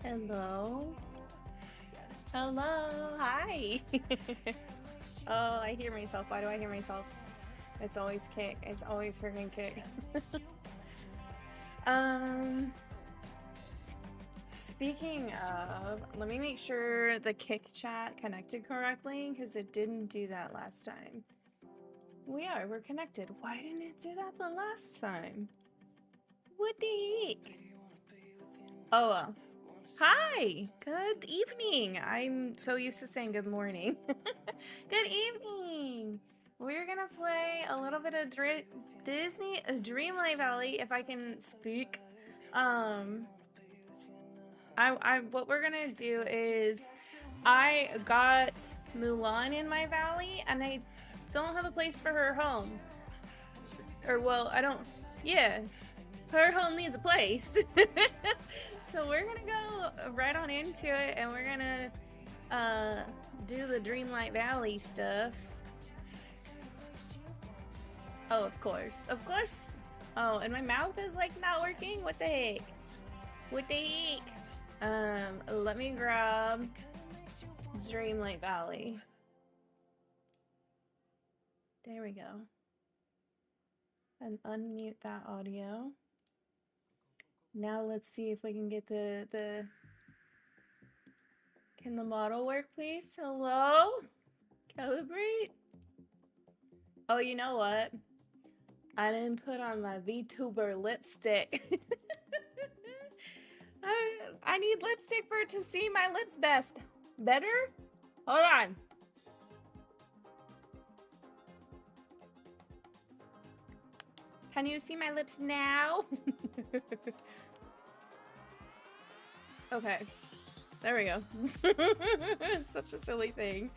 Hello. Hello. Hi. Oh, I hear myself. Why do I hear myself? It's always kick. It's always freaking kick. Speaking of, let me make sure the kick chat connected correctly because it didn't do that last time. We're connected. Why didn't it do that the last time? What the heck? Oh well. Hi! Good evening! I'm so used to saying good morning. Good evening! We're gonna play a little bit of Disney Dreamlight Valley, if I can speak. What we're gonna do is, I got Mulan in my valley, and I don't have a place for her home. Or, well, I don't, yeah. Her home needs a place. So we're gonna go right on into it, and we're gonna do the Dreamlight Valley stuff. Oh, of course. Of course. Oh, and my mouth is like not working? What the heck? What the heck? Let me grab Dreamlight Valley. There we go. And unmute that audio. Now let's see if we can get the Can the model work, please? Hello? Calibrate? Oh, you know what? I didn't put on my VTuber lipstick. I need lipstick for it to see my lips better? Hold on. Can you see my lips now? Okay, there we go. It's such a silly thing,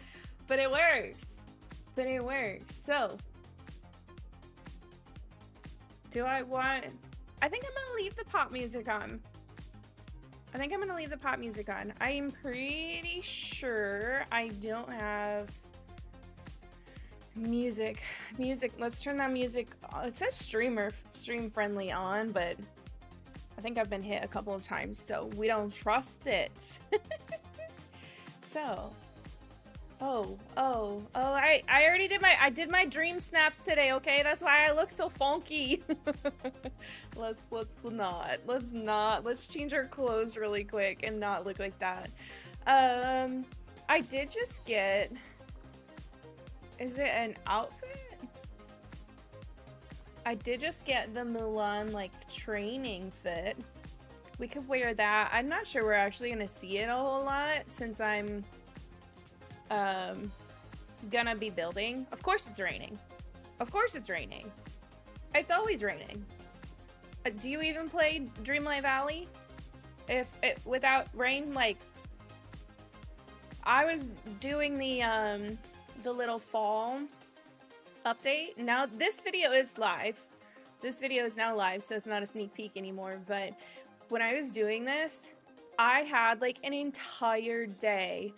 but it works. So, I think I'm gonna leave the pop music on. I am pretty sure I don't have music. Let's turn that music. It says stream friendly on, but I think I've been hit a couple of times, so we don't trust it. So, I already did my dream snaps today, okay? That's why I look so funky. Let's change our clothes really quick and not look like that. I did just get, is it an outfit? I did just get the Mulan, like, training fit. We could wear that. I'm not sure we're actually gonna see it a whole lot since I'm gonna be building. Of course it's raining. It's always raining. Do you even play Dreamlight Valley without rain? Like, I was doing the little fall update. Now this video is live. This video is now live, so it's not a sneak peek anymore. But when I was doing this, I had like an entire day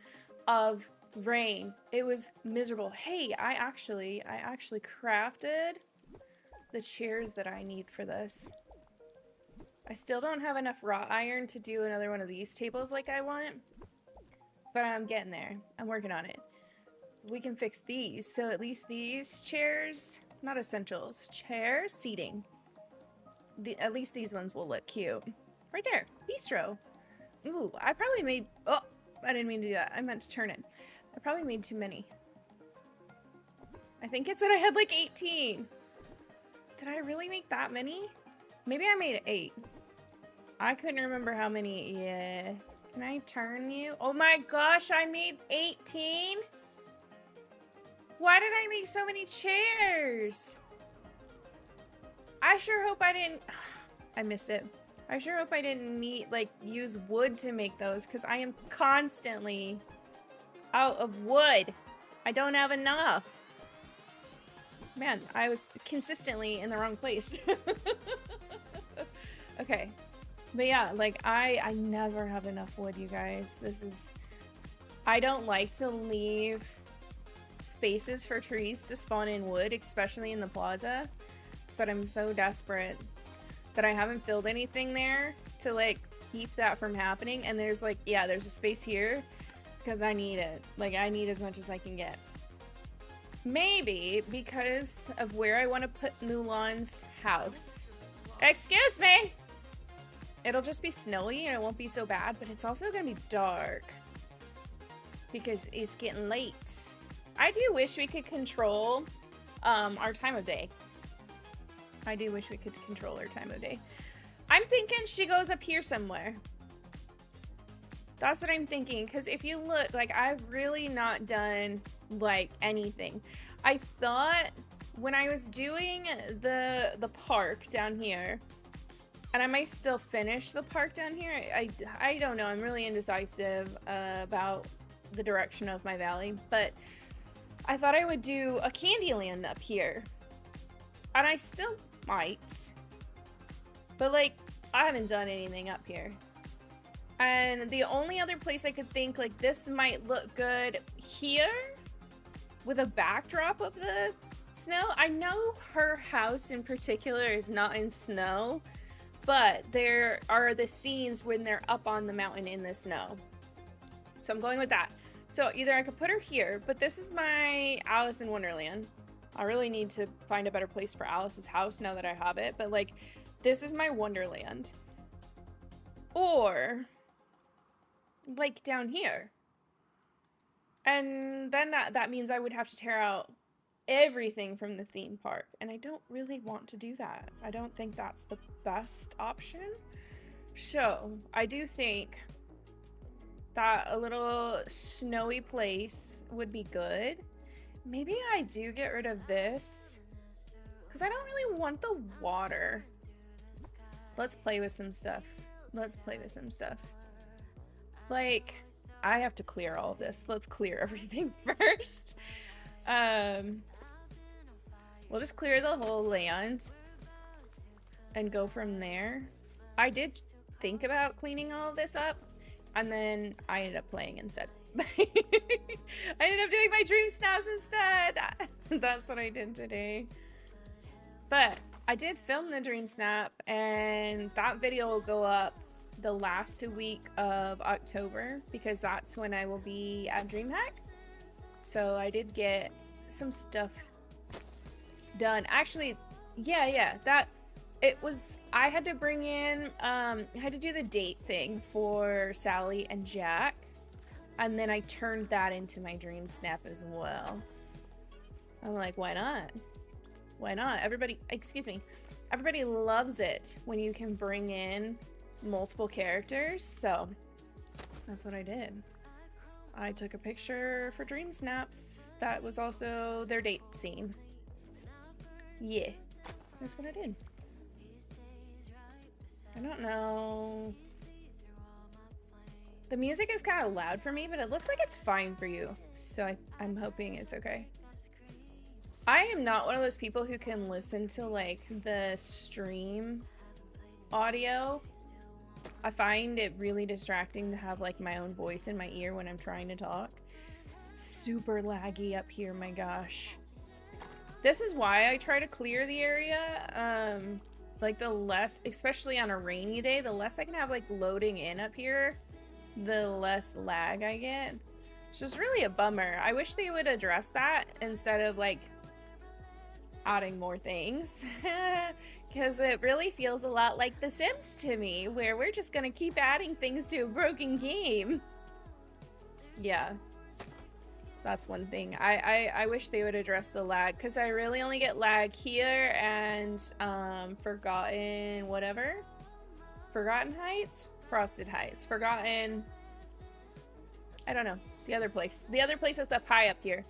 of rain. It was miserable. Hey, I actually crafted the chairs that I need for this. I still don't have enough wrought iron to do another one of these tables like I want, but I'm getting there. I'm working on it. We can fix these, so at least these chairs, not essentials, chair seating. At least these ones will look cute. Right there, bistro. Ooh, I probably made, oh, I didn't mean to do that. I meant to turn it. I probably made too many. I think it said I had like 18. Did I really make that many? Maybe I made 8. I couldn't remember how many. Yeah. Can I turn you? Oh my gosh, I made 18? Why did I make so many chairs? I sure hope I didn't... I missed it. I sure hope I didn't use wood to make those, because I am constantly out of wood. I don't have enough. Man, I was consistently in the wrong place. Okay. But yeah, like, I never have enough wood, you guys. I don't like to leave spaces for trees to spawn in wood, especially in the plaza, but I'm so desperate that I haven't filled anything there to like keep that from happening. And there's like, yeah, there's a space here because I need it. Like, I need as much as I can get. Maybe because of where I want to put Mulan's house. Excuse me! It'll just be snowy and it won't be so bad, but it's also gonna be dark because it's getting late. I do wish we could control our time of day. I do wish we could control our time of day. I'm thinking she goes up here somewhere. That's what I'm thinking, because if you look, like, I've really not done like anything. I thought when I was doing the park down here, and I might still finish the park down here. I don't know. I'm really indecisive about the direction of my valley, but I thought I would do a Candyland up here, and I still might, but like, I haven't done anything up here. And the only other place I could think like this might look good here with a backdrop of the snow. I know her house in particular is not in snow, but there are the scenes when they're up on the mountain in the snow. So I'm going with that. So either I could put her here, but this is my Alice in Wonderland. I really need to find a better place for Alice's house now that I have it, but like, this is my Wonderland. Or like down here. And then that means I would have to tear out everything from the theme park, and I don't really want to do that. I don't think that's the best option. So I do think that a little snowy place would be good. Maybe I do get rid of this because I don't really want the water. Let's play with some stuff. Let's play with some stuff. Like, I have to clear all of this. Let's clear everything first. We'll just clear the whole land and go from there. I did think about cleaning all of this up, and then I ended up playing instead. I ended up doing my dream snaps instead. That's what I did today. But I did film the dream snap, and that video will go up the last week of October because that's when I will be at DreamHack. So I did get some stuff done. Actually, yeah, that it was, I had to bring in, I had to do the date thing for Sally and Jack, and then I turned that into my dream snap as well. I'm like, why not? Why not? Everybody, excuse me, everybody loves it when you can bring in multiple characters, so that's what I did. I took a picture for dream snaps that was also their date scene. Yeah, that's what I did. I don't know. The music is kind of loud for me, but it looks like it's fine for you, so I'm hoping it's okay. I am not one of those people who can listen to like the stream audio. I find it really distracting to have like my own voice in my ear when I'm trying to talk. Super laggy up here, my gosh. This is why I try to clear the area. Like the less, especially on a rainy day, the less I can have like loading in up here, the less lag I get. So it's really a bummer. I wish they would address that instead of like adding more things. Because it really feels a lot like The Sims to me, where we're just gonna keep adding things to a broken game. Yeah, that's one thing. I wish they would address the lag, because I really only get lag here and Forgotten whatever. Forgotten Heights? Frosted Heights. Forgotten... I don't know. The other place. The other place that's up high up here.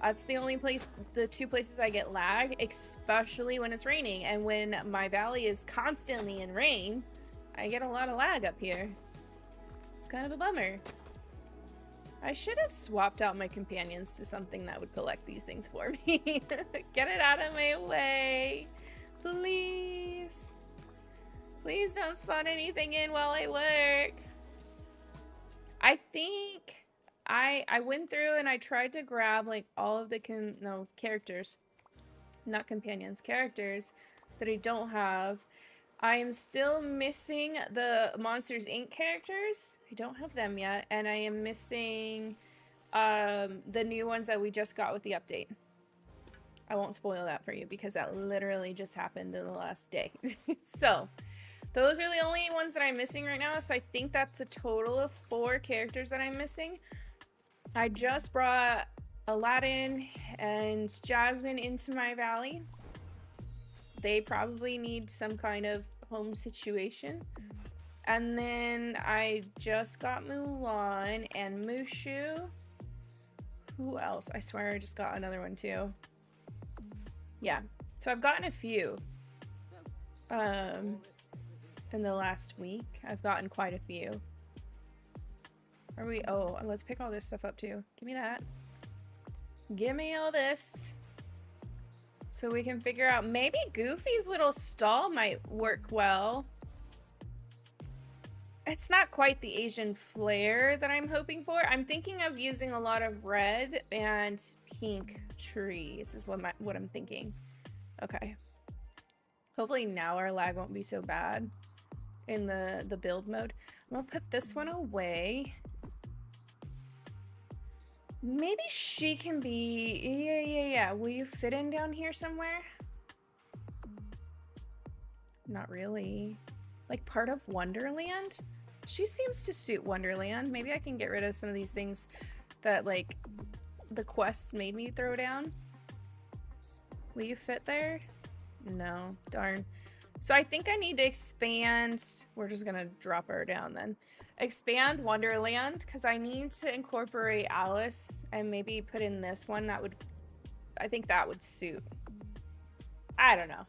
That's the only place, the two places I get lag, especially when it's raining. And when my valley is constantly in rain, I get a lot of lag up here. It's kind of a bummer. I should have swapped out my companions to something that would collect these things for me. Get it out of my way. Please. Please don't spawn anything in while I work. I think I went through and I tried to grab like all of the characters, not companions, characters that I don't have. I'm still missing the Monsters Inc. characters. I don't have them yet. And I am missing the new ones that we just got with the update. I won't spoil that for you because that literally just happened in the last day. So, those are the only ones that I'm missing right now. So I think that's a total of 4 characters that I'm missing. I just brought Aladdin and Jasmine into my valley. They probably need some kind of home situation. And then I just got Mulan and Mushu. Who else? I swear I just got another one too. Yeah, so I've gotten a few. In the last week, I've gotten quite a few. Are we? Oh, let's pick all this stuff up too. Give me that. Give me all this. So we can figure out, maybe Goofy's little stall might work well. It's not quite the Asian flair that I'm hoping for. I'm thinking of using a lot of red and pink trees is what I'm thinking. Okay. Hopefully now our lag won't be so bad in the build mode. I'm gonna put this one away. Maybe she can be... Yeah. Will you fit in down here somewhere? Not really. Like part of Wonderland? She seems to suit Wonderland. Maybe I can get rid of some of these things that, like, the quests made me throw down. Will you fit there? No. Darn. So I think I need to expand... We're just gonna drop her down then. Expand Wonderland, because I need to incorporate Alice and maybe put in this one. That would... I think that would suit. I don't know.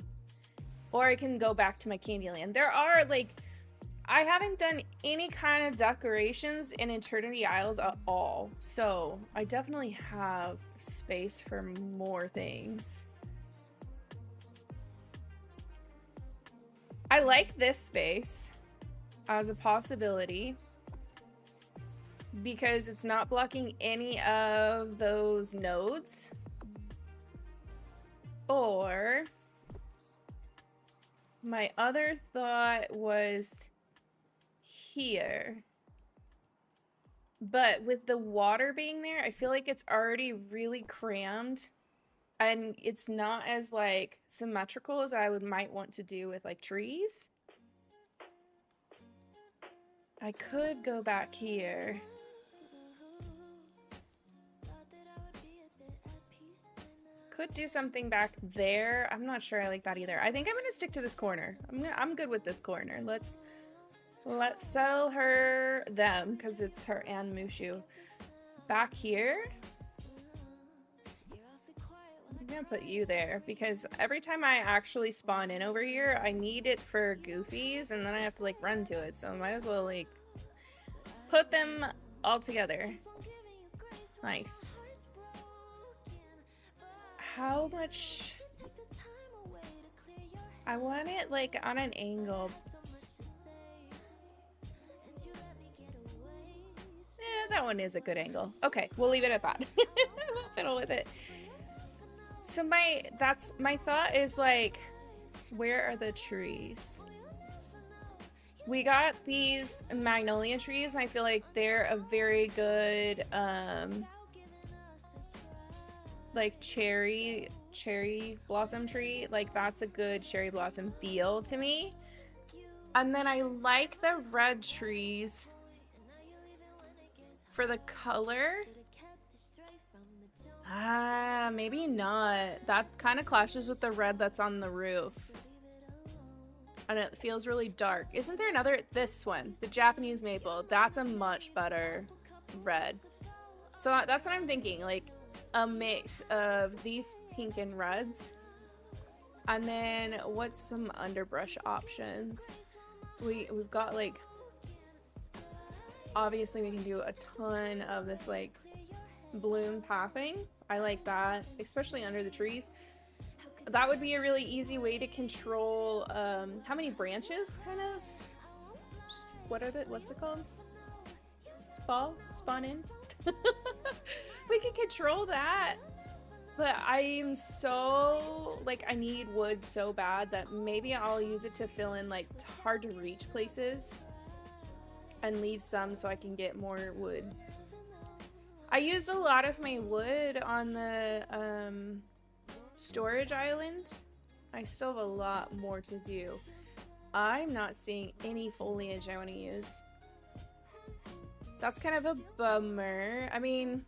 Or I can go back to my Candyland. There are, like... I haven't done any kind of decorations in Eternity Isles at all. So, I definitely have space for more things. I like this space as a possibility because it's not blocking any of those nodes. Or my other thought was here. But with the water being there, I feel like it's already really crammed and it's not as like symmetrical as I might want to do with like trees. I could go back here. Could do something back there. I'm not sure I like that either. I think I'm gonna stick to this corner. I'm good with this corner. Let's sell her them because it's her and Mushu. Back here. I'm gonna put you there because every time I actually spawn in over here, I need it for Goofies and then I have to like run to it. So I might as well like put them all together. Nice. How much? I want it like on an angle. That one is a good angle. Okay, we'll leave it at that. We'll fiddle with it. So my thought is like, where are the trees? We got these magnolia trees and I feel like they're a very good like cherry blossom tree. Like that's a good cherry blossom feel to me. And then I like the red trees for the color. Maybe not. That kind of clashes with the red that's on the roof. And it feels really dark. Isn't there another? This one, the Japanese maple. That's a much better red. So that's what I'm thinking. Like a mix of these pink and reds. And then what's some underbrush options? We've got like, obviously we can do a ton of this like bloom pathing. I like that, especially under the trees. That would be a really easy way to control how many branches kind of, what's it called? Spawn in? We can control that. But I'm so, like, I need wood so bad that maybe I'll use it to fill in, like, hard to reach places. And leave some so I can get more wood. I used a lot of my wood on the storage island. I still have a lot more to do. I'm not seeing any foliage I want to use. That's kind of a bummer. I mean,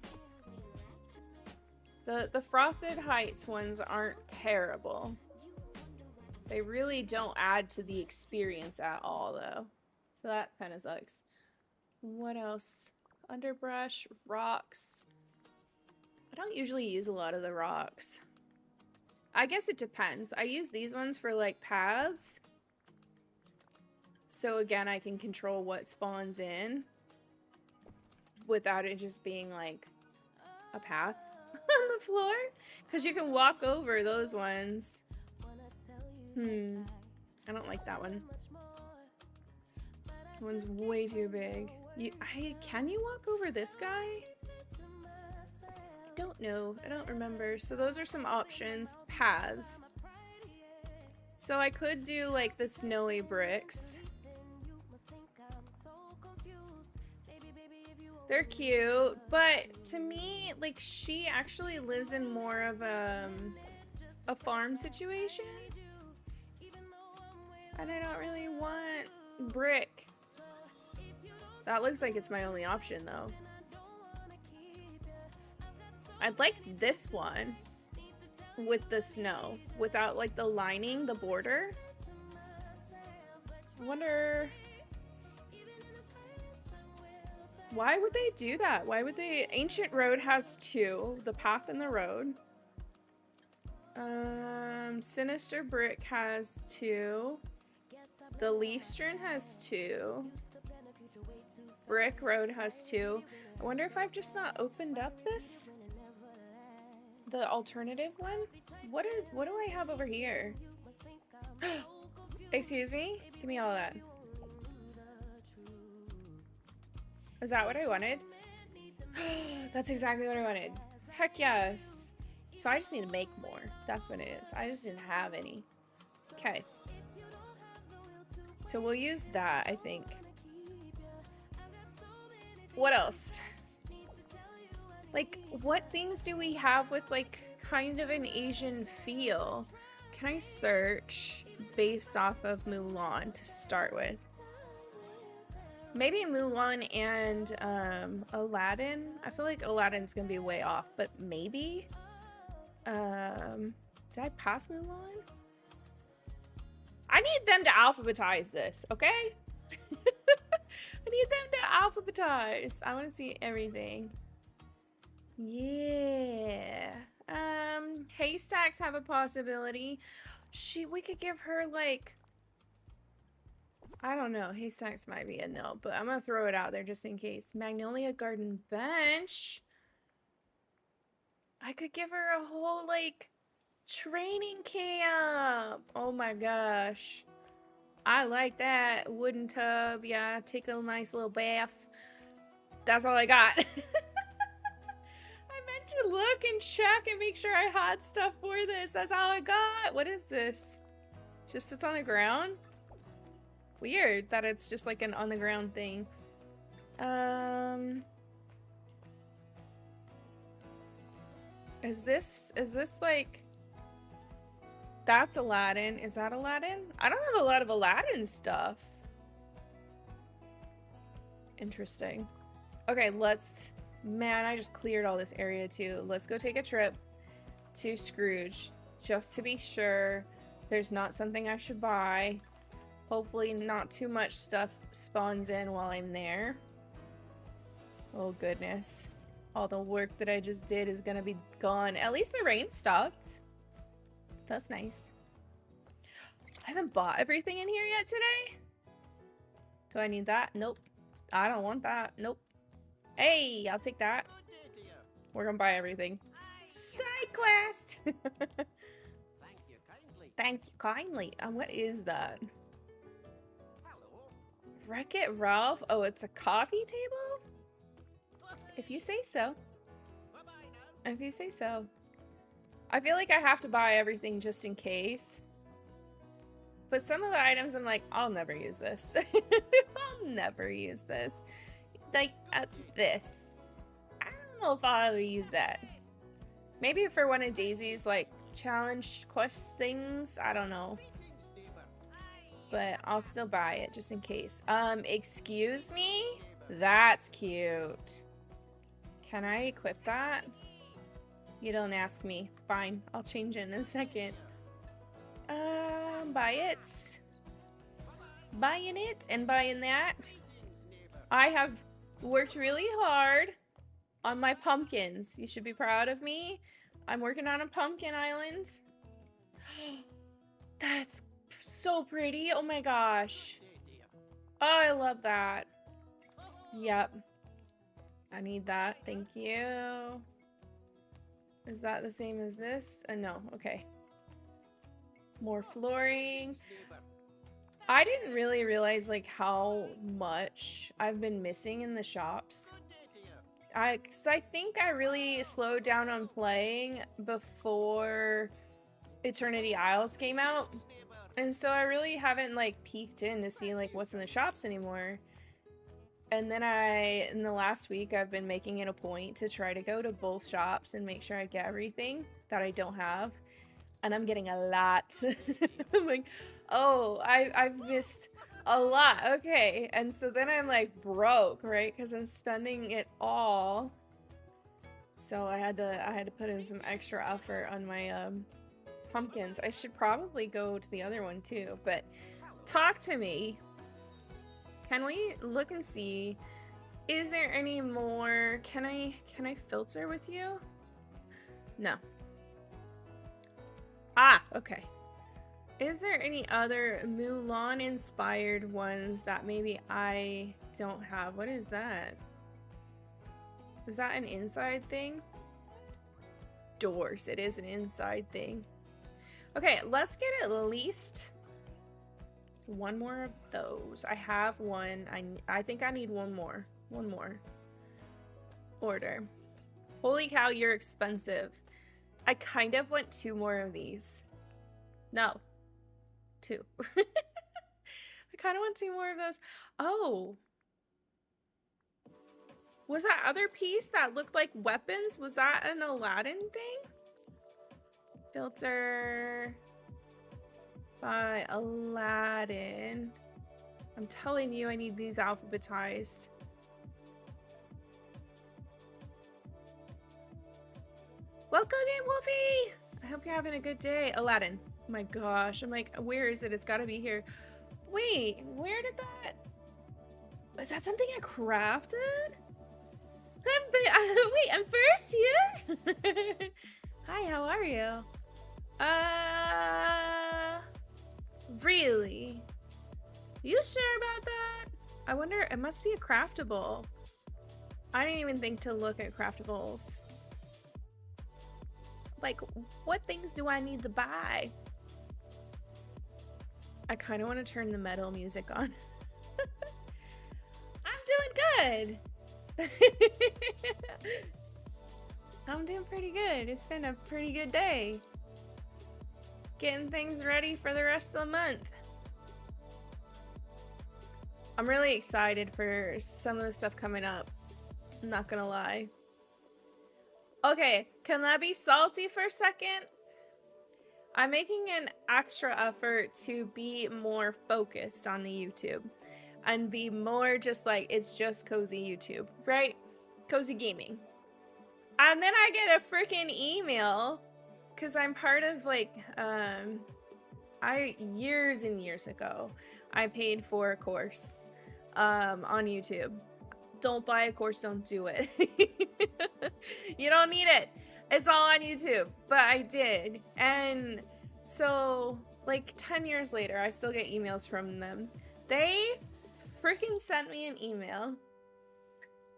the Frosted Heights ones aren't terrible. They really don't add to the experience at all, though. So that kind of sucks. What else? Underbrush, rocks. I don't usually use a lot of the rocks. I guess it depends. I use these ones for like paths. So again, I can control what spawns in without it just being like a path on the floor. Because you can walk over those ones. I don't like that one. That one's way too big. Can you walk over this guy? I don't know. I don't remember. So those are some options. Paths. So I could do like the snowy bricks. They're cute, but to me, like, she actually lives in more of a farm situation. And I don't really want brick. That looks like it's my only option, though. I'd like this one with the snow, without, like, the lining, the border. I wonder... why would they do that? Why would they... Ancient Road has two. The Path and the Road. Sinister Brick has two. The Leafstream has two. Brick Road has two. I wonder if I've just not opened up this? The alternative one? What do I have over here? Excuse me? Give me all of that. Is that what I wanted? That's exactly what I wanted. Heck yes. So I just need to make more. That's what it is. I just didn't have any. Okay. So we'll use that, I think. What else? Like, what things do we have with, like, kind of an Asian feel? Can I search based off of Mulan to start with? Maybe Mulan and Aladdin. I feel like Aladdin's gonna be way off, but maybe. Did I pass Mulan? I need them to alphabetize this, okay? I need them to alphabetize. I want to see everything. Yeah. Haystacks have a possibility. We could give her like, I don't know. Haystacks might be a no, but I'm gonna throw it out there just in case. Magnolia Garden Bench. I could give her a whole like training camp. Oh my gosh. I like that. Wooden tub. Yeah, take a nice little bath. That's all I got. I meant to look and check and make sure I had stuff for this. That's all I got. What is this? Just sits on the ground? Weird that it's just like an on the ground thing. Is this like... That's Aladdin. Is that Aladdin? I don't have a lot of Aladdin stuff. Interesting. Okay, let's... Man, I just cleared all this area too. Let's go take a trip to Scrooge. Just to be sure there's not something I should buy. Hopefully not too much stuff spawns in while I'm there. Oh goodness. All the work that I just did is gonna be gone. At least the rain stopped. That's nice. I haven't bought everything in here yet today. Do I need that? Nope. I don't want that. Nope. Hey, I'll take that. We're gonna buy everything. Side quest! Thank you kindly. What is that? Wreck-It Ralph? Oh, it's a coffee table? If you say so. If you say so. I feel like I have to buy everything just in case. But some of the items I'm like, I'll never use this. I'll never use this. Like, this. I don't know if I'll ever use that. Maybe for one of Daisy's, like, challenge quest things. I don't know. But I'll still buy it just in case. Excuse me? That's cute. Can I equip that? You don't ask me. Fine. I'll change it in a second. Buy it. Buying it and buying that. I have worked really hard on my pumpkins. You should be proud of me. I'm working on a pumpkin island. That's so pretty. Oh my gosh. Oh, I love that. Yep. I need that. Thank you. Is that the same as this? No. Okay. More flooring. I didn't really realize like how much I've been missing in the shops. Cause I think I really slowed down on playing before Eternity Isles came out. And so I really haven't like peeked in to see like what's in the shops anymore. And then in the last week, I've been making it a point to try to go to both shops and make sure I get everything that I don't have. And I'm getting a lot. I'm like, oh, I've missed a lot. Okay. And so then I'm like broke, right? Because I'm spending it all. So I had to put in some extra effort on my pumpkins. I should probably go to the other one too, but talk to me. Can we look and see? Is there any more? Can I filter with you? No. Ah, okay. Is there any other Mulan inspired ones that maybe I don't have? What is that? Is that an inside thing? Doors. It is an inside thing. Okay, let's get at least one more of those. I have one. I think I need one more. One more. Order. Holy cow, you're expensive. I kind of want 2 more of these. No. 2. I kind of want 2 more of those. Oh. Was that other piece that looked like weapons? Was that an Aladdin thing? Filter by Aladdin. I'm telling you, I need these alphabetized. Welcome in, Wolfie! I hope you're having a good day. Aladdin. Oh my gosh. I'm like, where is it? It's gotta be here. Wait, where did that... Was that something I crafted? Wait, I'm first here? Hi, how are you? Really? You sure about that? I wonder, it must be a craftable. I didn't even think to look at craftables. Like, what things do I need to buy? I kind of want to turn the metal music on. I'm doing good. I'm doing pretty good. It's been a pretty good day. Getting things ready for the rest of the month. I'm really excited for some of the stuff coming up. I'm not gonna lie. Okay, can I be salty for a second? I'm making an extra effort to be more focused on the YouTube and be more just like, it's just cozy YouTube, right? Cozy gaming. And then I get a freaking email because I'm part of like, years and years ago, I paid for a course on YouTube. Don't buy a course, don't do it. You don't need it. It's all on YouTube, but I did. And so like 10 years later, I still get emails from them. They freaking sent me an email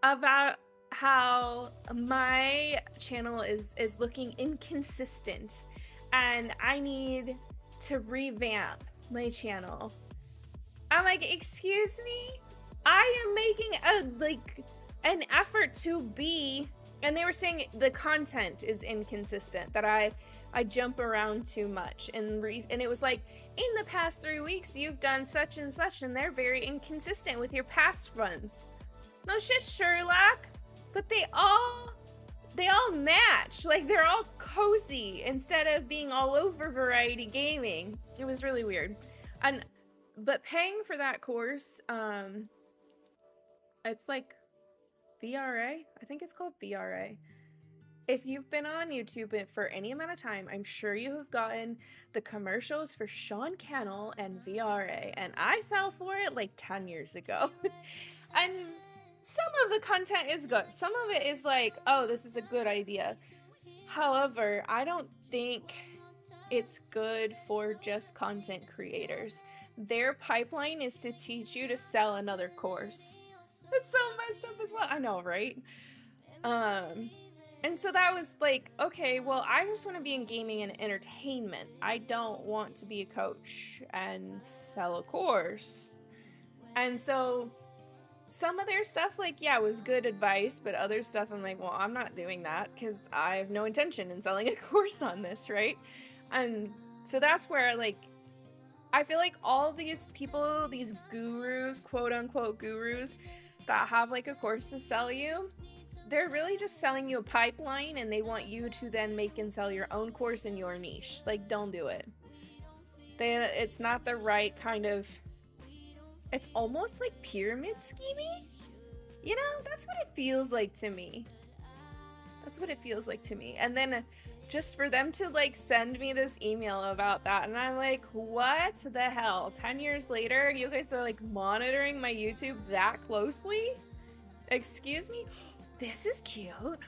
about how my channel is looking inconsistent and I need to revamp my channel. I'm like, excuse me? I am making an effort to be, and they were saying the content is inconsistent, that I jump around too much. And it was like, in the past 3 weeks, you've done such and such, and they're very inconsistent with your past runs. No shit, Sherlock. But they all match. Like, they're all cozy instead of being all over variety gaming. It was really weird. But paying for that course, it's like VRA. I think it's called VRA. If you've been on YouTube for any amount of time, I'm sure you have gotten the commercials for Sean Cannell and VRA, and I fell for it like 10 years ago. And some of the content is good. Some of it is like, oh, this is a good idea. However, I don't think it's good for just content creators. Their pipeline is to teach you to sell another course. That's so messed up as well. I know, right? And so that was like, okay, well, I just want to be in gaming and entertainment. I don't want to be a coach and sell a course. And so some of their stuff, like, yeah, was good advice, but other stuff I'm like, well, I'm not doing that because I have no intention in selling a course on this, right? And so that's where, like, I feel like all these people, these gurus, quote unquote gurus, that have like a course to sell you, they're really just selling you a pipeline, and they want you to then make and sell your own course in your niche. Like, don't do it. It's not the right kind of, it's almost like pyramid scheming. You know, that's what it feels like to me. That's what it feels like to me. And then just for them to like send me this email about that, and I'm like, what the hell? 10 years later, you guys are like monitoring my YouTube that closely? Excuse me? This is cute.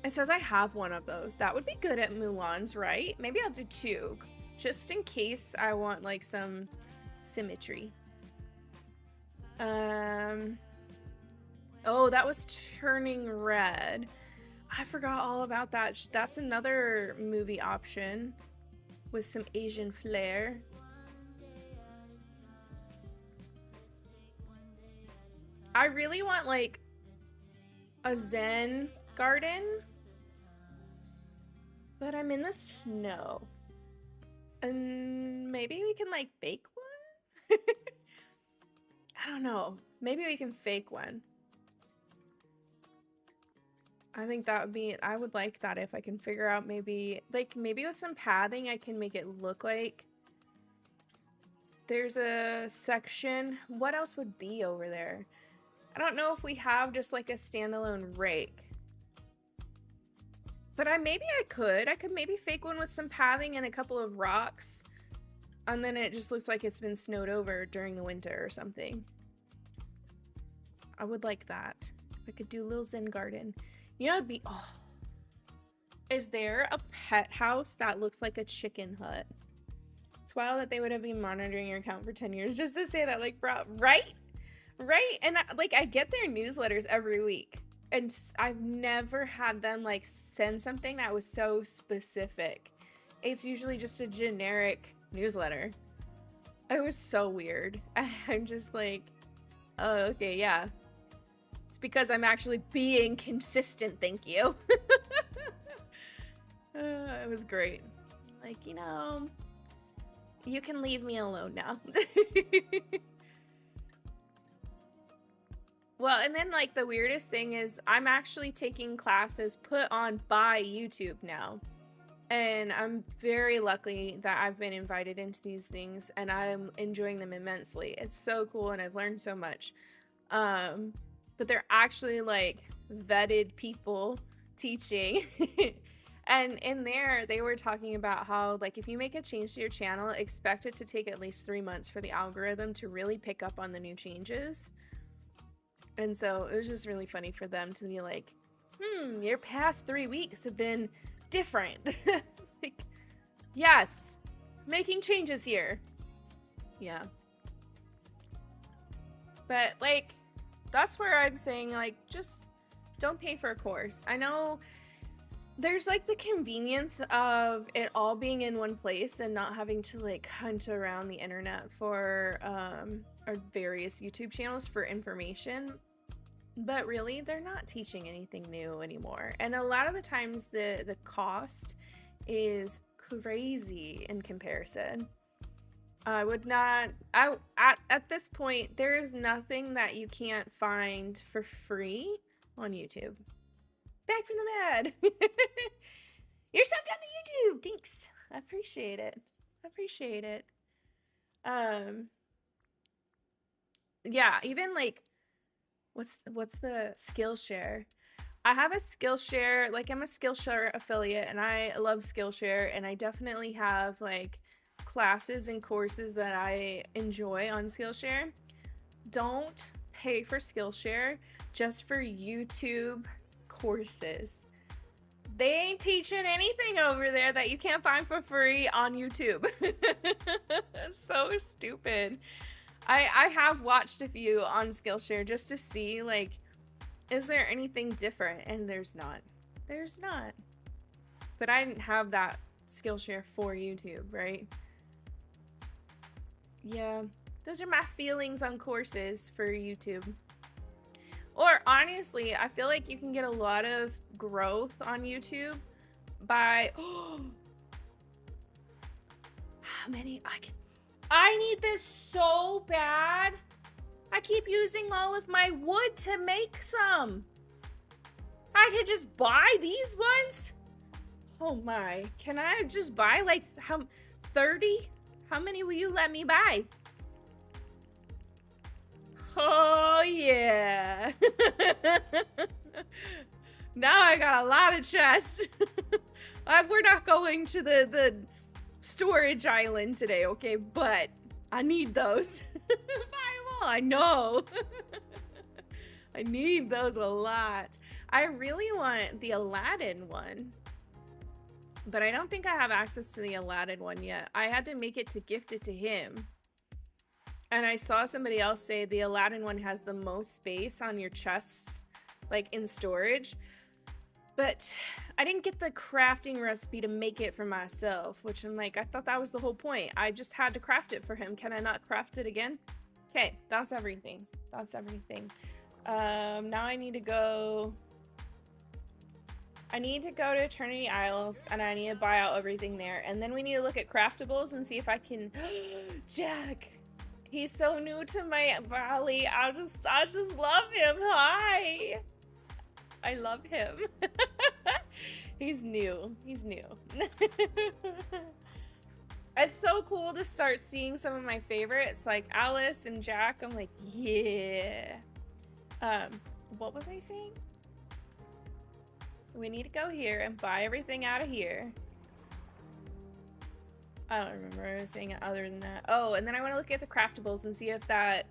It says I have one of those. That would be good at Mulan's, right? Maybe I'll do 2, just in case I want like some symmetry. Oh, that was Turning Red. I forgot all about that. That's another movie option with some Asian flair. I really want like a Zen garden, but I'm in the snow. And maybe we can like bake one? I don't know. Maybe we can fake one. I think that would be, I would like that if I can figure out maybe with some padding I can make it look like there's a section. What else would be over there? I don't know if we have just like a standalone rake. But maybe I could maybe fake one with some padding and a couple of rocks. And then it just looks like it's been snowed over during the winter or something. I would like that. I could do a little Zen garden. You know, it'd be, oh. Is there a pet house that looks like a chicken hut? It's wild that they would have been monitoring your account for 10 years just to say that, like, bro, right? Right? And I get their newsletters every week. And I've never had them, like, send something that was so specific. It's usually just a generic newsletter. It was so weird. I'm just like, oh, okay, yeah. It's because I'm actually being consistent, thank you. It was great. Like, you know, you can leave me alone now. Well, and then like the weirdest thing is I'm actually taking classes put on by YouTube now. And I'm very lucky that I've been invited into these things and I'm enjoying them immensely. It's so cool and I've learned so much. But they're actually like vetted people teaching. And in there, they were talking about how like if you make a change to your channel, expect it to take at least 3 months for the algorithm to really pick up on the new changes. And so it was just really funny for them to be like, your past 3 weeks have been different. Like, yes, making changes here. Yeah. But like, that's where I'm saying like, just don't pay for a course. I know there's like the convenience of it all being in one place and not having to like hunt around the internet for our various YouTube channels for information. But really, they're not teaching anything new anymore. And a lot of the times the cost is crazy in comparison. I would not, at this point, there is nothing that you can't find for free on YouTube. Back from the mad. You're subbed on the YouTube. Thanks. I appreciate it. I appreciate it. Yeah, even like, what's the Skillshare? I have a Skillshare, like I'm a Skillshare affiliate and I love Skillshare, and I definitely have like classes and courses that I enjoy on Skillshare. Don't pay for Skillshare just for YouTube courses. They ain't teaching anything over there that you can't find for free on YouTube. So stupid. I have watched a few on Skillshare just to see, like, is there anything different? And there's not. There's not. But I didn't have that Skillshare for YouTube, right? Yeah. Those are my feelings on courses for YouTube. Or honestly, I feel like you can get a lot of growth on YouTube by... How many? I need this so bad. I keep using all of my wood to make some. I could just buy these ones. Oh my. Can I just buy like 30? How many will you let me buy? Oh yeah. Now I got a lot of chests. We're not going to the storage island today, okay? But I need those. Buy them all, I know. I need those a lot. I really want the Aladdin one, but I don't think I have access to the Aladdin one yet. I had to make it to gift it to him. And I saw somebody else say the Aladdin one has the most space on your chests, like in storage. But I didn't get the crafting recipe to make it for myself, which I'm like, I thought that was the whole point. I just had to craft it for him. Can I not craft it again? Okay, that's everything. That's everything. Now I need to go... I need to go to Eternity Isles, and I need to buy out everything there. And then we need to look at craftables and see if I can... Jack! He's so new to my valley. I just love him. Hi! I love him. He's new. He's new. It's so cool to start seeing some of my favorites, like Alice and Jack. I'm like, yeah. What was I saying? We need to go here and buy everything out of here. I don't remember what I was saying other than that. Oh, and then I want to look at the craftables and see if that...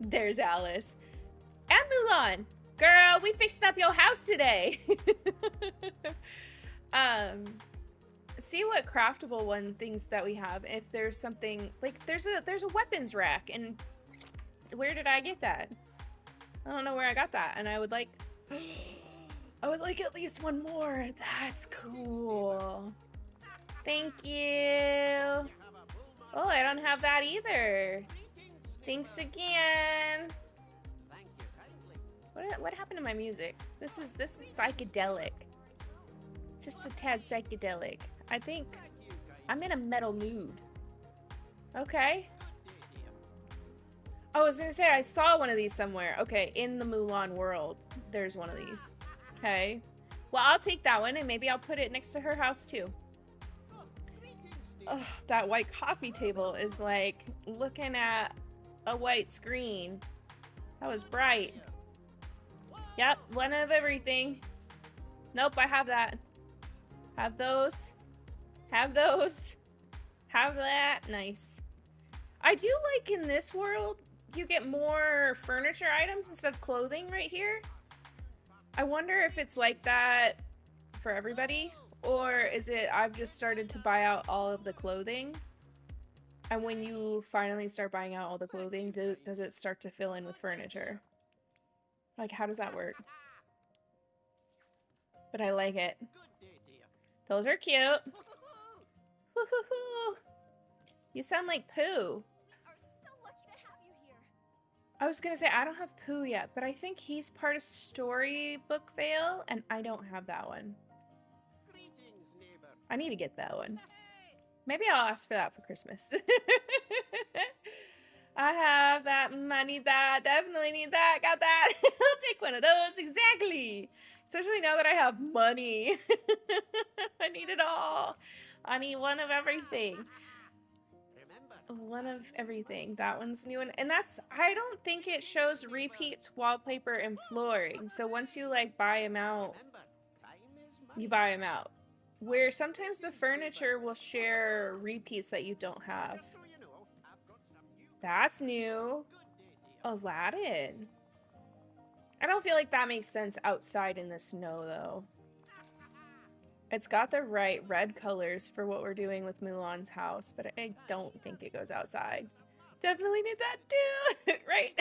There's Alice. And Mulan! Girl, we fixed up your house today! See what craftable one things that we have. If there's something... Like, there's a weapons rack, and... Where did I get that? I don't know where I got that, and I would like... I would like at least one more. That's cool. Thank you. Oh, I don't have that either. Thanks again. What happened to my music? This is psychedelic. Just a tad psychedelic. I think I'm in a metal mood. Okay. I was gonna say I saw one of these somewhere. Okay, in the Mulan world, there's one of these. Okay. Well, I'll take that one and maybe I'll put it next to her house too. Ugh, that white coffee table is like looking at a white screen. That was bright. Yep, one of everything. Nope, I have that. Have those. Have those. Have that. Nice. I do like in this world, you get more furniture items instead of clothing right here. I wonder if it's like that for everybody, or is it I've just started to buy out all of the clothing, and when you finally start buying out all the clothing, does it start to fill in with furniture? Like, how does that work? But I like it. Those are cute. You sound like Pooh. I was gonna say, I don't have Pooh yet, but I think he's part of Storybook Vale, and I don't have that one. I need to get that one. Maybe I'll ask for that for Christmas. I have that, I need that, definitely need that, got that. I'll take one of those, exactly. Especially now that I have money. I need it all. I need one of everything. One of everything. That one's new, and that's, I don't think it shows repeats, wallpaper, and flooring. So once you like buy them out, you buy them out. Where sometimes the furniture will share repeats that you don't have. That's new. Aladdin. I don't feel like that makes sense outside in the snow though. It's got the right red colors for what we're doing with Mulan's house, but I don't think it goes outside. Definitely need that too, right?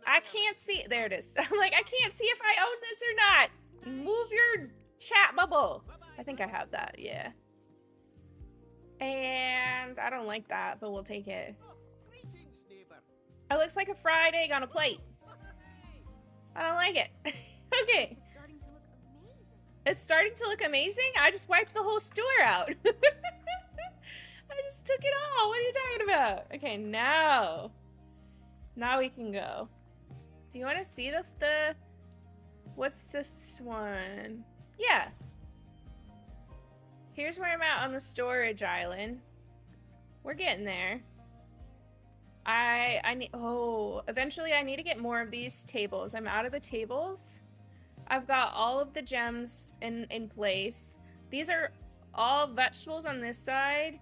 I can't see. There it is. I'm like, I can't see if I own this or not. Move your chat bubble. I think I have that, yeah. And I don't like that, but we'll take it. It looks like a fried egg on a plate. I don't like it. Okay. It's starting to look amazing? I just wiped the whole store out. I just took it all. What are you talking about? Okay, now we can go. Do you want to see the what's this one? Yeah. Here's where I'm at on the storage island. We're getting there. I need, eventually I need to get more of these tables. I'm out of the tables. I've got all of the gems in place. These are all vegetables on this side,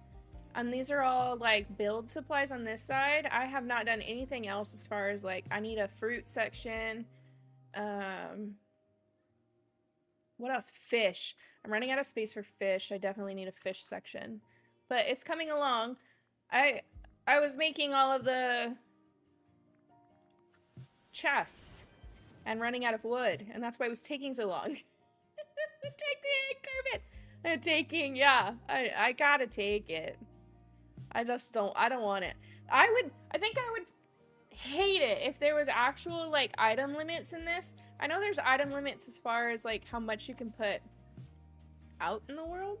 and these are all like build supplies on this side. I have not done anything else as far as like, I need a fruit section. What else? Fish. I'm running out of space for fish. I definitely need a fish section, but it's coming along. I was making all of the chests and running out of wood, and that's why it was taking so long. Take the carpet. Taking, yeah, I gotta take it. I don't want it. I think I would hate it if there was actual like item limits in this. I know there's item limits as far as like how much you can put out in the world,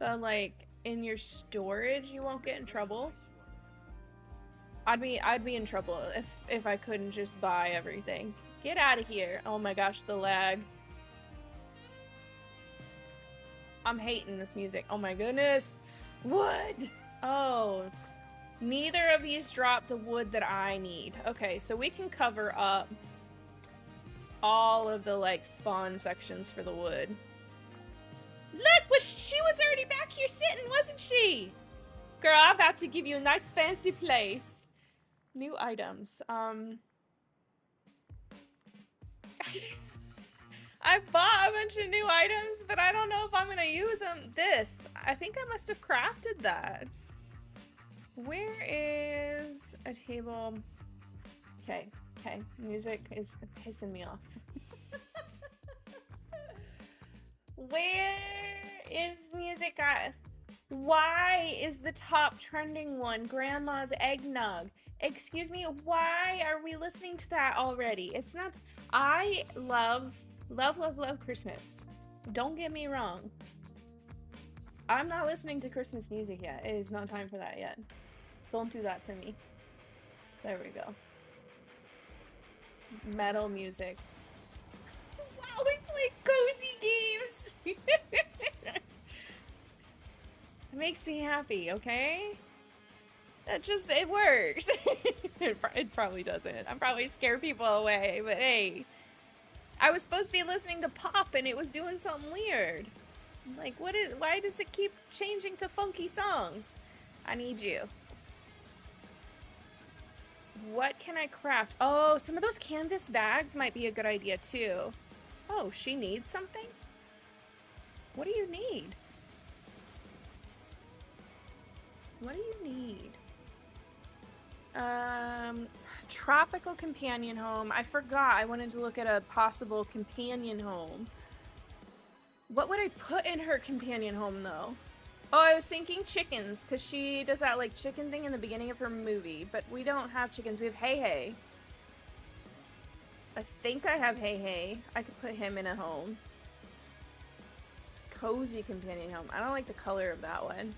but like in your storage you won't get in trouble. I'd be in trouble if I couldn't just buy everything. Get out of here. Oh my gosh, the lag. I'm hating this music. Oh my goodness. Wood. Oh. Neither of these drop the wood that I need. Okay, so we can cover up all of the like spawn sections for the wood. Look, she was already back here sitting, wasn't she? Girl, I'm about to give you a nice fancy place. New items. I bought a bunch of new items, but I don't know if I'm gonna use them. This, I think I must have crafted that. Where is a table? Okay, music is pissing me off. Where is music at? Why is the top trending one Grandma's Eggnog? Excuse me, why are we listening to that already? It's not, I love Christmas. Don't get me wrong. I'm not listening to Christmas music yet. It is not time for that yet. Don't do that to me. There we go. Metal music. Wow, we play cozy games! It makes me happy, okay? That just, it works. It probably doesn't. I'm probably scare people away, but hey. I was supposed to be listening to pop and it was doing something weird. Like, why does it keep changing to funky songs? I need you. What can I craft? Oh, some of those canvas bags might be a good idea too. Oh, she needs something? What do you need? What do you need? Tropical companion home. I forgot I wanted to look at a possible companion home. What would I put in her companion home though? Oh, I was thinking chickens, because she does that, like, chicken thing in the beginning of her movie. But we don't have chickens. We have Hey Hey. I think I have Hey Hey. I could put him in a home. Cozy companion home. I don't like the color of that one.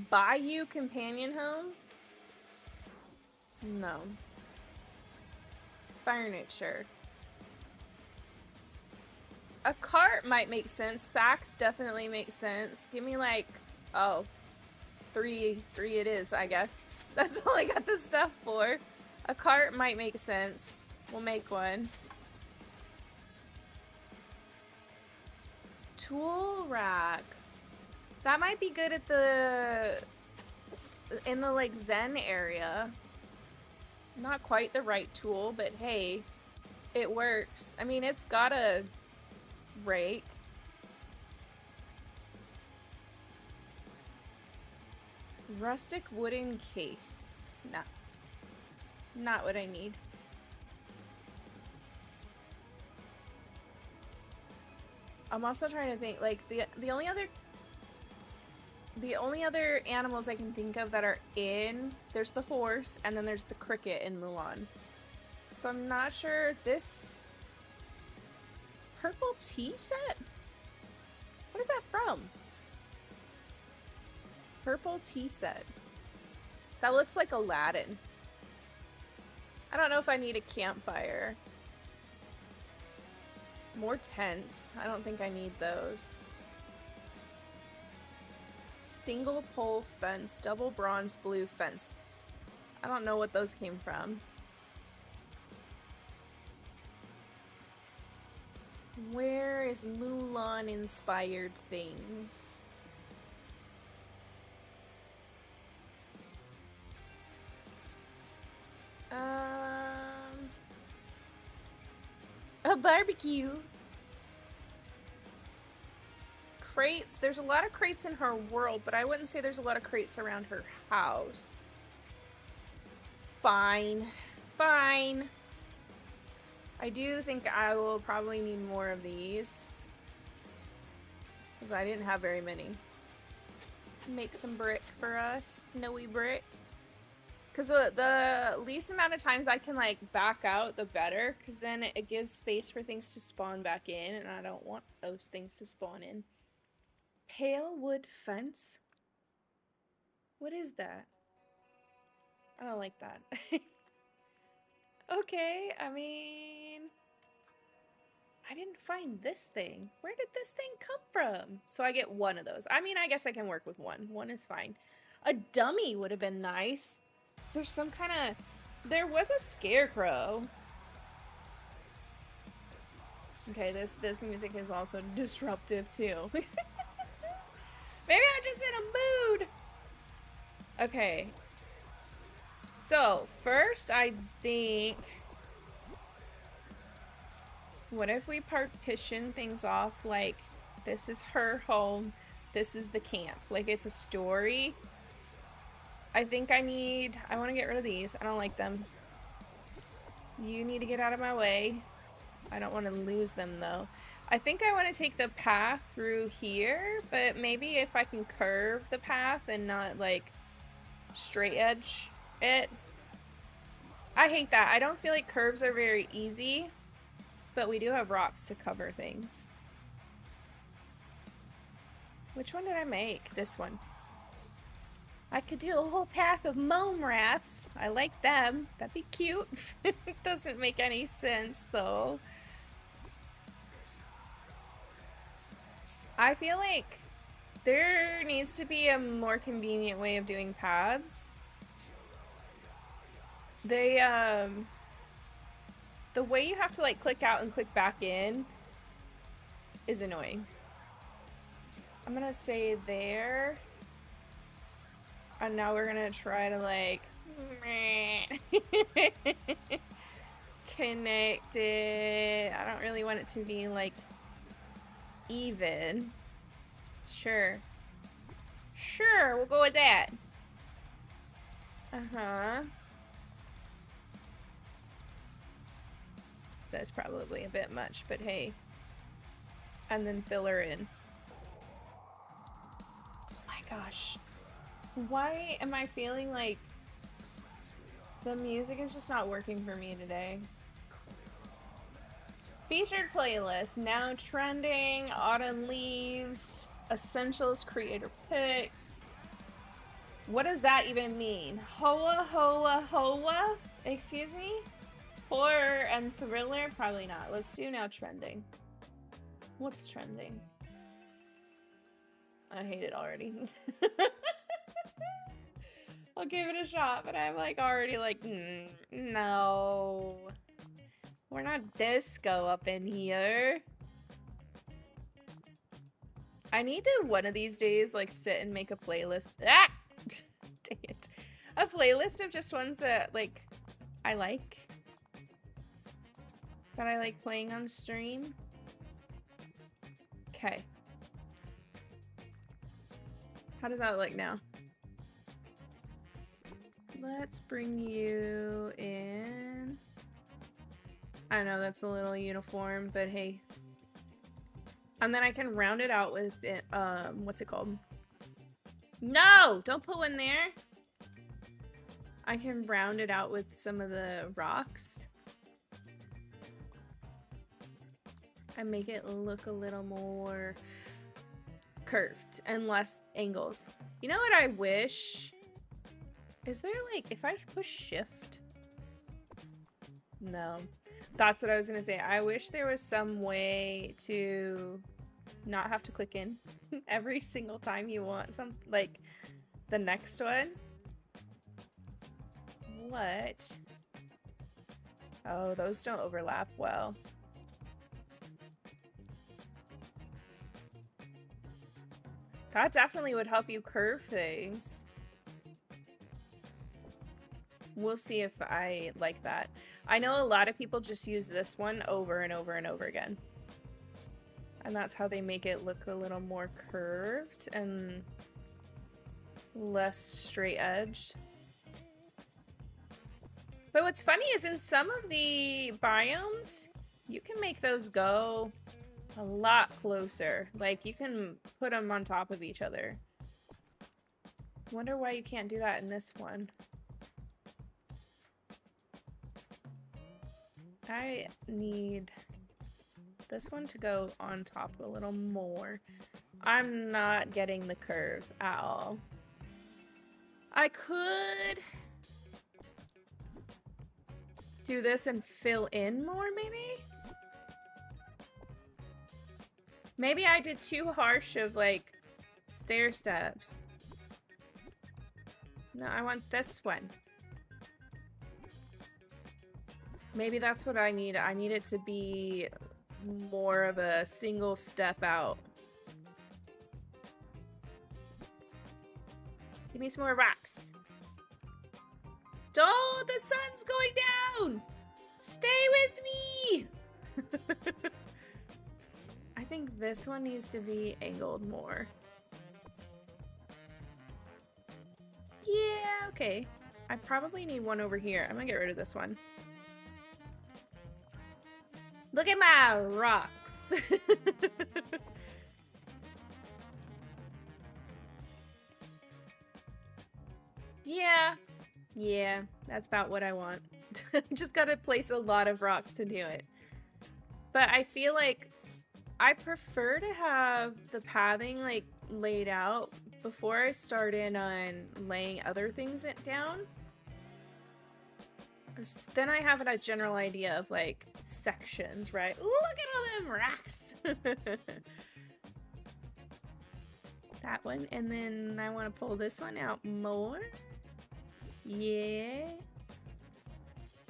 Bayou companion home? No. Furniture. A cart might make sense. Sacks definitely make sense. Give me like, oh, three it is, I guess. That's all I got the stuff for. A cart might make sense. We'll make one. Tool rack. That might be good at in the like Zen area. Not quite the right tool, but hey, it works. I mean, it's got a rake. Rustic wooden case. Nah. Not what I need. I'm also trying to think, like, the only other animals I can think of that are in, there's the horse, and then there's the cricket in Mulan. So I'm not sure. This purple tea set? What is that from? Purple tea set. That looks like Aladdin. I don't know if I need a campfire. More tents. I don't think I need those. Single pole fence, double bronze blue fence. I don't know what those came from. Where is Mulan inspired things? A barbecue. Crates. There's a lot of crates in her world, but I wouldn't say there's a lot of crates around her house. Fine. Fine. I do think I will probably need more of these, because I didn't have very many. Make some brick for us. Snowy brick. Because the least amount of times I can, like, back out, the better. Because then it gives space for things to spawn back in. And I don't want those things to spawn in. Pale wood fence? What is that? I don't like that. Okay, I mean... I didn't find this thing. Where did this thing come from? So I get one of those. I mean, I guess I can work with one. One is fine. A dummy would have been nice. Is there some kind of... There was a scarecrow. Okay, this music is also disruptive too. Maybe I'm just in a mood. Okay. So, first I think... What if we partition things off like, this is her home, this is the camp. Like, it's a story. I think I want to get rid of these. I don't like them. You need to get out of my way. I don't want to lose them, though. I think I want to take the path through here, but maybe if I can curve the path and not, like, straight edge it. I hate that. I don't feel like curves are very easy, but we do have rocks to cover things. Which one did I make? This one. I could do a whole path of mome rats. I like them. That'd be cute. It doesn't make any sense, though. I feel like there needs to be a more convenient way of doing paths. They, the way you have to, like, click out and click back in is annoying. I'm gonna say there. And now we're gonna try to, like, connect it. I don't really want it to be, like, even. Sure. Sure, we'll go with that. Uh-huh. That's probably a bit much, but hey. And then fill her in. Gosh. Why am I feeling like the music is just not working for me today? Featured playlist, now trending, autumn leaves, essentials, creator picks. What does that even mean? Hoa, hoa, hoa? Excuse me? Horror and thriller? Probably not. Let's do now trending. What's trending? I hate it already. I'll give it a shot, but I'm like already like, no. We're not disco up in here. I need to one of these days like sit and make a playlist. Ah! Dang it. A playlist of just ones that like I like. That I like playing on stream. Okay. How does that look now? Let's bring you in. I know that's a little uniform, but hey. And then I can round it out with it, what's it called? No! Don't put one there! I can round it out with some of the rocks. And make it look a little more curved and less angles. You know what I wish? Is there like, if I push shift? No. That's what I was gonna say. I wish there was some way to not have to click in every single time you want some, like the next one. What? Oh, those don't overlap well. That definitely would help you curve things. We'll see if I like that. I know a lot of people just use this one over and over and over again. And that's how they make it look a little more curved and less straight edged. But what's funny is in some of the biomes, you can make those go a lot closer. Like you can put them on top of each other. Wonder why you can't do that in this one. I need this one to go on top a little more. I'm not getting the curve at all. I could do this and fill in more, maybe? Maybe I did too harsh of like stair steps. No, I want this one. Maybe that's what I need. I need it to be more of a single step out. Give me some more rocks. Oh, the sun's going down! Stay with me! I think this one needs to be angled more. Yeah, okay. I probably need one over here. I'm gonna get rid of this one. Look at my rocks. Yeah, that's about what I want. Just gotta place a lot of rocks to do it. But I feel like I prefer to have the pathing like laid out before I start in on laying other things down. Then I have a general idea of like sections, right? Look at all them rocks. That one, and then I want to pull this one out more. Yeah.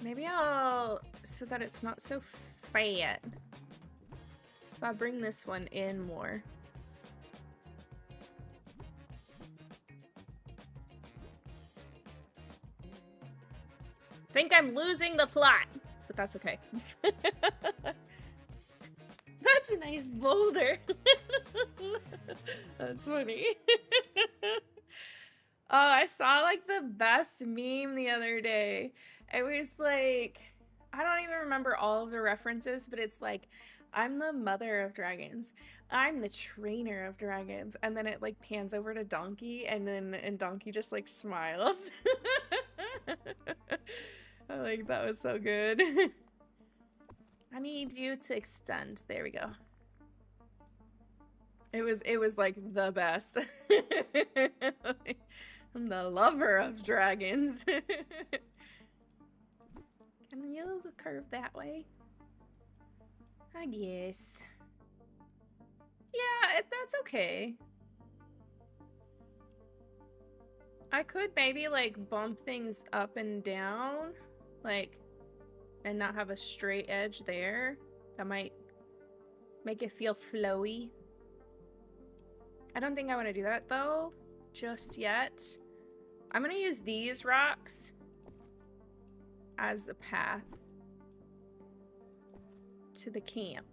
Maybe I'll, so that it's not so fat, if I bring this one in more. Think I'm losing the plot, but that's okay. That's a nice boulder. That's funny. Oh, I saw like the best meme the other day. It was like, I don't even remember all of the references, but it's like, I'm the mother of dragons. I'm the trainer of dragons. And then it like pans over to Donkey and Donkey just like smiles. I like that was so good. I need you to extend. There we go. It was like the best. I'm the lover of dragons. Can you curve that way? I guess. Yeah, that's okay. I could maybe like bump things up and down, like, and not have a straight edge there. That might make it feel flowy. I don't think I want to do that though, just yet. I'm gonna use these rocks as a path to the camp.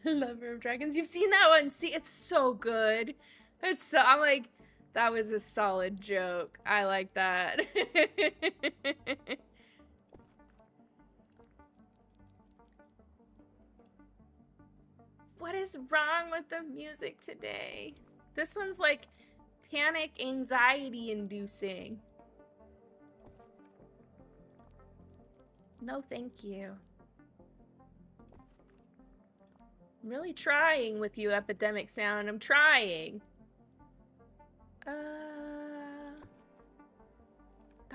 Lover of dragons. You've seen that one. See, it's so good. It's so, I'm like, that was a solid joke. I like that. What is wrong with the music today? This one's like panic, anxiety inducing. No, thank you. I'm really trying with you, Epidemic Sound. I'm trying. That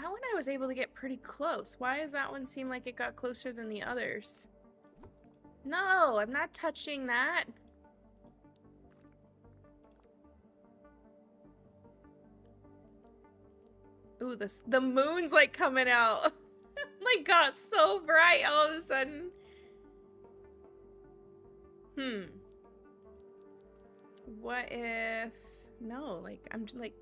one I was able to get pretty close. Why does that one seem like it got closer than the others? No, I'm not touching that. Ooh, the moon's like coming out. Like got so bright all of a sudden. What if... No, like, I'm just like...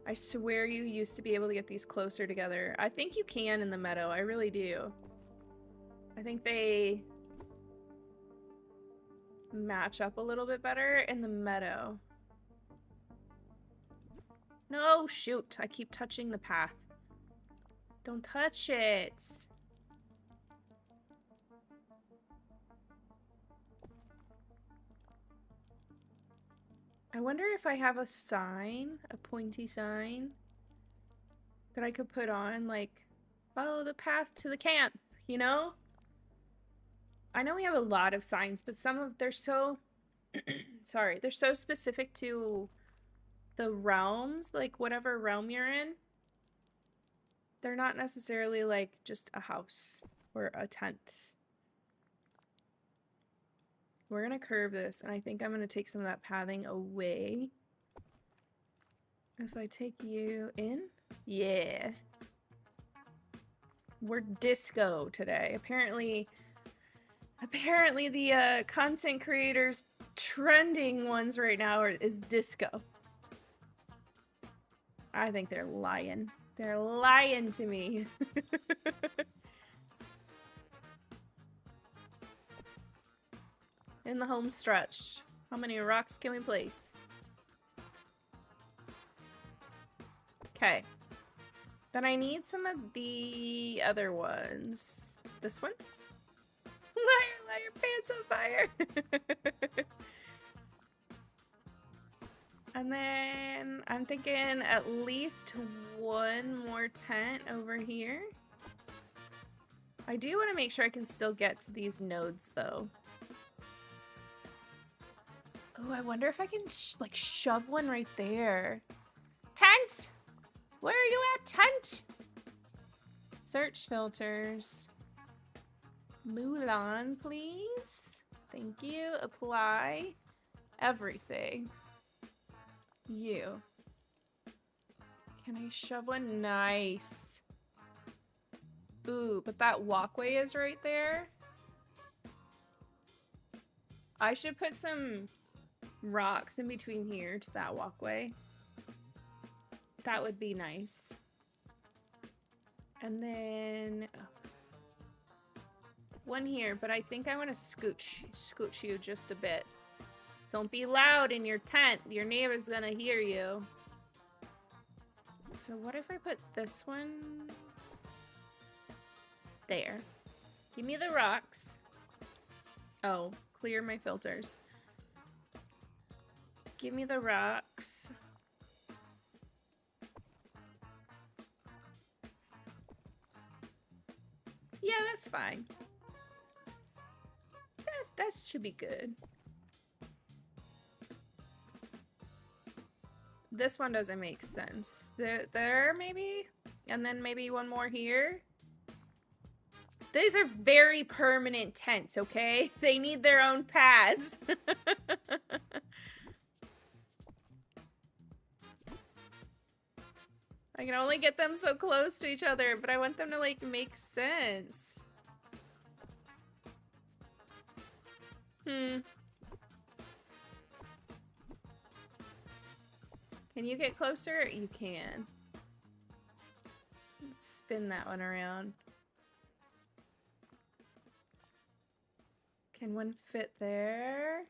I swear you used to be able to get these closer together. I think you can in the meadow. I really do. I think they match up a little bit better in the meadow. No, shoot. I keep touching the path. Don't touch it. I wonder if I have a sign, a pointy sign, that I could put on, like, follow the path to the camp, you know? I know we have a lot of signs, but some of, they're so, sorry, they're so specific to the realms, like whatever realm you're in. They're not necessarily like just a house or a tent. We're gonna curve this, and I think I'm gonna take some of that pathing away. If I take you in, yeah. We're disco today. Apparently the content creators trending ones right now is disco. I think they're lying. They're lying to me. In the home stretch, how many rocks can we place? Okay. Then I need some of the other ones. This one? Liar, pants on fire. And then I'm thinking at least one more tent over here. I do want to make sure I can still get to these nodes though. Oh, I wonder if I can like shove one right there. Tent! Where are you at, tent? Search filters. Mulan, please. Thank you. Apply. Everything. You. Can I shove one? Nice. Ooh, but that walkway is right there. I should put some rocks in between here to that walkway. That would be nice. And then one here, but I think I want to scooch you just a bit. Don't be loud in your tent. Your neighbor's gonna hear you. So what if I put this one there? Give me the rocks. Oh, clear my filters. Give me the rocks. Yeah, that's fine. That should be good. This one doesn't make sense. There maybe? And then maybe one more here? These are very permanent tents, okay? They need their own paths. I can only get them so close to each other, but I want them to, like, make sense. Can you get closer? You can. Let's spin that one around. Can one fit there?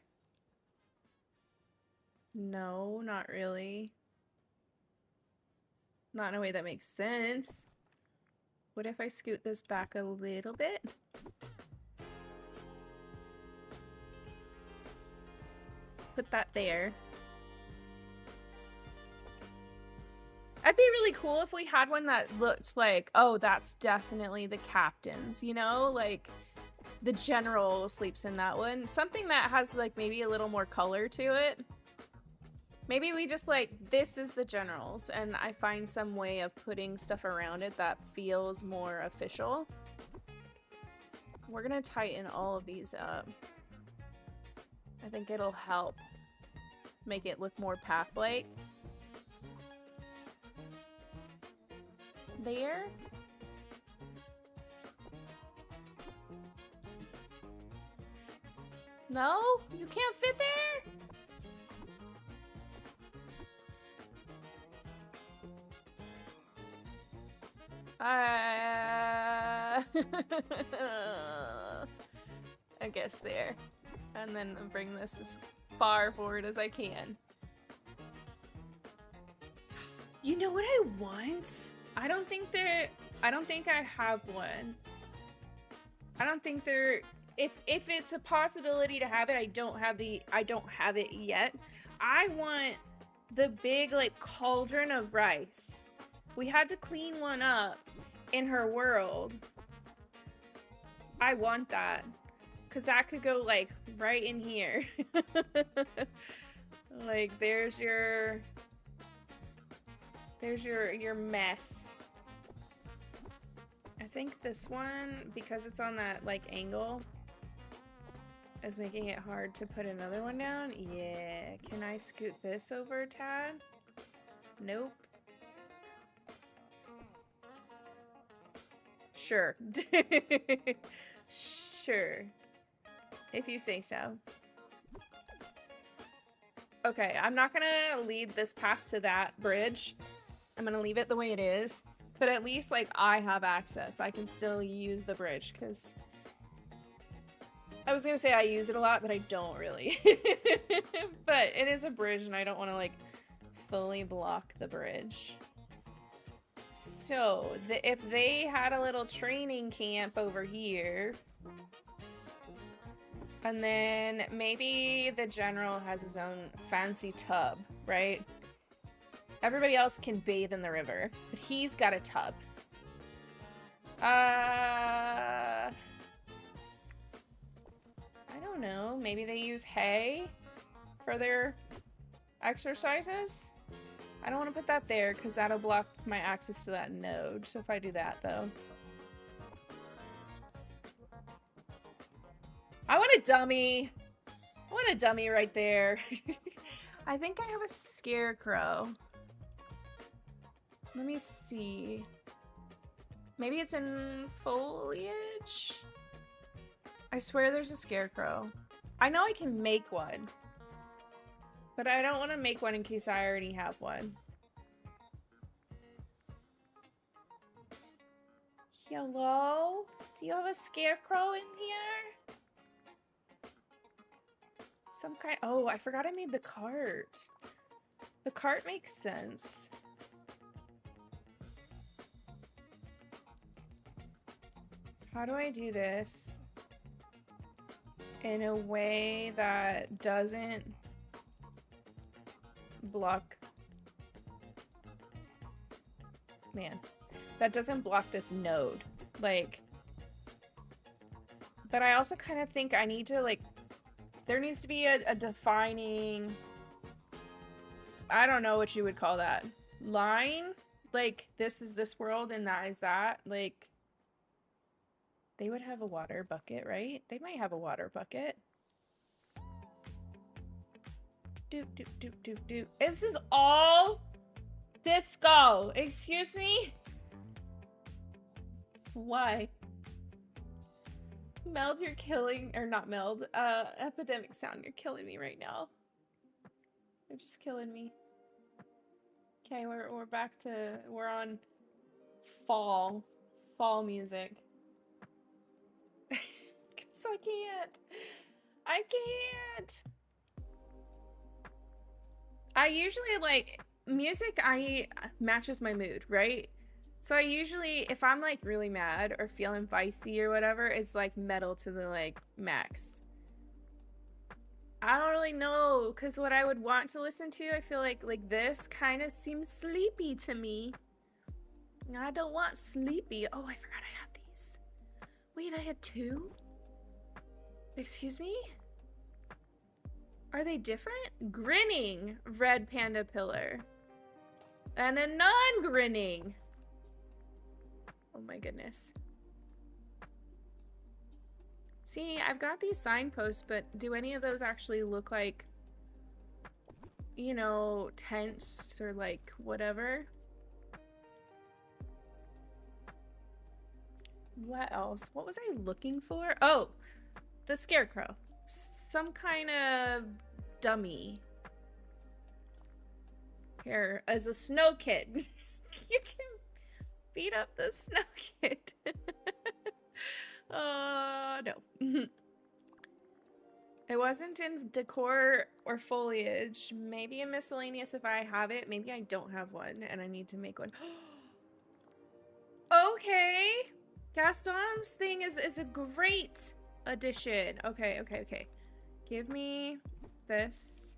No, not really. Not in a way that makes sense. What if I scoot this back a little bit? Put that there. That'd be really cool if we had one that looked like, oh, that's definitely the captain's, you know? Like, the general sleeps in that one. Something that has, like, maybe a little more color to it. Maybe we just, like, this is the general's, and I find some way of putting stuff around it that feels more official. We're gonna tighten all of these up. I think it'll help make it look more path-like. There. No? You can't fit there? I guess there. And then bring this as far forward as I can. You know what I want? I don't think I have one. I don't think there, if it's a possibility to have it, I don't have it yet. I want the big, like, cauldron of rice. We had to clean one up in her world. I want that. Cause that could go, like, right in here. Like, there's your mess. I think this one, because it's on that, like, angle, is making it hard to put another one down. Yeah. Can I scoot this over a tad? Nope. Sure. Sure. If you say so. Okay, I'm not gonna lead this path to that bridge. I'm gonna leave it the way it is. But at least, like, I have access. I can still use the bridge, because I was gonna say I use it a lot, but I don't really. But it is a bridge, and I don't want to, like, fully block the bridge. So, if they had a little training camp over here, and then maybe the general has his own fancy tub, right? Everybody else can bathe in the river, but he's got a tub. I don't know. Maybe they use hay for their exercises? I don't want to put that there because that'll block my access to that node. So if I do that, though. I want a dummy. I want a dummy right there. I think I have a scarecrow. Let me see. Maybe it's in foliage? I swear there's a scarecrow. I know I can make one. But I don't want to make one in case I already have one. Hello? Do you have a scarecrow in here? Some kind. Oh, I forgot I made the cart. The cart makes sense. How do I do this in a way that doesn't block, man, that doesn't block this node. Like, but I also kind of think I need to, like, there needs to be a defining, I don't know what you would call that, line? Like, this is this world and that is that. Like, they would have a water bucket, right? They might have a water bucket. Doop, doop, doop, doop, doop. This is all this skull. Excuse me? Why? Meld, you're killing, or not Meld, Epidemic Sound, you're killing me right now. You're just killing me. Okay, we're back to, we're on fall music. Cause I can't. I usually, like, music matches my mood, right? So I usually, if I'm like really mad or feeling feisty or whatever, it's like metal to the like max. I don't really know, because what I would want to listen to, I feel like this kind of seems sleepy to me. I don't want sleepy. Oh, I forgot I had these. Wait, I had two? Excuse me? Are they different? Grinning red panda pillar. And a non-grinning. Oh my goodness. See, I've got these signposts, but do any of those actually look like, you know, tents or like whatever? What else? What was I looking for? Oh, the scarecrow. Some kind of dummy. Here, as a snow kid. You can beat up the snow kid. No. It wasn't in decor or foliage. Maybe in miscellaneous if I have it. Maybe I don't have one and I need to make one. Okay. Gaston's thing is a great addition. Okay. Give me this.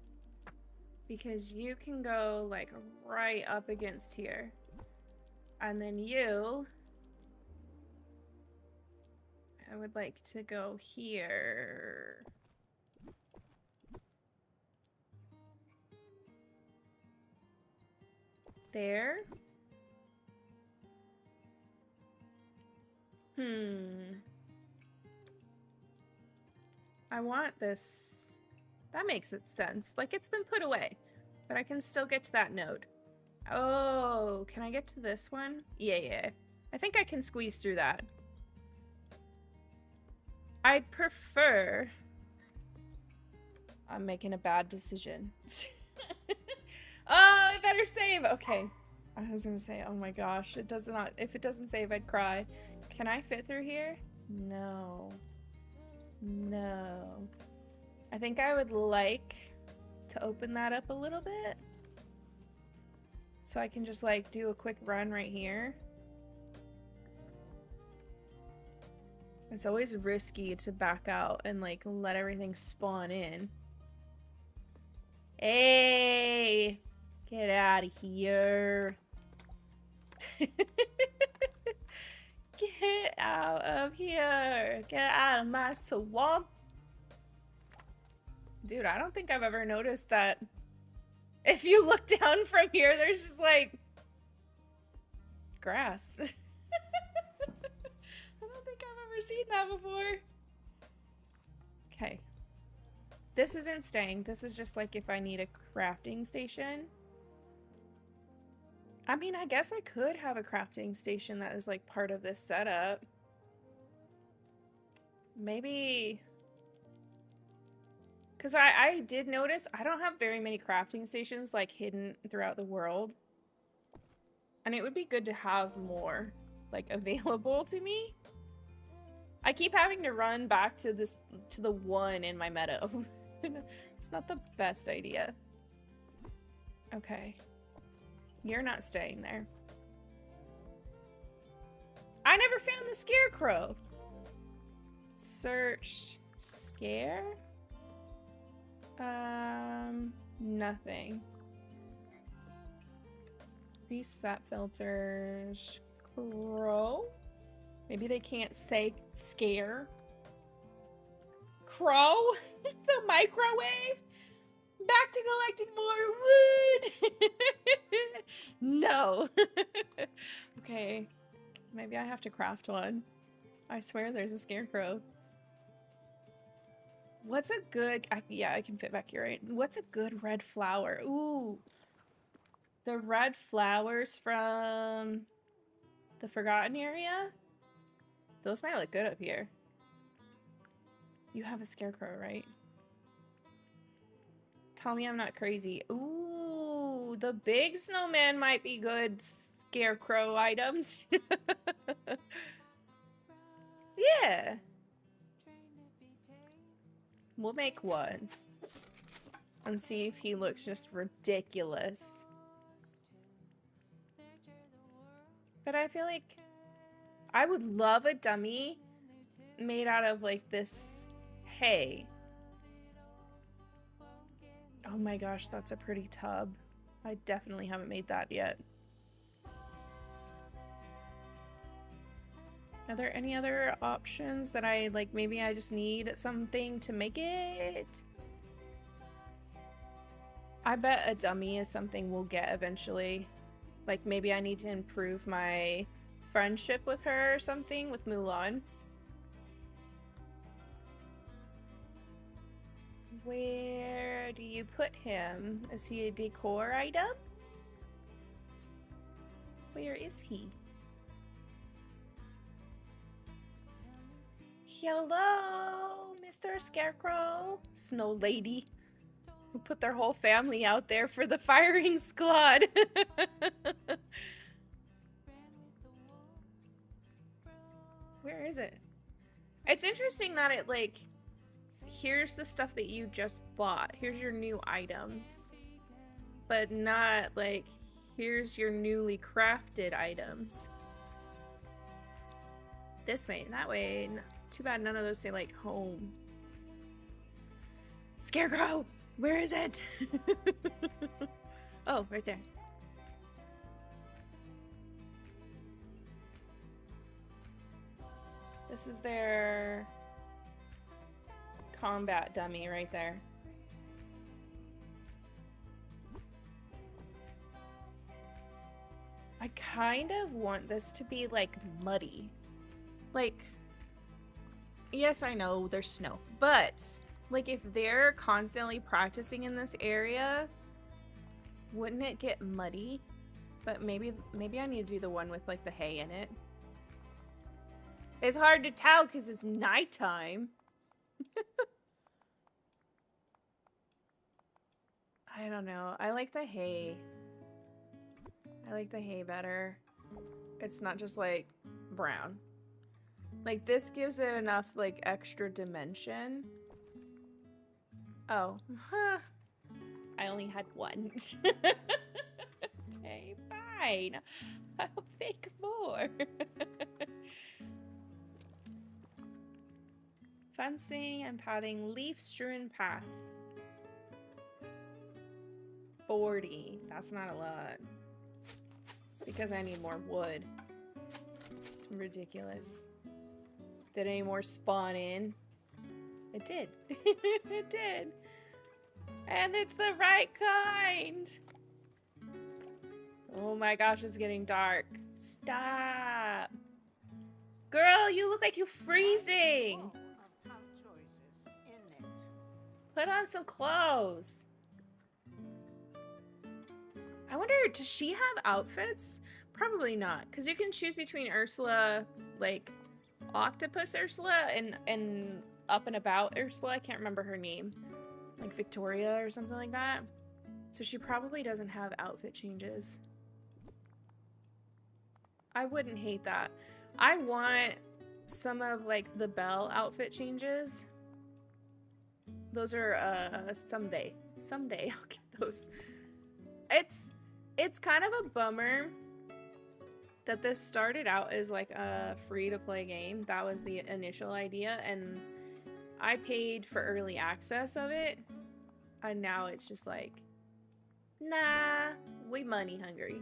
Because you can go like right up against here. And then you, I would like to go here. There. I want this. That makes it sense. Like, it's been put away, but I can still get to that node. Oh, can I get to this one? Yeah. I think I can squeeze through that. I'd prefer... I'm making a bad decision. Oh, I better save! Okay. I was gonna say, oh my gosh, it does not... If it doesn't save, I'd cry. Can I fit through here? No. I think I would like to open that up a little bit. So I can just like do a quick run right here. It's always risky to back out and like let everything spawn in. Hey, get out of here. Get out of here. Get out of my swamp. Dude, I don't think I've ever noticed that if you look down from here, there's just like grass. I don't think I've ever seen that before. Okay. This isn't staying. This is just like if I need a crafting station. I mean, I guess I could have a crafting station that is like part of this setup. Maybe... Because I did notice I don't have very many crafting stations like hidden throughout the world. And it would be good to have more like available to me. I keep having to run back to the one in my meadow. It's not the best idea. Okay. You're not staying there. I never found the scarecrow. Search. Scare? Nothing. Reset filters. Crow? Maybe they can't say scare. Crow? The microwave? Back to collecting more wood! No. Okay. Maybe I have to craft one. I swear there's a scarecrow. What's a good... yeah, I can fit back here, right? What's a good red flower? Ooh. The red flowers from the Forgotten area? Those might look good up here. You have a scarecrow, right? Tell me I'm not crazy. Ooh, the big snowman might be good scarecrow items. Yeah. We'll make one. And see if he looks just ridiculous. But I feel like I would love a dummy made out of like this hay. Oh my gosh, that's a pretty tub. I definitely haven't made that yet. Are there any other options that I like? Maybe I just need something to make it. I bet a dummy is something we'll get eventually. Like maybe I need to improve my friendship with her or something with Mulan. Where do you put him? Is he a decor item? Where is he? Hello, Mr. Scarecrow. Snow Lady. Who put their whole family out there for the firing squad. Where is it? It's interesting that it like, here's the stuff that you just bought. Here's your new items. But not like, here's your newly crafted items. This way, that way. Too bad none of those say like home. Scarecrow! Where is it? Oh, right there. This is their combat dummy right there. I kind of want this to be like muddy. Like, yes, I know there's snow, but like if they're constantly practicing in this area, wouldn't it get muddy? But maybe I need to do the one with like the hay in it. It's hard to tell because it's nighttime. I don't know. I like the hay. I like the hay better. It's not just like brown. Like this gives it enough like extra dimension. Oh. I only had one. Okay, fine. I'll make more. Fencing and padding, leaf-strewn path. 40. That's not a lot. It's because I need more wood. It's ridiculous. Did any more spawn in? It did. It did. And it's the right kind. Oh my gosh, it's getting dark. Stop. Girl, you look like you're freezing. Put on some clothes. I wonder, does she have outfits? Probably not, because you can choose between Ursula, like Octopus Ursula, and Up and About Ursula. I can't remember her name. Like Victoria or something like that. So she probably doesn't have outfit changes. I wouldn't hate that. I want some of like the Belle outfit changes. Those are someday. Someday I'll get those. It's kind of a bummer that this started out as like a free to play game. That was the initial idea, and I paid for early access of it, and now it's just like, nah, we money hungry.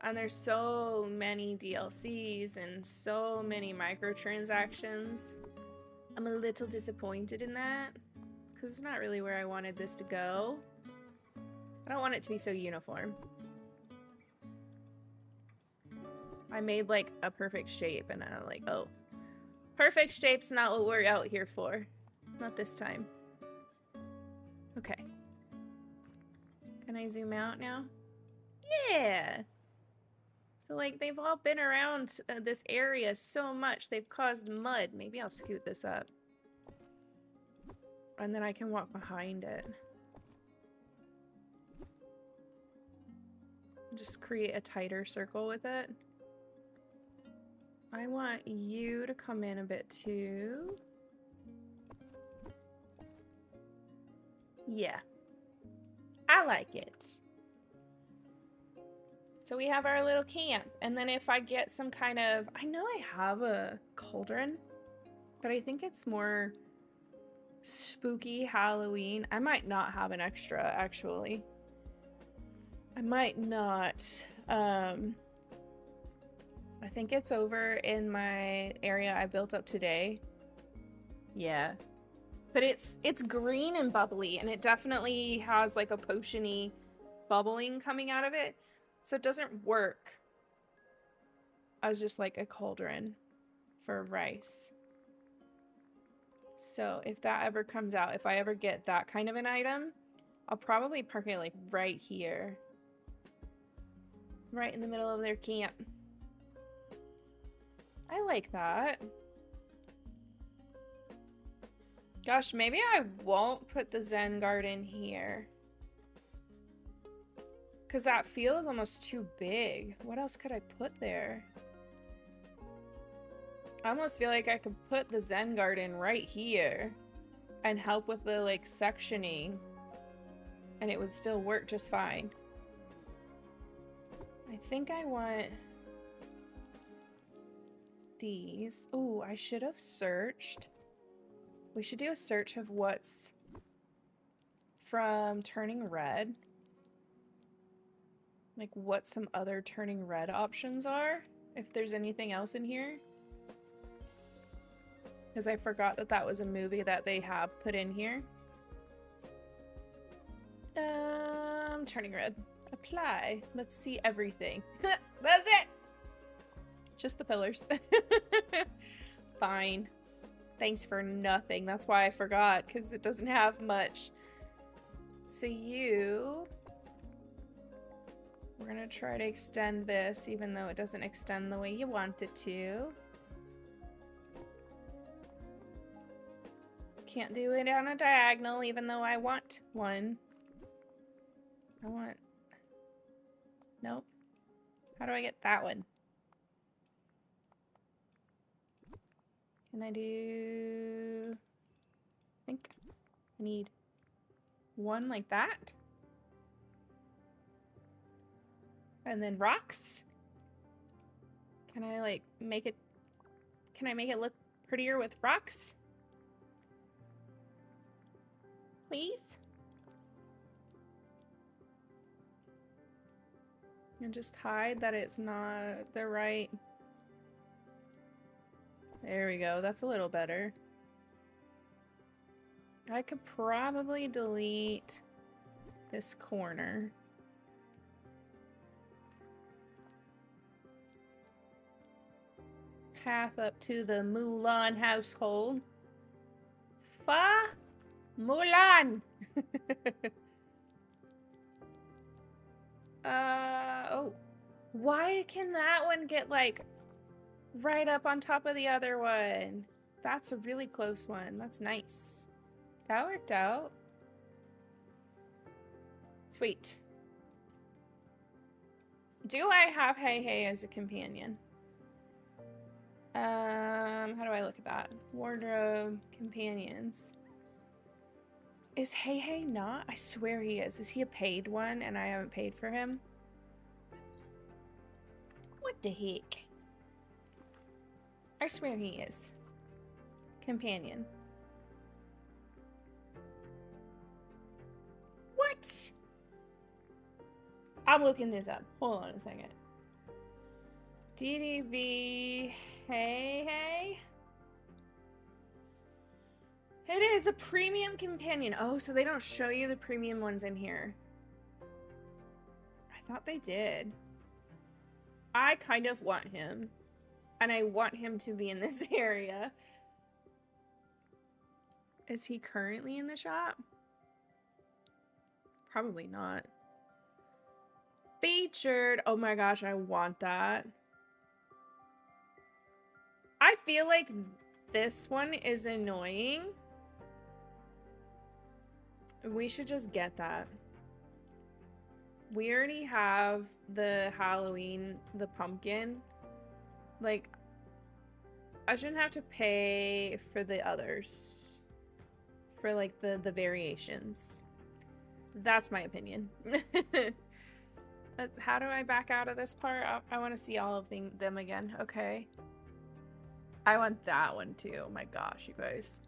And there's so many DLCs and so many microtransactions. I'm a little disappointed in that, because it's not really where I wanted this to go. I don't want it to be so uniform. I made like a perfect shape and I'm like, oh, perfect shape's not what we're out here for. Not this time. Okay. Can I zoom out now? Yeah. So like they've all been around this area so much, they've caused mud. Maybe I'll scoot this up. And then I can walk behind it. Just create a tighter circle with it. I want you to come in a bit too. Yeah. I like it. So we have our little camp. And then if I get some kind of... I know I have a cauldron, but I think it's more spooky Halloween. I might not have an extra, actually. I might not. I think it's over in my area I built up today. Yeah. But it's green and bubbly, and it definitely has like a potion-y bubbling coming out of it. So it doesn't work as just like a cauldron for rice. So if that ever comes out, if I ever get that kind of an item, I'll probably park it like right here. Right in the middle of their camp. I like that. Gosh, maybe I won't put the Zen garden here. Because that feels almost too big. What else could I put there? I almost feel like I could put the Zen garden right here and help with the like sectioning, and it would still work just fine. I think I want these. Oh, I should have searched. We should do a search of what's from Turning Red. Like what some other Turning Red options are, if there's anything else in here. Because I forgot that that was a movie that they have put in here. Turning Red. Apply. Let's see everything. That's it! Just the pillars. Fine. Thanks for nothing. That's why I forgot, because it doesn't have much. So you... We're gonna try to extend this, even though it doesn't extend the way you want it to. Can't do it on a diagonal, even though I want one. I want... Nope. How do I get that one? Can I do... I think I need one like that. And then rocks. Can I like make it... Can I make it look prettier with rocks? Please? And just hide that it's not the right... There we go. That's a little better. I could probably delete this corner. Path up to the Mulan household. Fa Mulan! Oh. Why can that one get, like, right up on top of the other one? That's a really close one. That's nice. That worked out. Sweet. Do I have Hey Hey as a companion? How do I look at that? Wardrobe, companions. Is Hey Hey not? I swear he is. Is he a paid one and I haven't paid for him? What the heck? I swear he is. Companion. What? I'm looking this up. Hold on a second. DDV. Hey. It is a premium companion. Oh, so they don't show you the premium ones in here. I thought they did. I kind of want him. And I want him to be in this area. Is he currently in the shop? Probably not. Featured. Oh my gosh, I want that. I feel like this one is annoying. We should just get that. We already have the Halloween, the pumpkin. Like, I shouldn't have to pay for the others. For, like, the variations. That's my opinion. How do I back out of this part? I want to see all of them again. Okay. I want that one too. Oh my gosh, you guys.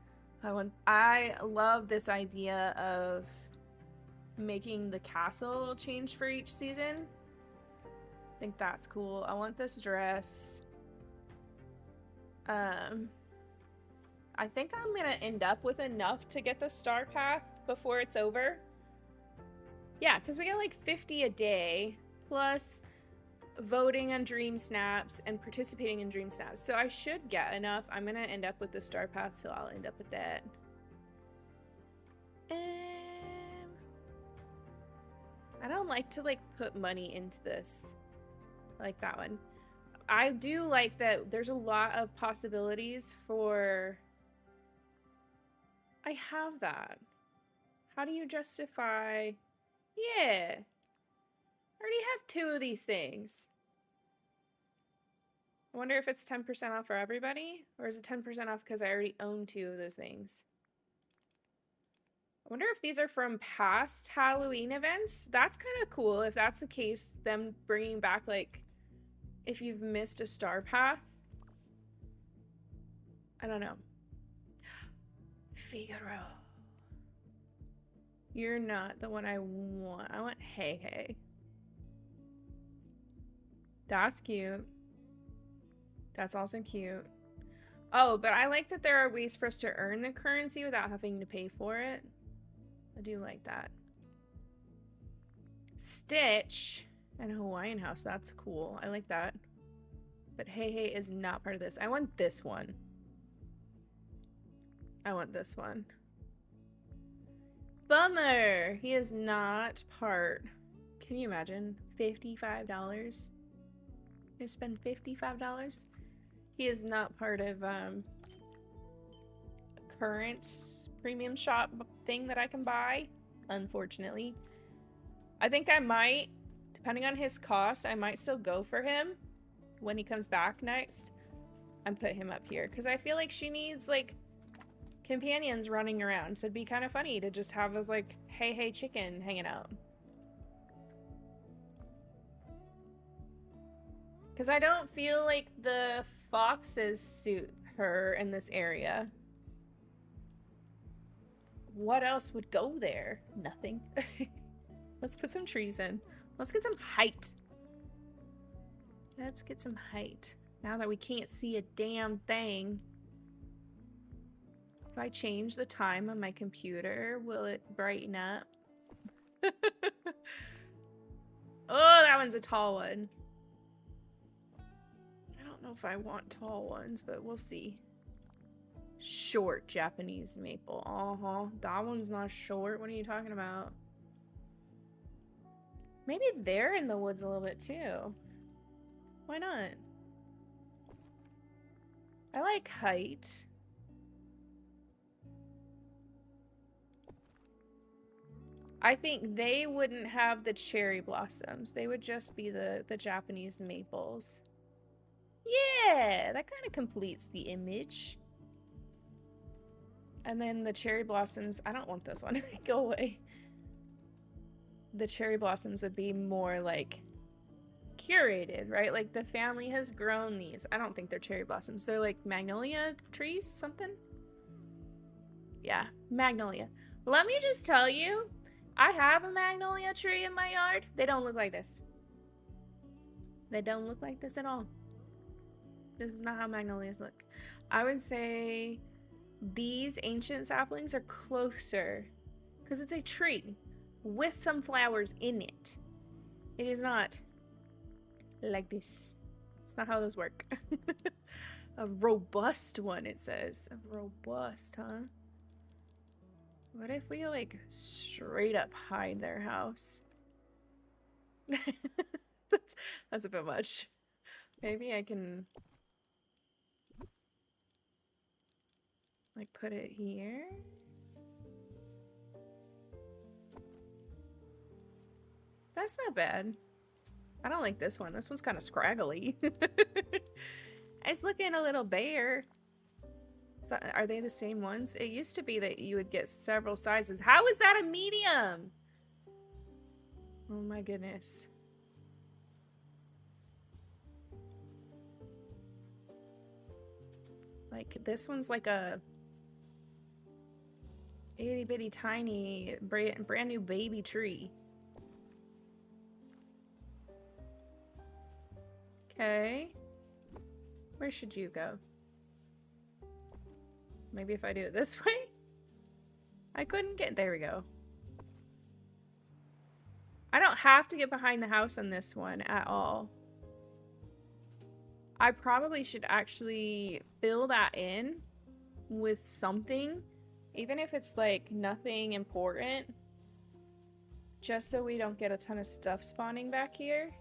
I love this idea of making the castle change for each season. I think that's cool. I want this dress. I think I'm gonna end up with enough to get the star path before it's over. Yeah, because we get like 50 a day plus voting on Dream Snaps and participating in Dream Snaps. So I should get enough. I'm gonna end up with the star path, so I'll end up with that. I don't like to like put money into this. I like that one. I do like that there's a lot of possibilities for... I have that. How do you justify... Yeah. I already have 2 of these things. I wonder if it's 10% off for everybody? Or is it 10% off because I already own 2 of those things? I wonder if these are from past Halloween events. That's kind of cool. If that's the case, them bringing back, like, if you've missed a star path. I don't know. Figaro. You're not the one I want. I want Hey. That's cute. That's also cute. Oh, but I like that there are ways for us to earn the currency without having to pay for it. I do like that. Stitch and Hawaiian House. That's cool. I like that. But Hey is not part of this. I want this one. I want this one. Bummer. He is not part. Can you imagine? $55. You spend $55? He is not part of a current premium shop thing that I can buy, unfortunately. I think I might, depending on his cost, I might still go for him when he comes back next and put him up here. Because I feel like she needs, like, companions running around. So it'd be kind of funny to just have this, like, Hey chicken hanging out. Because I don't feel like the foxes suit her in this area. What else would go there? Nothing. Let's put some trees in. Let's get some height. Let's get some height. Now that we can't see a damn thing. If I change the time on my computer, will it brighten up? Oh, that one's a tall one. I don't know if I want tall ones, but we'll see. Short Japanese maple. That one's not short. What are you talking about? Maybe they're in the woods a little bit too. Why not? I like height. I think they wouldn't have the cherry blossoms. They would just be the Japanese maples. Yeah, that kind of completes the image. And then the cherry blossoms, I don't want this one. Go away. The cherry blossoms would be more like curated, right? Like the family has grown these. I don't think they're cherry blossoms. They're like magnolia trees, something. Yeah, magnolia. Let me just tell you, I have a magnolia tree in my yard. They don't look like this. They don't look like this at all. This is not how magnolias look. I would say these ancient saplings are closer because it's a tree with some flowers in it. It is not like this. It's not how those work. A robust one, it says. A robust, huh? What if we, like, straight up hide their house? That's a bit much. Maybe I can, like, put it here? That's not bad. I don't like this one. This one's kind of scraggly. It's looking a little bare. So, are they the same ones? It used to be that you would get several sizes. How is that a medium? Oh my goodness. Like, this one's like a itty bitty tiny brand new baby tree. Okay. Where should you go? Maybe if I do it this way? I couldn't get... There we go. I don't have to get behind the house on this one at all. I probably should actually fill that in with something. Even if it's like nothing important. Just so we don't get a ton of stuff spawning back here.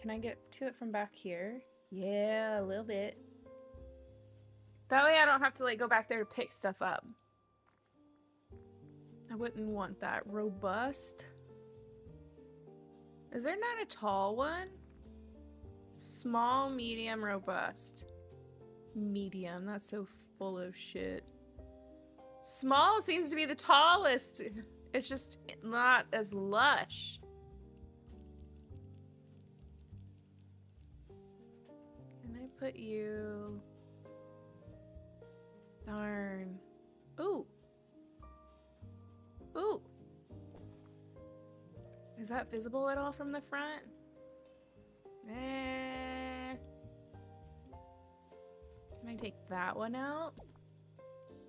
Can I get to it from back here? Yeah, a little bit. That way I don't have to like go back there to pick stuff up. I wouldn't want that. Robust. Is there not a tall one? Small, medium, robust. Medium. That's so full of shit. Small seems to be the tallest. It's just not as lush. Can I put you... Darn. Ooh. Ooh. Is that visible at all from the front? Can I take that one out?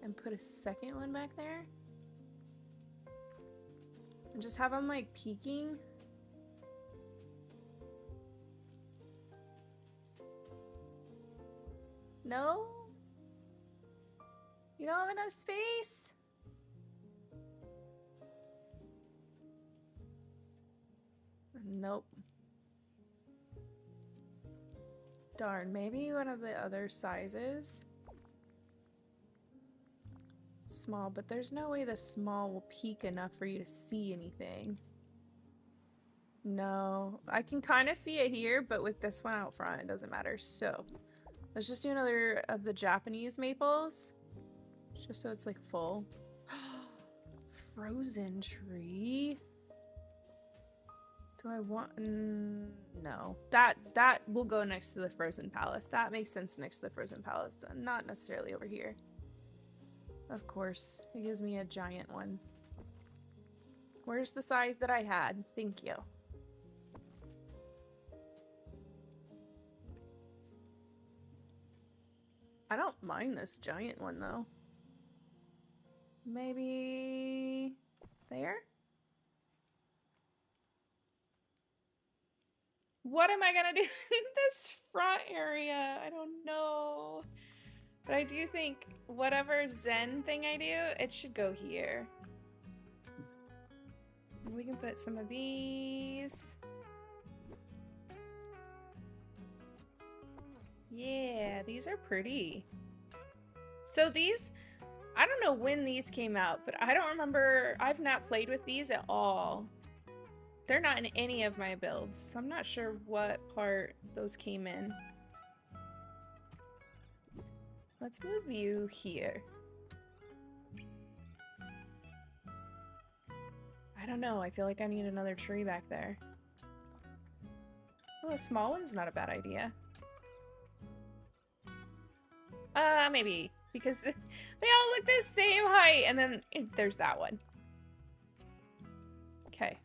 And put a second one back there? And just have them like peeking? No? You don't have enough space? Nope. Darn, maybe one of the other sizes. Small, but there's no way the small will peak enough for you to see anything. No, I can kind of see it here, but with this one out front, it doesn't matter. So, let's just do another of the Japanese maples. Just so it's like full. Frozen tree. Do I want... no. That will go next to the Frozen Palace. That makes sense next to the Frozen Palace. Not necessarily over here. Of course. It gives me a giant one. Where's the size that I had? Thank you. I don't mind this giant one, though. Maybe... there? What am I gonna do in this front area? I don't know. But I do think whatever Zen thing I do, it should go here. And we can put some of these. Yeah, these are pretty. So these, I don't know when these came out, but I don't remember, I've not played with these at all. They're not in any of my builds, so I'm not sure what part those came in. Let's move you here. I don't know, I feel like I need another tree back there. Oh, a small one's not a bad idea. Maybe because they all look the same height, and then there's that one. Okay.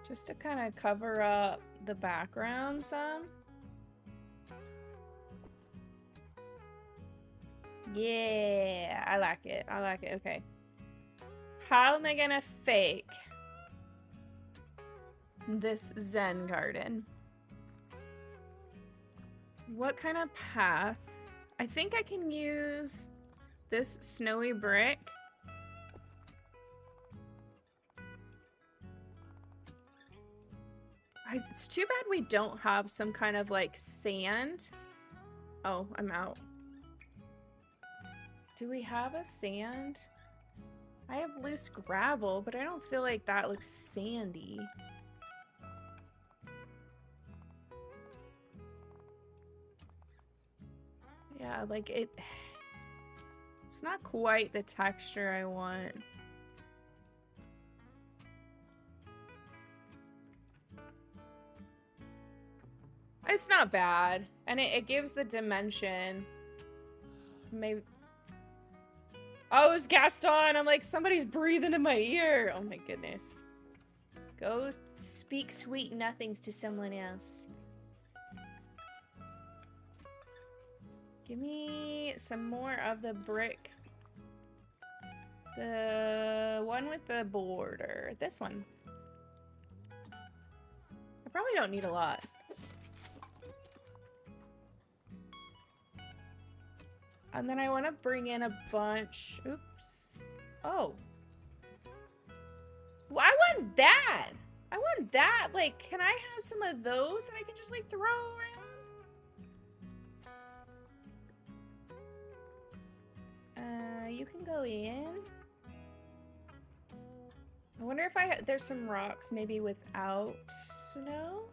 Just to kind of cover up the background some. Yeah, I like it. I like it. Okay. How am I gonna fake this Zen garden? What kind of path? I think I can use this snowy brick. It's too bad we don't have some kind of like sand. Oh, I'm out. Do we have a sand? I have loose gravel, but I don't feel like that looks sandy. Yeah, like it's not quite the texture I want. It's not bad, and it gives the dimension. Maybe. Oh, it's Gaston! I'm like, somebody's breathing in my ear! Oh my goodness. Go speak sweet nothings to someone else. Give me some more of the brick. The one with the border. This one. I probably don't need a lot. And then I want to bring in a bunch. Oops. Oh. Well, I want that. I want that. Like, can I have some of those that I can just like throw around? You can go in. I wonder if there's some rocks maybe without snow.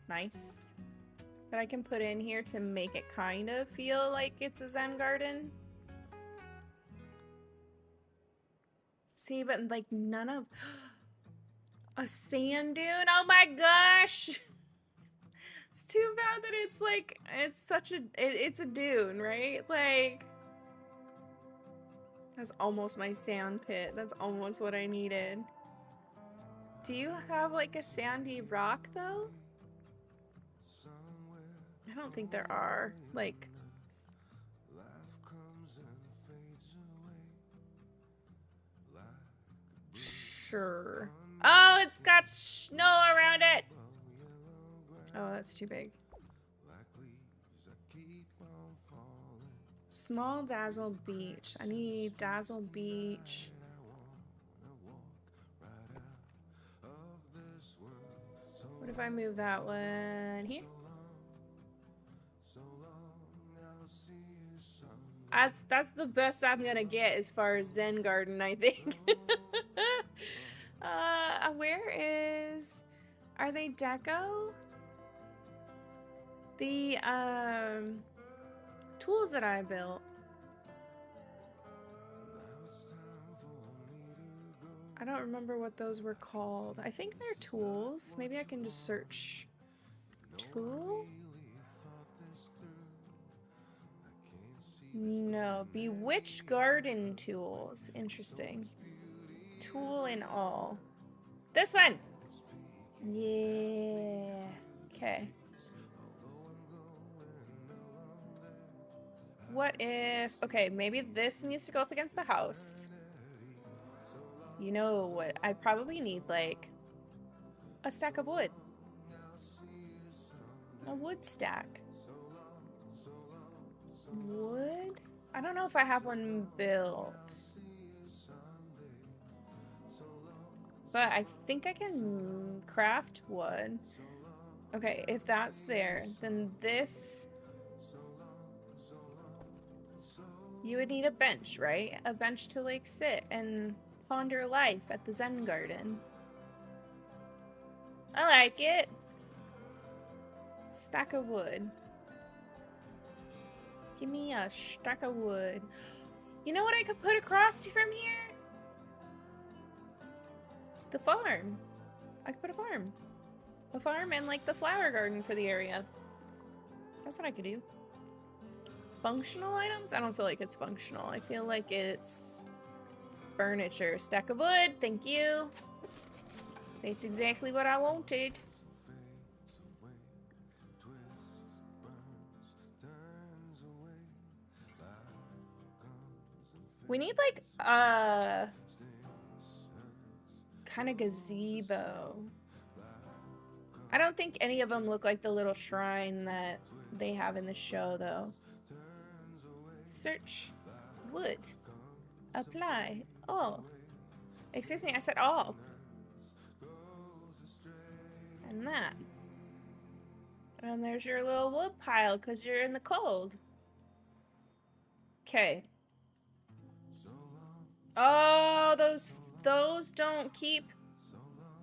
Nice. That I can put in here to make it kind of feel like it's a Zen garden. See, but like none of a sand dune. Oh my gosh. It's too bad that it's like it's a dune, right? Like that's almost my sand pit. That's almost what I needed. Do you have like a sandy rock though? I don't think there are. Like, sure. Oh, it's got snow around it. Oh, that's too big. Small Dazzle Beach. I need Dazzle Beach. What if I move that one here? That's the best I'm gonna get as far as Zen garden, I think. Where is... Are they deco? The, tools that I built. I don't remember what those were called. I think they're tools. Maybe I can just search tool? No, Bewitched Garden Tools. Interesting. Tool and all. This one! Yeah. Okay. What if... Okay, maybe this needs to go up against the house. You know what? I probably need, like, a stack of wood. A wood stack. Wood? I don't know if I have one built. But I think I can craft wood. Okay, if that's there, then this... You would need a bench, right? A bench to, like, sit and ponder life at the Zen garden. I like it. Stack of wood. Give me a stack of wood. You know what I could put across from here? The farm. I could put a farm. A farm and like the flower garden for the area. That's what I could do. Functional items? I don't feel like it's functional. I feel like it's furniture. Stack of wood, thank you. That's exactly what I wanted. We need like a kind of gazebo. I don't think any of them look like the little shrine that they have in the show though. Search wood. Apply. Oh. Excuse me, I said all. And that. And there's your little wood pile because you're in the cold. Okay. Oh, those don't keep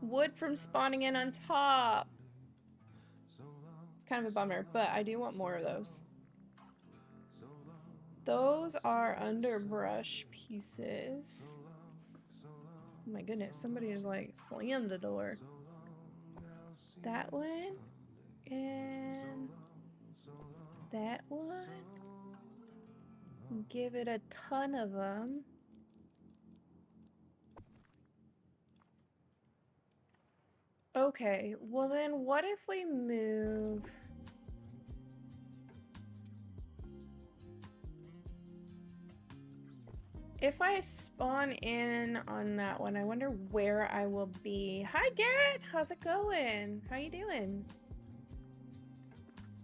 wood from spawning in on top. It's kind of a bummer, but I do want more of those. Those are underbrush pieces. Oh my goodness, somebody just like slammed the door. That one. And that one. Give it a ton of them. Okay, well then what if we move... If I spawn in on that one, I wonder where I will be. Hi Garrett, how's it going? How you doing?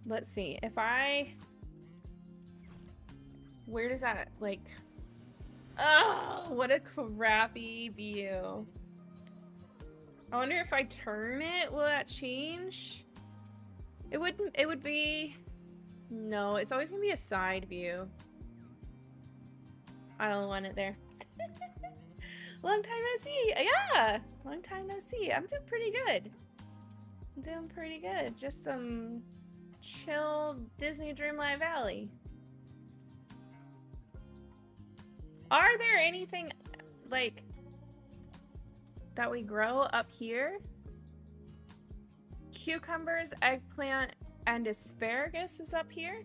Let's see, if I... Where does that, like... Oh, what a crappy view. I wonder if I turn it, will that change? It would be... No, it's always gonna be a side view. I don't want it there. Long time no see. Yeah, long time no see. I'm doing pretty good. I'm doing pretty good. Just some chill Disney Dreamlight Valley. Are there anything like that we grow up here? Cucumbers, eggplant, and asparagus is up here?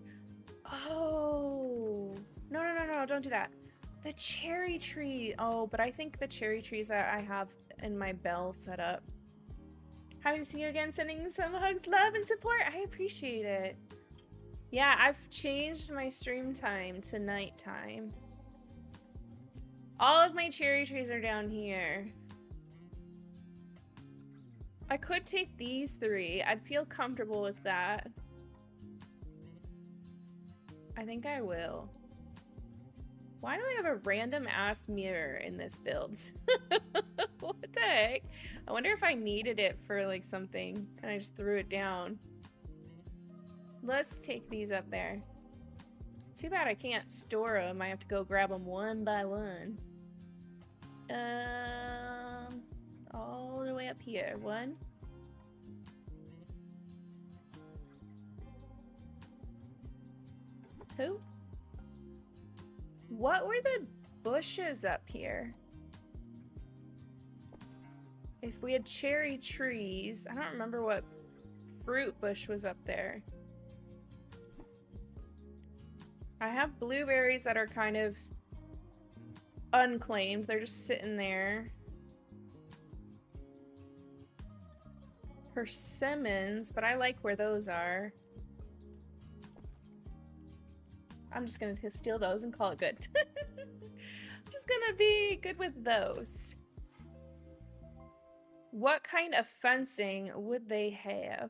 Oh. No, don't do that. The cherry tree. Oh, but I think the cherry trees that I have in my bell set up. Happy to see you again. Sending some hugs, love, and support. I appreciate it. Yeah, I've changed my stream time to nighttime. All of my cherry trees are down here. I could take these 3. I'd feel comfortable with that. I think I will. Why do I have a random ass mirror in this build? What the heck? I wonder if I needed it for like something and I just threw it down. Let's take these up there. It's too bad I can't store them. I have to go grab them one by one. All the way up here. 1. Who? What were the bushes up here? If we had cherry trees, I don't remember what fruit bush was up there. I have blueberries that are kind of unclaimed. They're just sitting there. Persimmons, but I like where those are. I'm just gonna steal those and call it good. I'm just gonna be good with those. What kind of fencing would they have?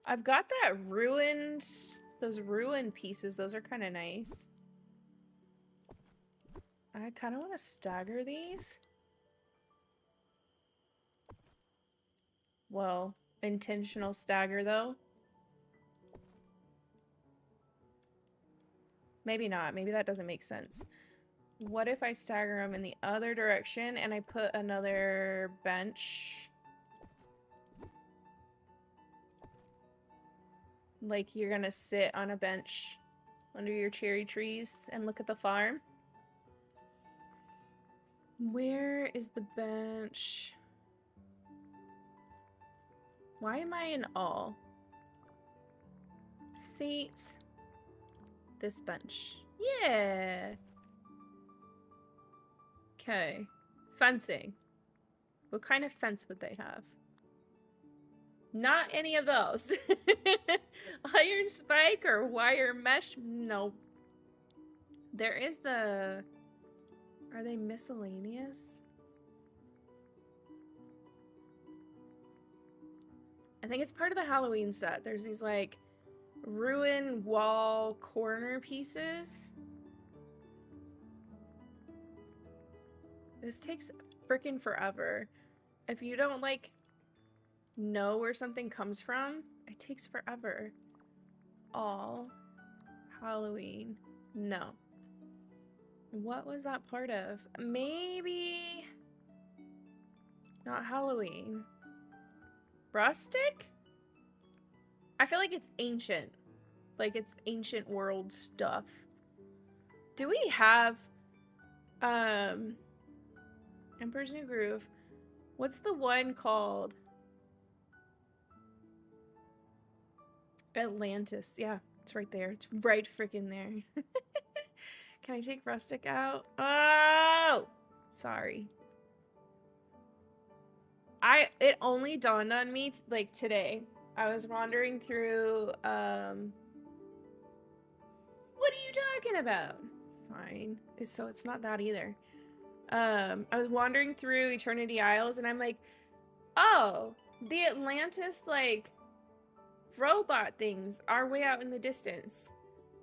I've got that ruined, those ruined pieces. Those are kind of nice. I kind of want to stagger these. Well, intentional stagger though. Maybe not. Maybe that doesn't make sense. What if I stagger them in the other direction and I put another bench? Like you're gonna sit on a bench under your cherry trees and look at the farm? Where is the bench? Why am I in all? seat this bench. Yeah. Okay. Fencing. What kind of fence would they have? Not any of those. Iron spike or wire mesh? No. There is the... Are they miscellaneous? I think it's part of the Halloween set. There's these like ruin wall corner pieces. This takes freaking forever. If you don't like know where something comes from, it takes forever. All Halloween. No. What was that part of? Maybe not Halloween. Rustic? I feel like it's ancient. Like it's ancient world stuff. Do we have Emperor's New Groove? What's the one called? Atlantis. Yeah, it's right there. It's right freaking there. Can I take Rustic out? Oh! Sorry. It only dawned on me like today. I was wandering through what are you talking about? Fine. So it's not that either. I was wandering through Eternity Isles and I'm like, oh, the Atlantis like robot things are way out in the distance.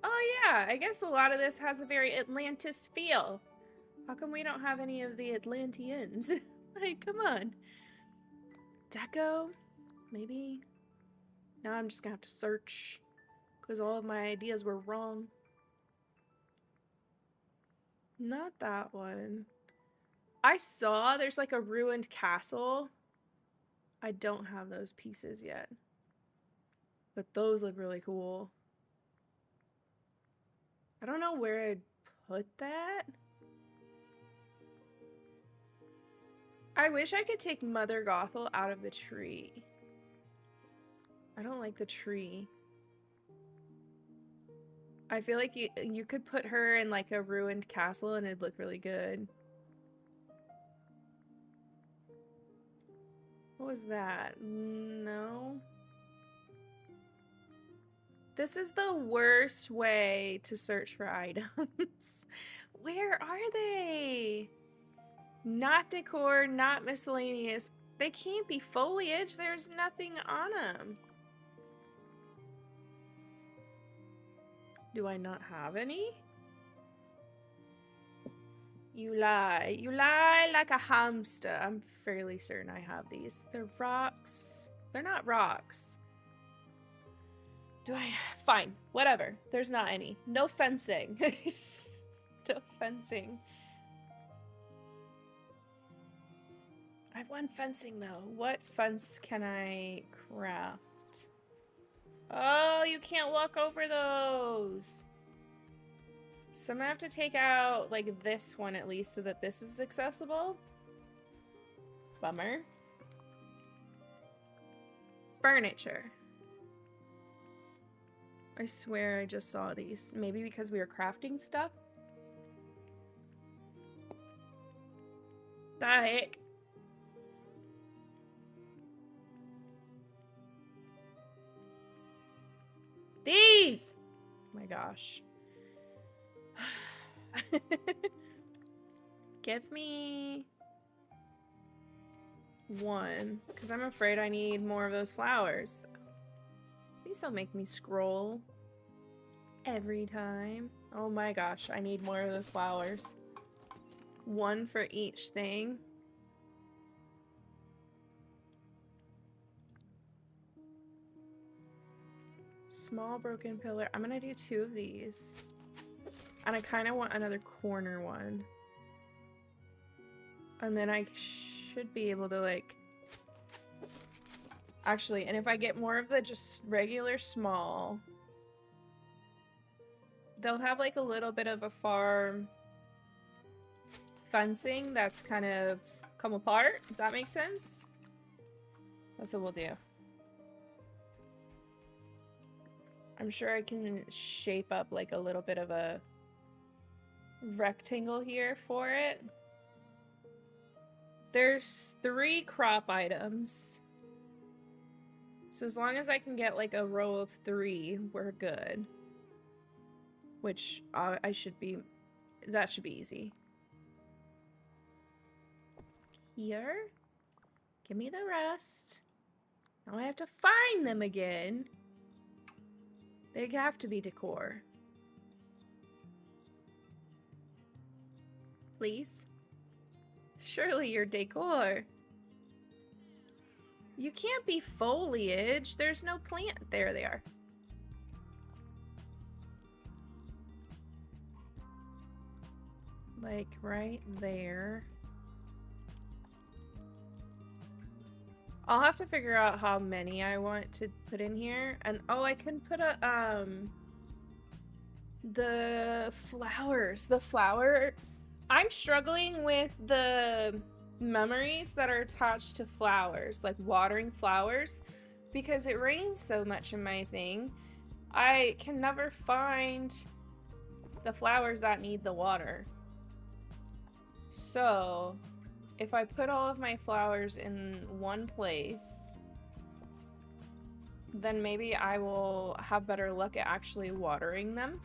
Oh yeah, I guess a lot of this has a very Atlantis feel. How come we don't have any of the Atlanteans? Like, come on. Deco? Maybe? Now I'm just gonna have to search because all of my ideas were wrong. Not that one. I saw there's like a ruined castle. I don't have those pieces yet. But those look really cool. I don't know where I'd put that. I wish I could take Mother Gothel out of the tree. I don't like the tree. I feel like you could put her in like a ruined castle and it'd look really good. What was that? No. This is the worst way to search for items. Where are they? Not decor, not miscellaneous. They can't be foliage. There's nothing on them. Do I not have any? You lie. You lie like a hamster. I'm fairly certain I have these. They're rocks. They're not rocks. Do I? Fine. Whatever. There's not any. No fencing. No fencing. I have one fencing though. What fence can I craft? Oh, you can't walk over those. So I'm gonna have to take out like this one at least so that this is accessible. Bummer. Furniture. I swear I just saw these. Maybe because we were crafting stuff? The heck? These! Oh my gosh. Give me one, because I'm afraid I need more of those flowers. Please don't make me scroll every time. Oh my gosh, I need more of those flowers. One for each thing. Small broken pillar. I'm gonna do 2 of these. And I kind of want another corner one. And then I should be able to like... Actually, and if I get more of the just regular small... They'll have like a little bit of a farm fencing that's kind of come apart. Does that make sense? That's what we'll do. I'm sure I can shape up like a little bit of a rectangle here for it. There's 3 crop items. So as long as I can get like a row of 3, we're good. Which that should be easy. Here. Give me the rest. Now I have to find them again. They have to be decor. Please? Surely you're decor. You can't be foliage. There's no plant. There they are. Like right there. I'll have to figure out how many I want to put in here. And oh, I can put a the flowers. The flower. I'm struggling with the memories that are attached to flowers, like watering flowers, because it rains so much in my thing. I can never find the flowers that need the water. So if I put all of my flowers in one place, then maybe I will have better luck at actually watering them.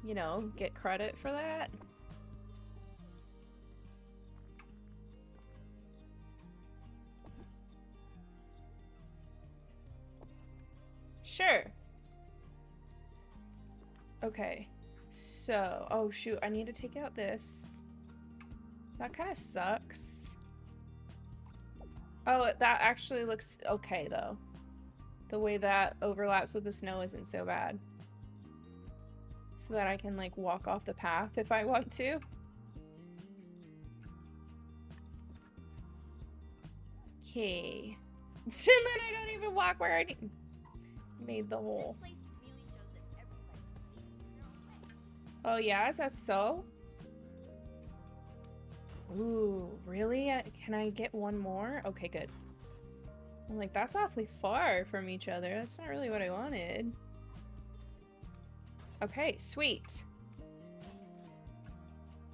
You know, get credit for that. Sure. Okay. So, oh shoot, I need to take out this. That kind of sucks. Oh, that actually looks okay though. The way that overlaps with the snow isn't so bad. So that I can like walk off the path if I want to. Okay. And then I don't even walk where I made the hole. Oh yeah, is that so? Ooh, really? Can I get one more? Okay, good. I'm like, that's awfully far from each other. That's not really what I wanted. Okay, sweet.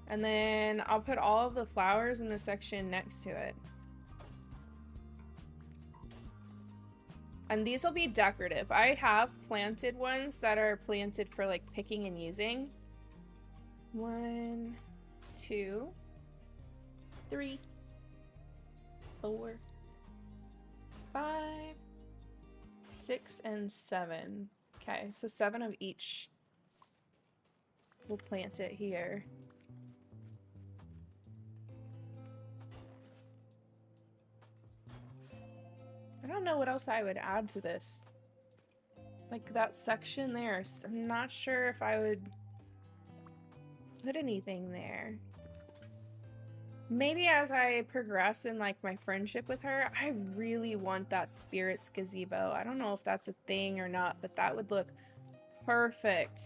And then I'll put all of the flowers in the section next to it. And these will be decorative. I have planted ones that are planted for like picking and using. 1, 2, 3, 4, 5, 6, and 7. Okay, so 7 of each. We'll plant it here. I don't know what else I would add to this. Like that section there. So I'm not sure if I would put anything there. Maybe as I progress in like my friendship with her, I really want that spirits gazebo. I don't know if that's a thing or not, but that would look perfect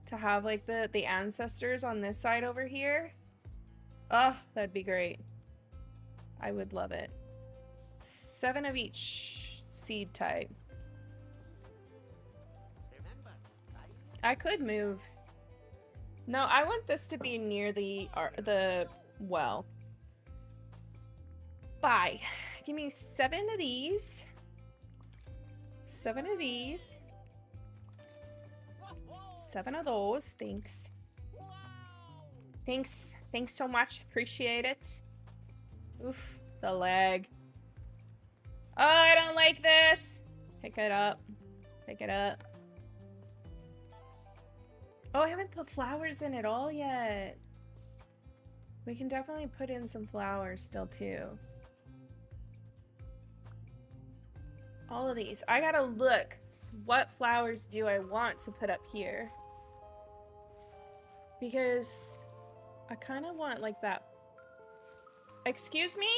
to have like the ancestors on this side over here. Oh, that'd be great. I would love it. 7 of each seed type. I could move. No, I want this to be near the well. Bye. Give me 7 of these. 7 of these. 7 of those. Thanks. Thanks. Thanks so much. Appreciate it. Oof. The leg. Oh, I don't like this. Pick it up. Pick it up. Oh, I haven't put flowers in at all yet. We can definitely put in some flowers still too. All of these. I gotta look. What flowers do I want to put up here? Because I kind of want like that. Excuse me?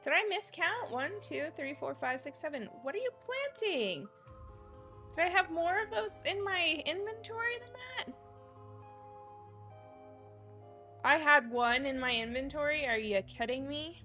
Did I miscount? 1, 2, 3, 4, 5, 6, 7. What are you planting? Did I have more of those in my inventory than that? I had 1 in my inventory. Are you kidding me?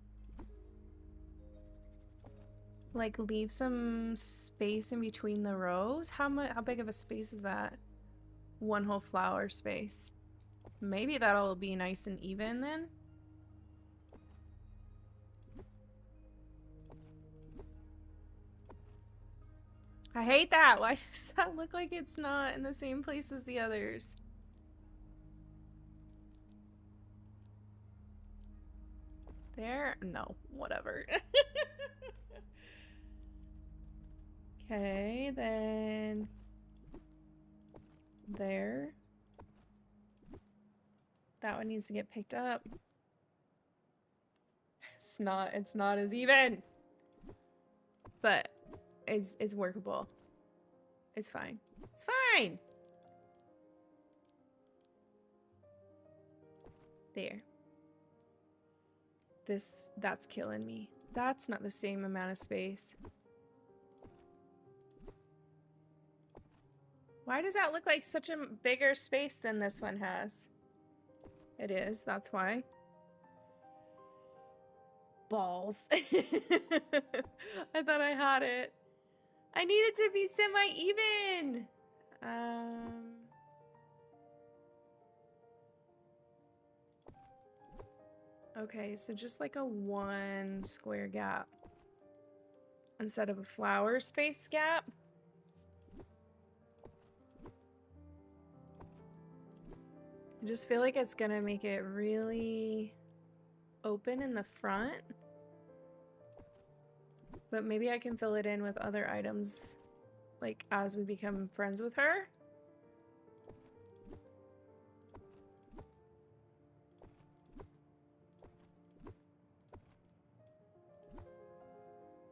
Like, leave some space in between the rows? How big of a space is that? One whole flower space. Maybe that'll be nice and even then. I hate that. Why does that look like it's not in the same place as the others? There? No, whatever. Okay, then there. That one needs to get picked up. It's not as even. But it's workable. It's fine. It's fine. There. That's killing me. That's not the same amount of space. Why does that look like such a bigger space than this one has? It is, that's why. Balls. I thought I had it. I need it to be semi-even. Okay, so just like a 1 square gap instead of a flower space gap. I just feel like it's gonna make it really open in the front. But maybe I can fill it in with other items, like as we become friends with her.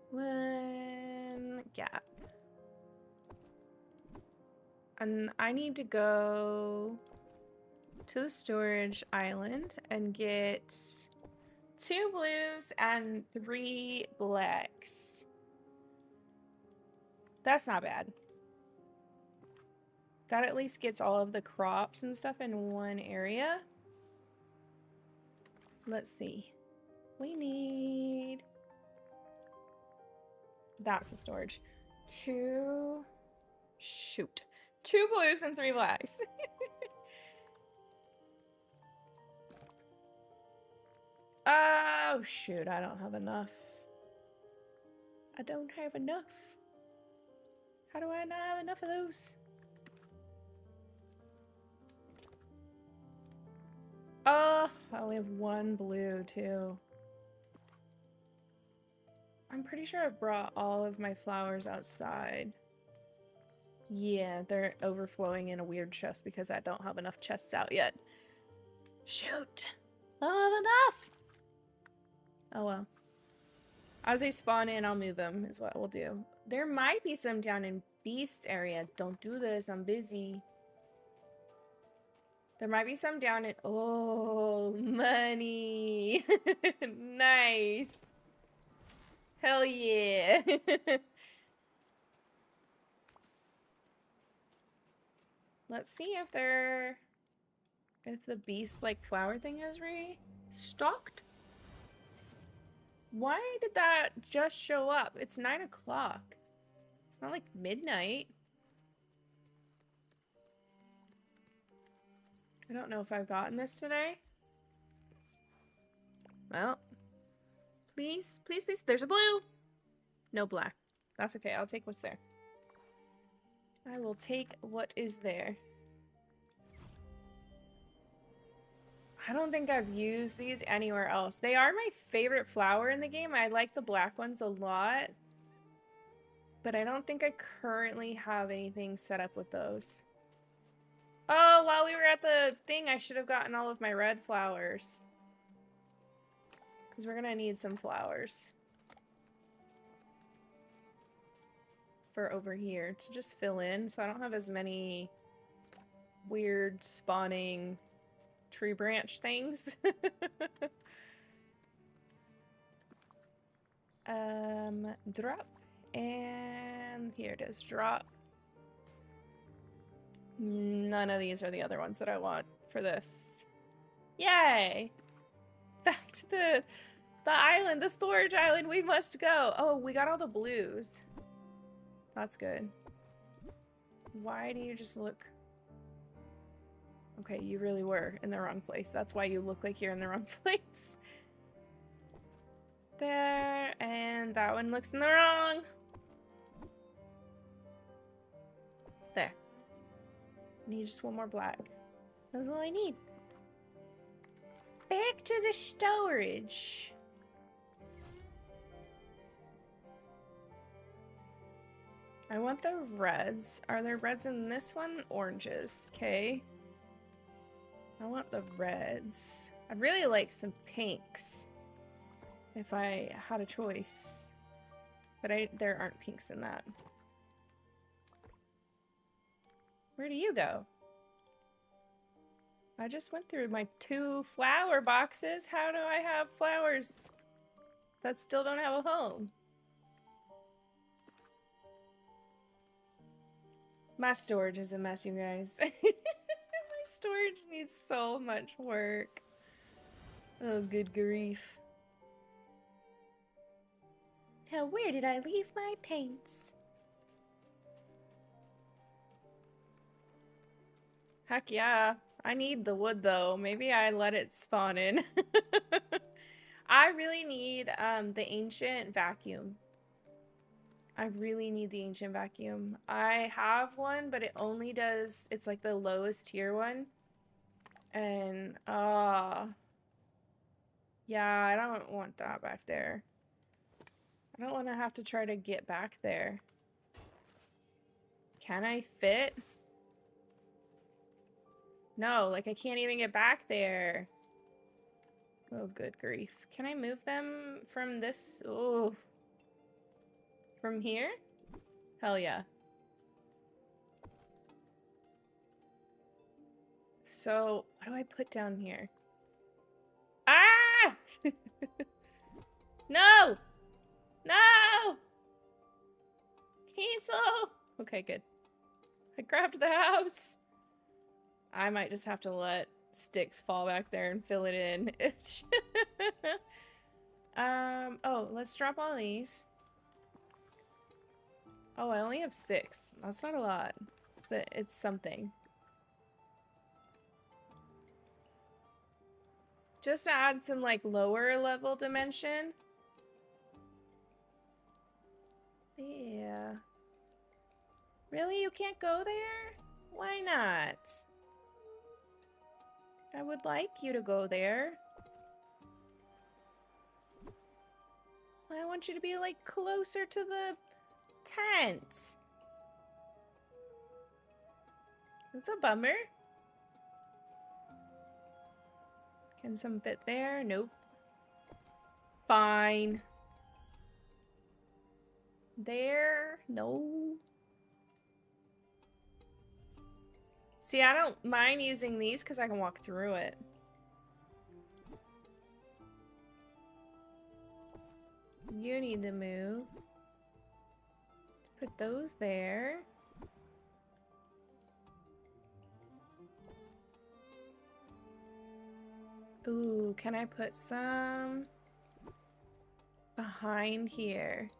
One gap. And I need to go to the storage island and get 2 blues and 3 blacks. That's not bad. That at least gets all of the crops and stuff in one area. Let's see. We need... That's the storage. 2... Shoot. 2 blues and 3 blacks. Oh, shoot. I don't have enough. I don't have enough. How do I not have enough of those? Oh, I only have 1 blue, too. I'm pretty sure I've brought all of my flowers outside. Yeah, they're overflowing in a weird chest because I don't have enough chests out yet. Shoot. I don't have enough! Oh well. As they spawn in, I'll move them, is what we'll do. There might be some down in Beast's area. Don't do this, I'm busy. There might be some down in... Oh, money! Nice! Hell yeah! Let's see if they're... If the Beast, like, flower thing has restocked? Why did that just show up? It's 9 o'clock. It's not like midnight. I don't know if I've gotten this today. Well, please, please, please. There's a blue. No black. That's okay. I'll take what's there. I will take what is there. I don't think I've used these anywhere else. They are my favorite flower in the game. I like the black ones a lot. But I don't think I currently have anything set up with those. Oh, while we were at the thing, I should have gotten all of my red flowers. Because we're going to need some flowers. For over here to just fill in. So I don't have as many weird spawning tree branch things. Drop. And here it is. Drop. None of these are the other ones that I want for this. Yay! Back to the The island, the storage island, we must go. Oh, we got all the blues. That's good. Why do you just look... Okay, you really were in the wrong place. That's why you look like you're in the wrong place. There, and that one looks in the wrong. There. I need just one more black. That's all I need. Back to the storage. I want the reds. Are there reds in this one? Oranges. Okay. I want the reds. I'd really like some pinks if I had a choice. But there aren't pinks in that. Where do you go? I just went through my 2 flower boxes. How do I have flowers that still don't have a home? My storage is a mess, you guys. My storage needs so much work. Oh, good grief. Now, where did I leave my paints? Heck yeah. I need the wood, though. Maybe I let it spawn in. I really need the ancient vacuum. I really need the ancient vacuum. I have one, but it only does... It's like the lowest tier one. And, yeah, I don't want that back there. I don't want to have to try to get back there. Can I fit? No, like I can't even get back there. Oh, good grief. Can I move them from this? Oh. From here? Hell yeah. So, what do I put down here? Ah! No! No! Cancel! Okay, good. I grabbed the house. I might just have to let sticks fall back there and fill it in. Oh, let's drop all these. Oh, I only have 6. That's not a lot, but it's something. Just to add some, like, lower level dimension. Yeah. Really? You can't go there? Why not? I would like you to go there. I want you to be, like, closer to the tent. That's a bummer. Can some fit there? Nope. Fine. There? No. See, I don't mind using these because I can walk through it. You need to move. Put those there. Ooh, can I put some behind here?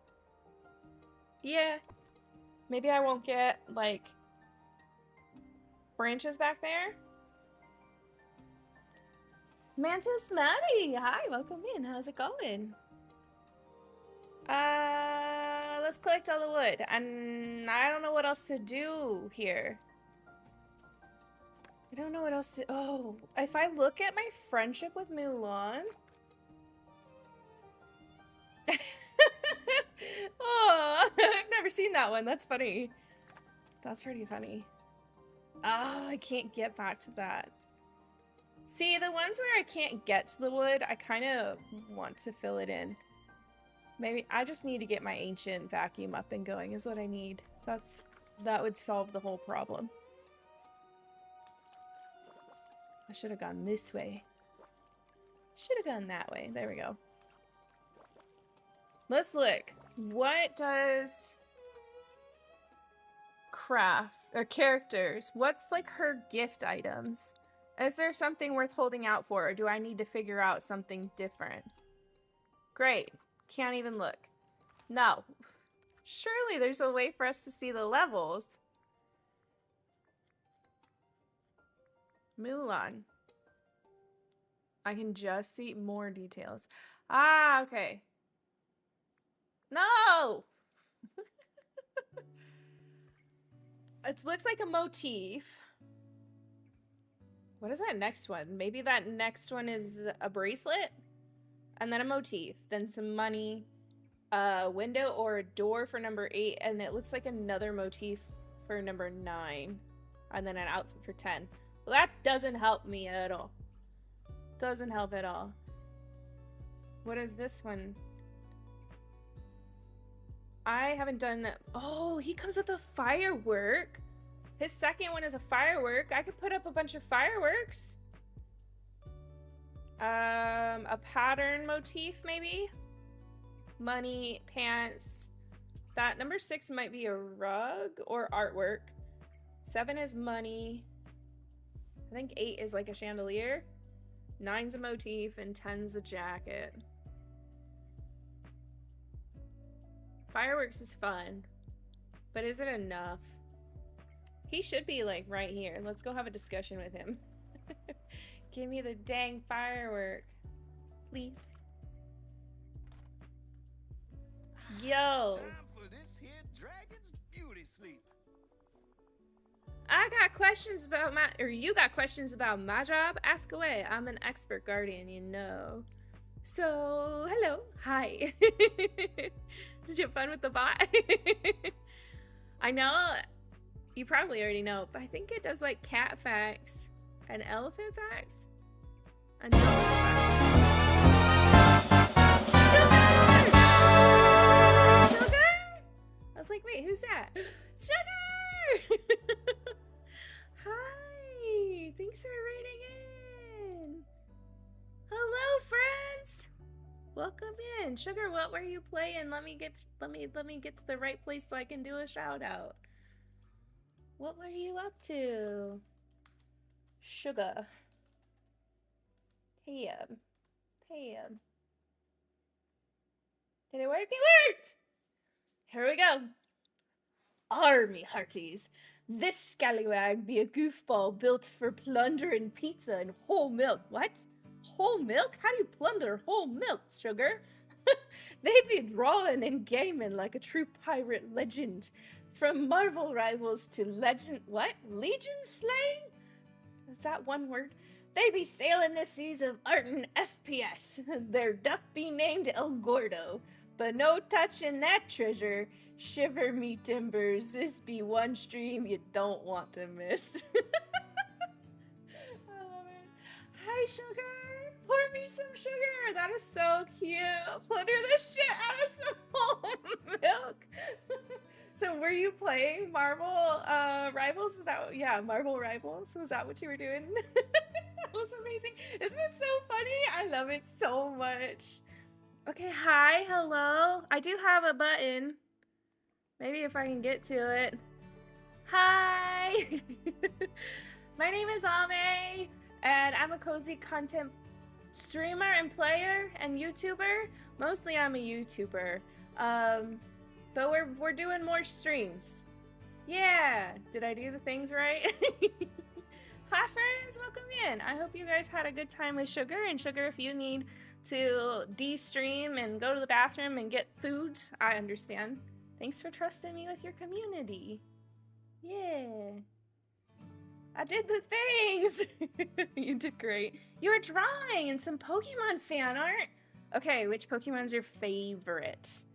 Yeah. Maybe I won't get, like, branches back there. Mantis Maddie, hi, welcome in. How's it going? Let's collect all the wood. And I don't know what else to do here. I don't know what else to... Oh, if I look at my friendship with Mulan... Oh, I've never seen that one. That's funny. That's pretty funny. Oh, I can't get back to that. See, the ones where I can't get to the wood, I kind of want to fill it in. Maybe I just need to get my ancient vacuum up and going is what I need. That would solve the whole problem. I should have gone this way. Should have gone that way. There we go. Let's look. What does craft or characters? What's like her gift items? Is there something worth holding out for, or do I need to figure out something different? Great. Can't even look. No. Surely there's a way for us to see the levels. Mulan. I can just see more details. Ah, okay. No! It looks like a motif. What is that next one? Maybe that next one is a bracelet? And then a motif. Then some money. A window or a door for number 8. And it looks like another motif for number 9. And then an outfit for 10. Well, that doesn't help me at all. Doesn't help at all. What is this one? I haven't done... Oh, he comes with a firework. His second one is a firework. I could put up a bunch of fireworks. A pattern motif, maybe? Money, pants. That number 6 might be a rug or artwork. 7 is money. I think 8 is like a chandelier. 9's a motif and 10's a jacket. Fireworks is fun, but is it enough? He should be like right here. Let's go have a discussion with him. Give me the dang firework, please. Yo. Time for this here dragon's beauty sleep. I got questions about my, or you got questions about my job? Ask away. I'm an expert guardian, you know. So, hello. Hi. Did you have fun with the bot? I know you probably already know, but I think it does like cat facts and elephant facts. And Sugar! Sugar? I was like, wait, who's that? Sugar! Hi! Thanks for raiding in. Hello, friends. Welcome in. Sugar, what were you playing? Let me get to the right place so I can do a shout out. What were you up to? Sugar. Tam. Did it work? It worked! Here we go. Army hearties. This scallywag be a goofball built for plundering pizza and whole milk. What? Whole milk? How do you plunder whole milk, Sugar? They be drawing and gaming like a true pirate legend. From Marvel rivals to legend... What? Legion slaying? Is that one word? They be sailing the seas of art and FPS. Their duck be named El Gordo. But no touching that treasure. Shiver me timbers. This be one stream you don't want to miss. I love it. Hi, Sugar. Pour me some sugar. That is so cute. Plunder the shit out of some whole milk. So were you playing Marvel Rivals? Is that, yeah, Marvel Rivals? Was that what you were doing? That was amazing. Isn't it so funny? I love it so much. Okay, hi, hello. I do have a button. Maybe if I can get to it. Hi. My name is Ame, and I'm a cozy content streamer and player and YouTuber. Mostly I'm a YouTuber. But we're doing more streams. Yeah. Did I do the things right? Hi friends, welcome in. I hope you guys had a good time with Sugar. And Sugar, if you need to de-stream and go to the bathroom and get foods, I understand. Thanks for trusting me with your community. Yeah. I did the things. You did great. You were drawing and some Pokemon fan art. Okay, which Pokemon's your favorite?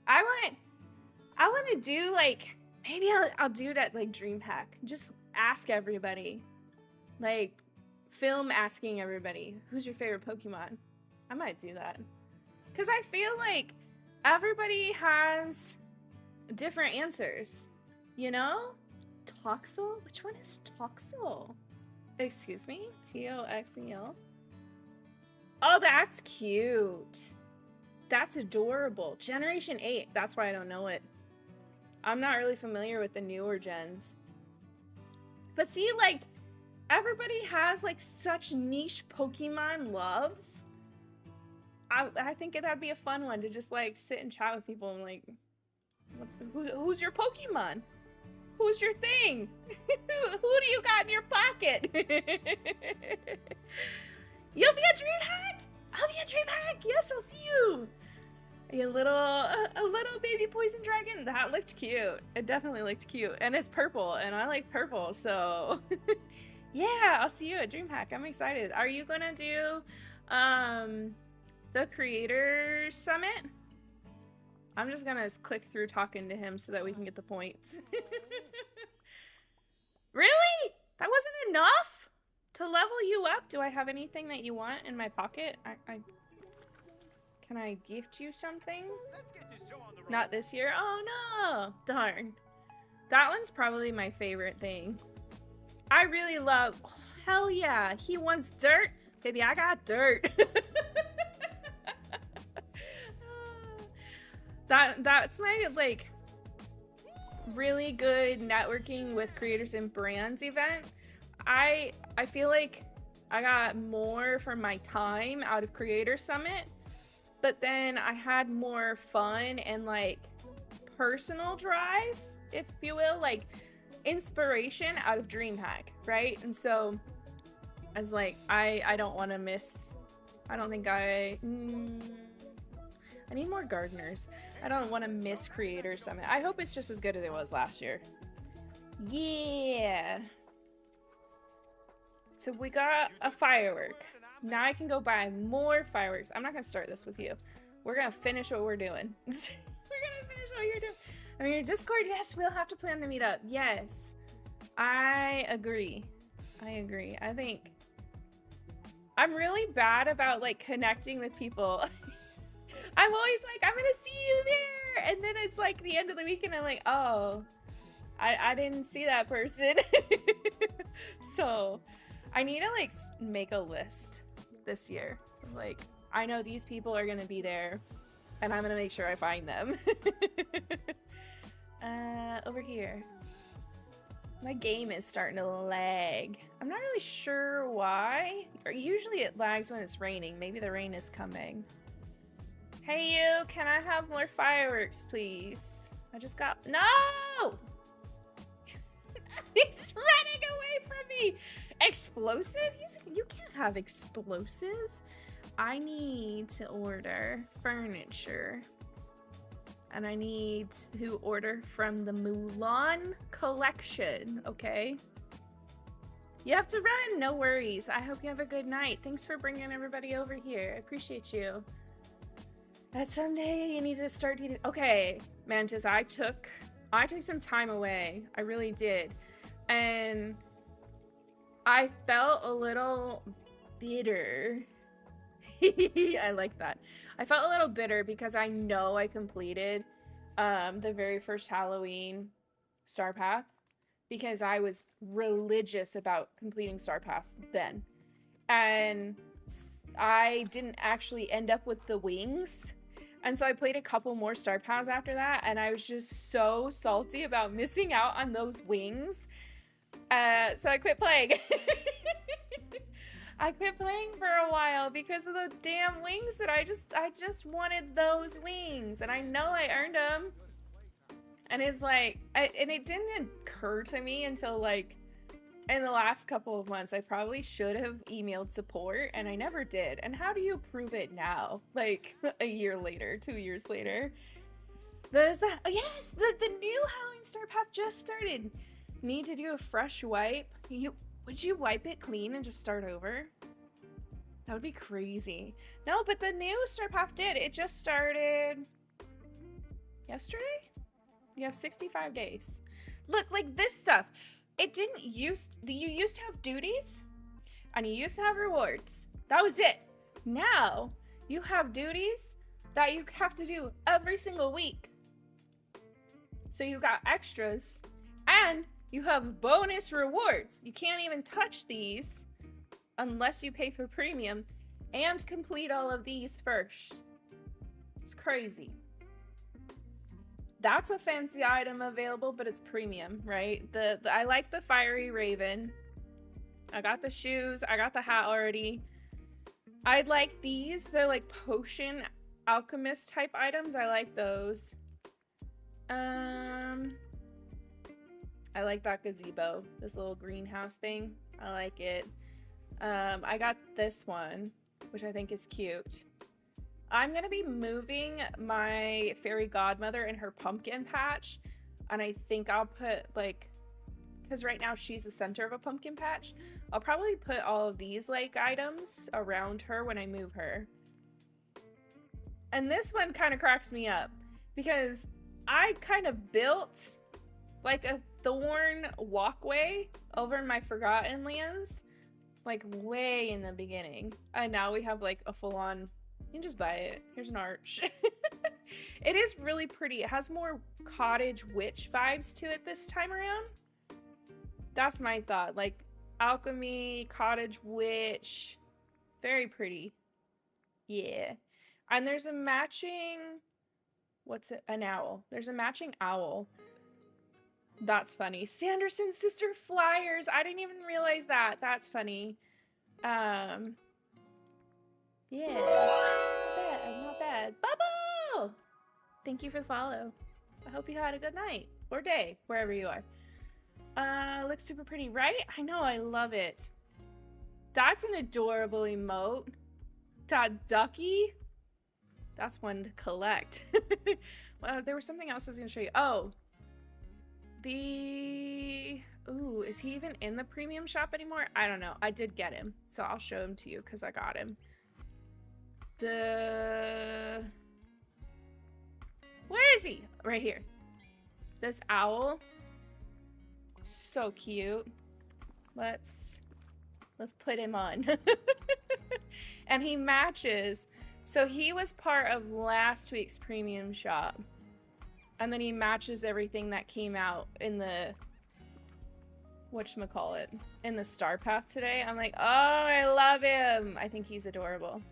I want to do like, maybe I'll do that like dream hack. Just ask everybody. Like, film asking everybody, who's your favorite Pokemon? I might do that. Because I feel like everybody has different answers, you know? Toxel? Which one is Toxel? Excuse me? Toxel? Oh, that's cute. That's adorable. Generation 8. That's why I don't know it. I'm not really familiar with the newer gens. But see, like, everybody has, like, such niche Pokemon loves. I think that'd be a fun one to just like sit and chat with people and like, who's your Pokemon? Who's your thing? Who do you got in your pocket? You'll be a DreamHack? I'll be a DreamHack. Yes, I'll see you. A little baby poison dragon. That looked cute. It definitely looked cute, and it's purple, and I like purple, so yeah, I'll see you at DreamHack. I'm excited. Are you gonna do the Creator Summit? I'm just gonna click through talking to him so that we can get the points. Really? That wasn't enough to level you up? Do I have anything that you want in my pocket? Can I gift you something? Let's get this show on the road. Not this year? Oh no! Darn. That one's probably my favorite thing. I really love... Oh, hell yeah! He wants dirt? Baby, I got dirt. That's my, like, really good networking with creators and brands event. I feel like I got more for my time out of Creator Summit, but then I had more fun and like personal drive, if you will, like inspiration out of DreamHack, right? And so I was like, I don't want to miss. I don't think I need more gardeners. I don't want to miss Creator Summit. I hope it's just as good as it was last year. Yeah. So we got a firework. Now I can go buy more fireworks. I'm not gonna start this with you. We're gonna finish what we're doing. We're gonna finish what you're doing. I mean, your Discord, yes, we'll have to plan the meetup. Yes. I agree. I agree. I think I'm really bad about like connecting with people. I'm always like, I'm gonna see you there. And then it's like the end of the week and I'm like, oh, I didn't see that person. So I need to like make a list this year. Like, I know these people are gonna be there and I'm gonna make sure I find them. Over here. My game is starting to lag. I'm not really sure why. Usually it lags when it's raining. Maybe the rain is coming. Hey you, can I have more fireworks, please? I just got... No! He's running away from me! Explosive? You can't have explosives. I need to order furniture. And I need to order from the Mulan collection, okay? You have to run, no worries. I hope you have a good night. Thanks for bringing everybody over here. I appreciate you. But someday you need to start eating. Okay, Mantis, I took some time away. I really did. And I felt a little bitter. I like that. I felt a little bitter because I know I completed the very first Halloween Star Path because I was religious about completing Star Paths then. And I didn't actually end up with the wings. And so I played a couple more Star Paths after that, and I was just so salty about missing out on those wings. So I quit playing. I quit playing for a while because of the damn wings that I just wanted those wings, and I know I earned them. And it's like, and it didn't occur to me until like in the last couple of months. I probably should have emailed support, and I never did. And how do you prove it now? Like a year later, 2 years later. Yes, the new Halloween Star Path just started. Need to do a fresh wipe. Would you wipe it clean and just start over? That would be crazy. No, but the new Star Path did. It just started yesterday? You have 65 days. Look, like this stuff. It didn't you used to have duties and you used to have rewards. That was it. Now you have duties that you have to do every single week. So you got extras and you have bonus rewards. You can't even touch these unless you pay for premium and complete all of these first. It's crazy. That's a fancy item available, but it's premium, right? I like the fiery raven. I got the shoes. I got the hat already. I like these. They're like potion alchemist type items. I like those. I like that gazebo. This little greenhouse thing. I like it. I got this one, which I think is cute. I'm gonna be moving my fairy godmother in her pumpkin patch, and I think I'll put like, because right now she's the center of a pumpkin patch, I'll probably put all of these like items around her when I move her. And this one kind of cracks me up because I kind of built like a thorn walkway over in my Forgotten Lands, like way in the beginning, and now we have like a full-on, you can just buy it, here's an arch. It is really pretty. It has more cottage witch vibes to it this time around. That's my thought, like alchemy, cottage witch, very pretty. Yeah. And there's a matching, what's it, an owl, there's a matching owl. That's funny. Sanderson's sister flyers. I didn't even realize that. That's funny. Yeah. Not bad. Not bad. Bubble! Thank you for the follow. I hope you had a good night or day, wherever you are. Looks super pretty, right? I know, I love it. That's an adorable emote. That ducky. That's one to collect. Well, there was something else I was gonna show you. Oh. Ooh, is he even in the premium shop anymore? I don't know. I did get him, so I'll show him to you because I got him. Where is he? Right here. This owl. So cute. Let's put him on. And he matches. So he was part of last week's premium shop. And then he matches everything that came out in the, whatchamacallit, in the Star Path today. I'm like, oh, I love him. I think he's adorable.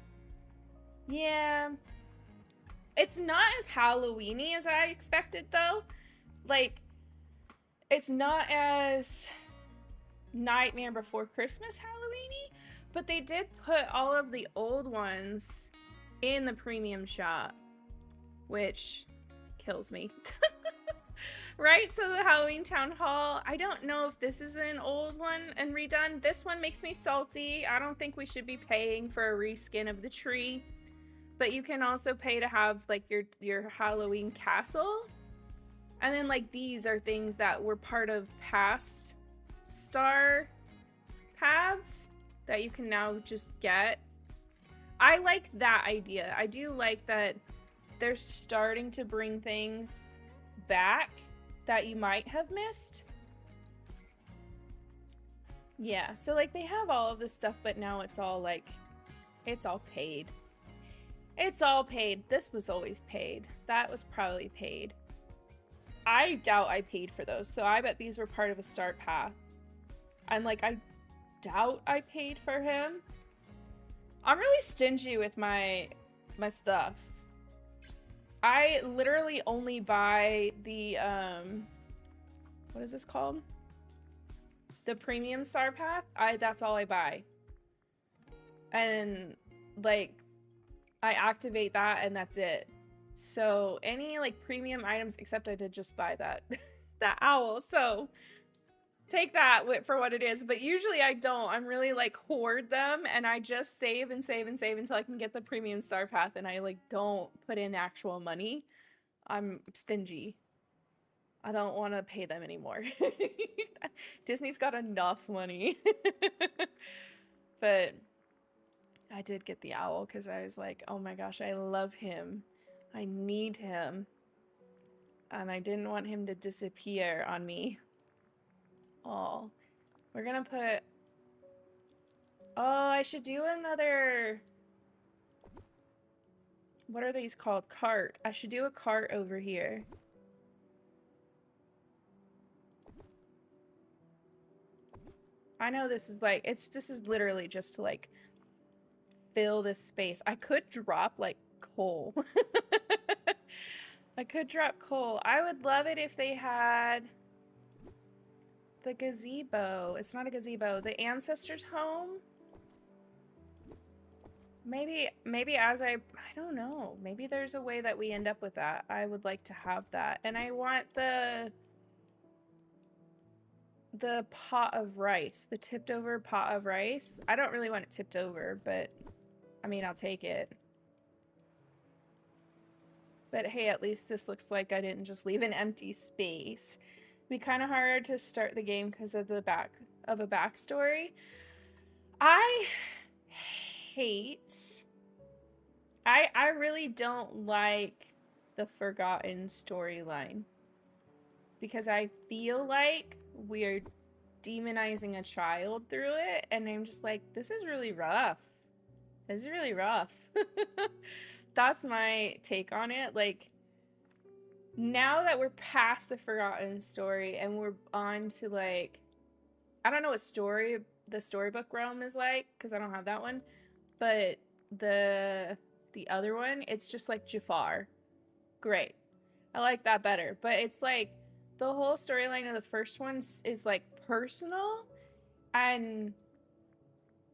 Yeah. It's not as Halloween-y as I expected, though. Like, it's not as Nightmare Before Christmas Halloween-y, but they did put all of the old ones in the premium shop, which kills me. Right? So the Halloween Town Hall, I don't know if this is an old one and redone. This one makes me salty. I don't think we should be paying for a reskin of the tree. But you can also pay to have like your Halloween castle. And then like these are things that were part of past Star Paths that you can now just get. I like that idea. I do like that they're starting to bring things back that you might have missed. Yeah, so like they have all of this stuff, but now it's all like, it's all paid. It's all paid. This was always paid. That was probably paid. I doubt I paid for those, so I bet these were part of a start path. And like, I doubt I paid for him. I'm really stingy with my stuff. I literally only buy the, what is this called? The premium Star Path. That's all I buy. And like, I activate that and that's it. So any like premium items, except I did just buy that, that owl. So take that for what it is, but usually I don't. I'm really like hoard them and I just save and save and save until I can get the premium Star Path, and I like don't put in actual money. I'm stingy. I don't want to pay them anymore. Disney's got enough money. But I did get the owl because I was like, oh my gosh, I love him. I need him. And I didn't want him to disappear on me. Oh, we're gonna put, oh, I should do another, what are these called? Cart. I should do a cart over here. I know this is like, this is literally just to like fill this space. I could drop like coal. I could drop coal. I would love it if they had the gazebo. It's not a gazebo. The ancestors' home. maybe as I don't know. Maybe there's a way that we end up with that. I would like to have that. And I want the pot of rice, the tipped over pot of rice. I don't really want it tipped over, but I mean, I'll take it. But hey, at least this looks like I didn't just leave an empty space. It'd be kind of hard to start the game because of the backstory. I hate. I really don't like the Forgotten storyline because I feel like we're demonizing a child through it, and I'm just like, this is really rough. This is really rough. That's my take on it. Like, now that we're past the Forgotten story and we're on to, like, I don't know what the storybook realm is like because I don't have that one, but the other one, it's just like Jafar. Great. I like that better. But it's like the whole storyline of the first one is like personal and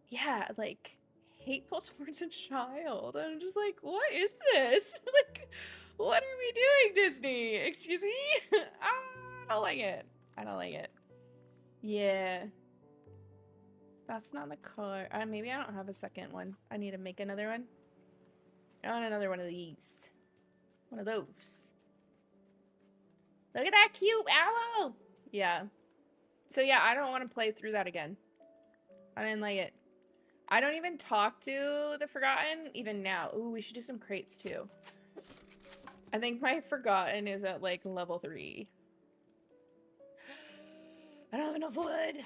yeah, like hateful towards a child. And I'm just like, what is this? Like, what are we doing, Disney? Excuse me? I don't like it. I don't like it. Yeah. That's not the color. Maybe I don't have a second one. I need to make another one. I want another one of these. One of those. Look at that cute owl! Yeah. So yeah, I don't want to play through that again. I didn't like it. I don't even talk to the Forgotten even now. Ooh, we should do some crates too. I think my Forgotten is at like level 3. I don't have enough wood.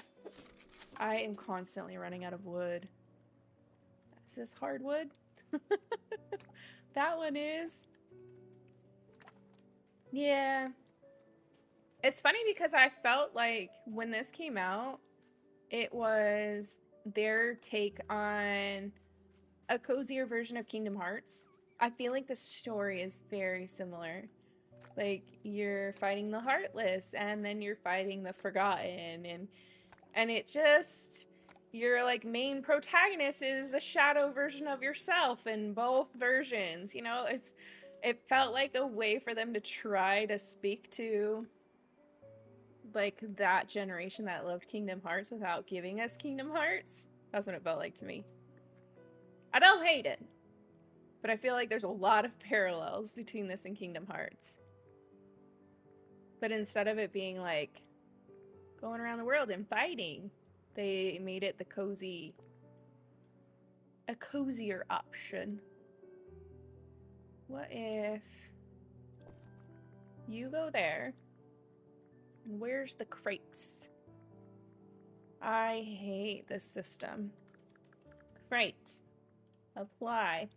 I am constantly running out of wood. Is this hardwood? That one is. Yeah. It's funny because I felt like when this came out, it was their take on a cozier version of Kingdom Hearts. I feel like the story is very similar. Like, you're fighting the Heartless, and then you're fighting the Forgotten, and it just, your like main protagonist is a shadow version of yourself in both versions. You know, it felt like a way for them to try to speak to like that generation that loved Kingdom Hearts without giving us Kingdom Hearts. That's what it felt like to me. I don't hate it, but I feel like there's a lot of parallels between this and Kingdom Hearts. But instead of it being like going around the world and fighting, they made it a cozier option. What if you go there? And where's the crates? I hate this system. Crate. Apply.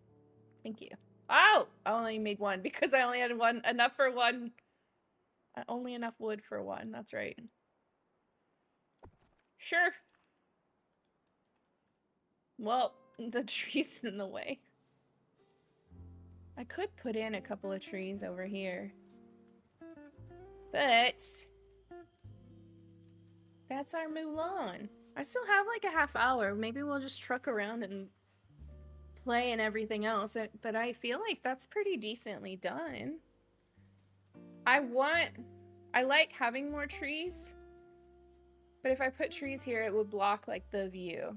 Thank you. Oh! I only made one because I only had enough for one. Only enough wood for one. That's right. Sure. Well, the tree's in the way. I could put in a couple of trees over here. But that's our Mulan. I still have like a half hour. Maybe we'll just truck around and play and everything else. But I feel like that's pretty decently done. I like having more trees. But if I put trees here, it would block like the view.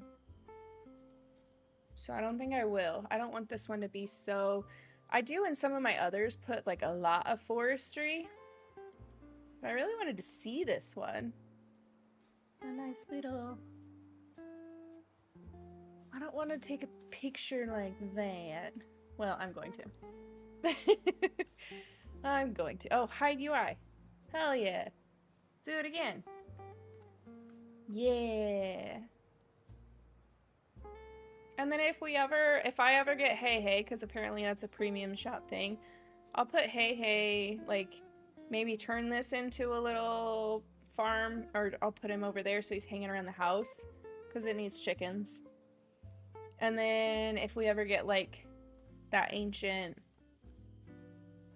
So I don't think I will. I don't want this one to be so... I do in some of my others put like a lot of forestry. But I really wanted to see this one. A nice little... I don't want to take a picture like that. Well, I'm going to. I'm going to. Oh, hide UI. Hell yeah. Do it again. Yeah. And then if I ever get Hey Hey, because apparently that's a premium shop thing, I'll put Hey Hey, like, maybe turn this into a little farm, or I'll put him over there so he's hanging around the house, because it needs chickens. And then if we ever get, like, that ancient...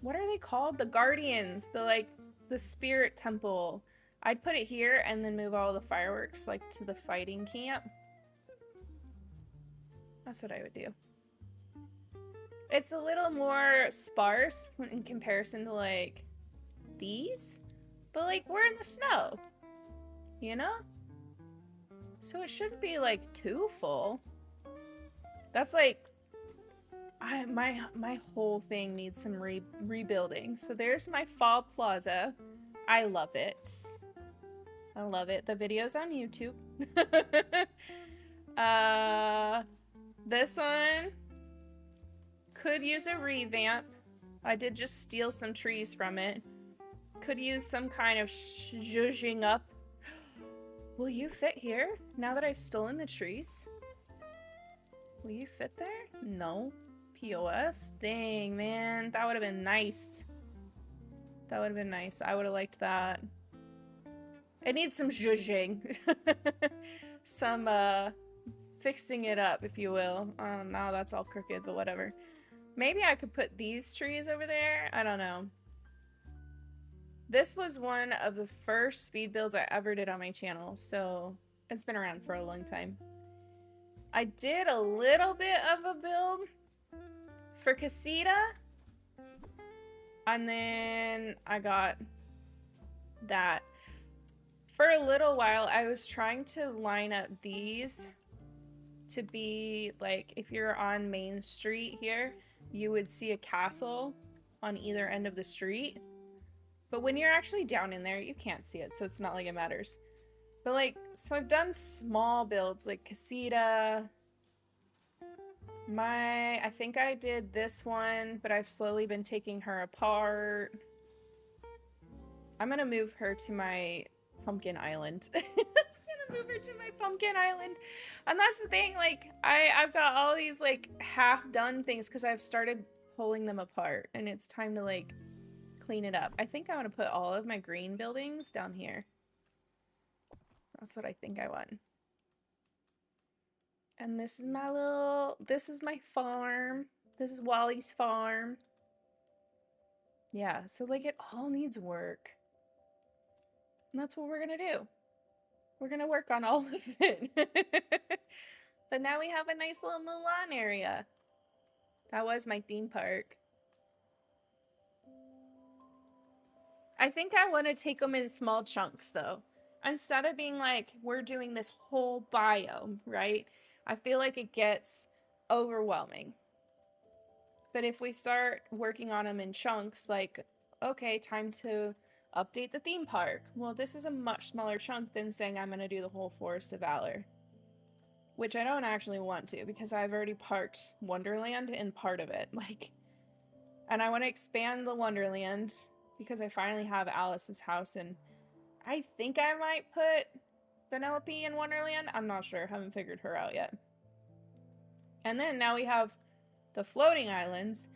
What are they called? The Guardians. The Spirit Temple. I'd put it here and then move all the fireworks, like, to the fighting camp. That's what I would do. It's a little more sparse in comparison to like these, but like we're in the snow, you know? So it shouldn't be like too full. That's like my whole thing needs some rebuilding. So there's my fall plaza. I love it. I love it. The video's on YouTube. This one could use a revamp. I did just steal some trees from it. Could use some kind of zhuzhing up. Will you fit here now that I've stolen the trees? Will you fit there? No. POS? Dang, man. That would have been nice. That would have been nice. I would have liked that. It needs some zhuzhing. Some, fixing it up, if you will. Oh, no, that's all crooked, but whatever. Maybe I could put these trees over there? I don't know. This was one of the first speed builds I ever did on my channel, so it's been around for a long time. I did a little bit of a build for Casita, and then I got that. For a little while, I was trying to line up these to be like, if you're on Main Street here, you would see a castle on either end of the street. But when you're actually down in there, you can't see it, so it's not like it matters. But like, so I've done small builds like Casita. I think I did this one, but I've slowly been taking her apart. I'm gonna move her to my pumpkin island. I'm gonna move her to my pumpkin island. And that's the thing, like, I've got all these like half done things because I've started pulling them apart and it's time to like clean it up. I think I want to put all of my green buildings down here. That's what I think I want. And this is my farm. This is Wally's farm. Yeah, so like it all needs work. And that's what we're gonna do. We're gonna work on all of it. But now we have a nice little Mulan area. That was my theme park. I think I want to take them in small chunks though. Instead of being like, we're doing this whole biome, right? I feel like it gets overwhelming. But if we start working on them in chunks, like, okay, time to update the theme park. Well, this is a much smaller chunk than saying I'm going to do the whole Forest of Valor. Which I don't actually want to, because I've already parked Wonderland in part of it. Like, and I want to expand the Wonderland because I finally have Alice's house, and I think I might put Penelope in Wonderland. I'm not sure. Haven't figured her out yet. And then now we have the floating islands,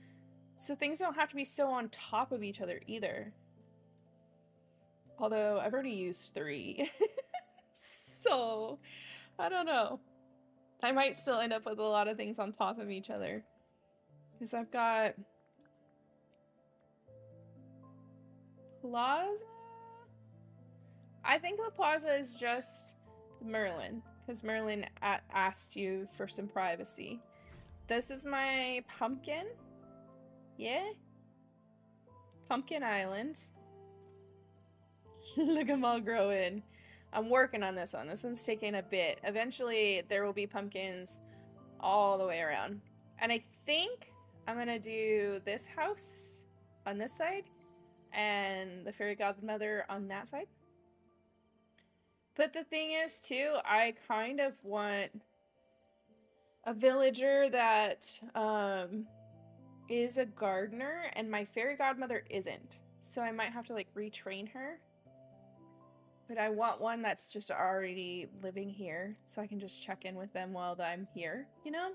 so things don't have to be so on top of each other either. Although I've already used 3. So, I don't know. I might still end up with a lot of things on top of each other. Because I've got Plaza? I think the plaza is just Merlin, because Merlin asked you for some privacy. This is my pumpkin. Yeah? Pumpkin Island. Look at them all growing. I'm working on this one. This one's taking a bit. Eventually, there will be pumpkins all the way around. And I think I'm going to do this house on this side and the fairy godmother on that side. But the thing is, too, I kind of want a villager that is a gardener, and my fairy godmother isn't. So I might have to, like, retrain her. But I want one that's just already living here, so I can just check in with them while I'm here, you know?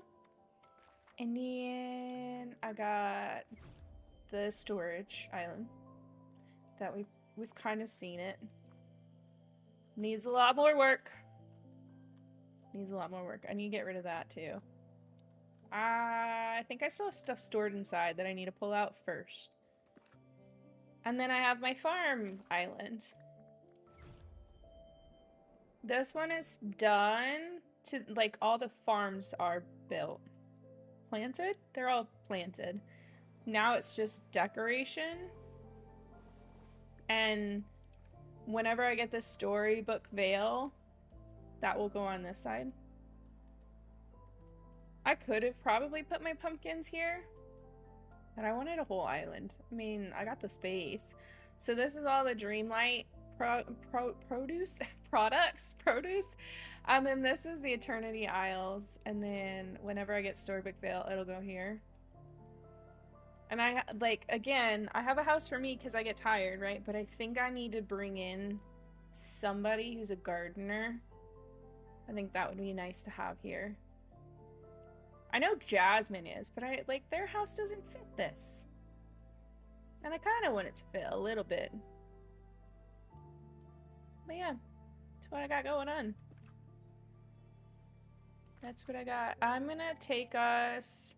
And then I got the storage island that we've kind of seen it. Needs a lot more work. Needs a lot more work. I need to get rid of that too. I think I still have stuff stored inside that I need to pull out first. And then I have my farm island. This one is done to, like, all the farms are built. planted? They're all planted. Now it's just decoration. And whenever I get the storybook veil, that will go on this side. I could have probably put my pumpkins here, but I wanted a whole island. I mean, I got the space. So this is all the Dreamlight produce. And then this is the Eternity Isles. And then whenever I get Storybook Vale, it'll go here. And I, like, again, I have a house for me because I get tired, right? But I think I need to bring in somebody who's a gardener. I think that would be nice to have here. I know Jasmine is, but I, like, their house doesn't fit this. And I kind of want it to fit a little bit. But yeah, that's what I got going on. That's what I got. I'm gonna take us...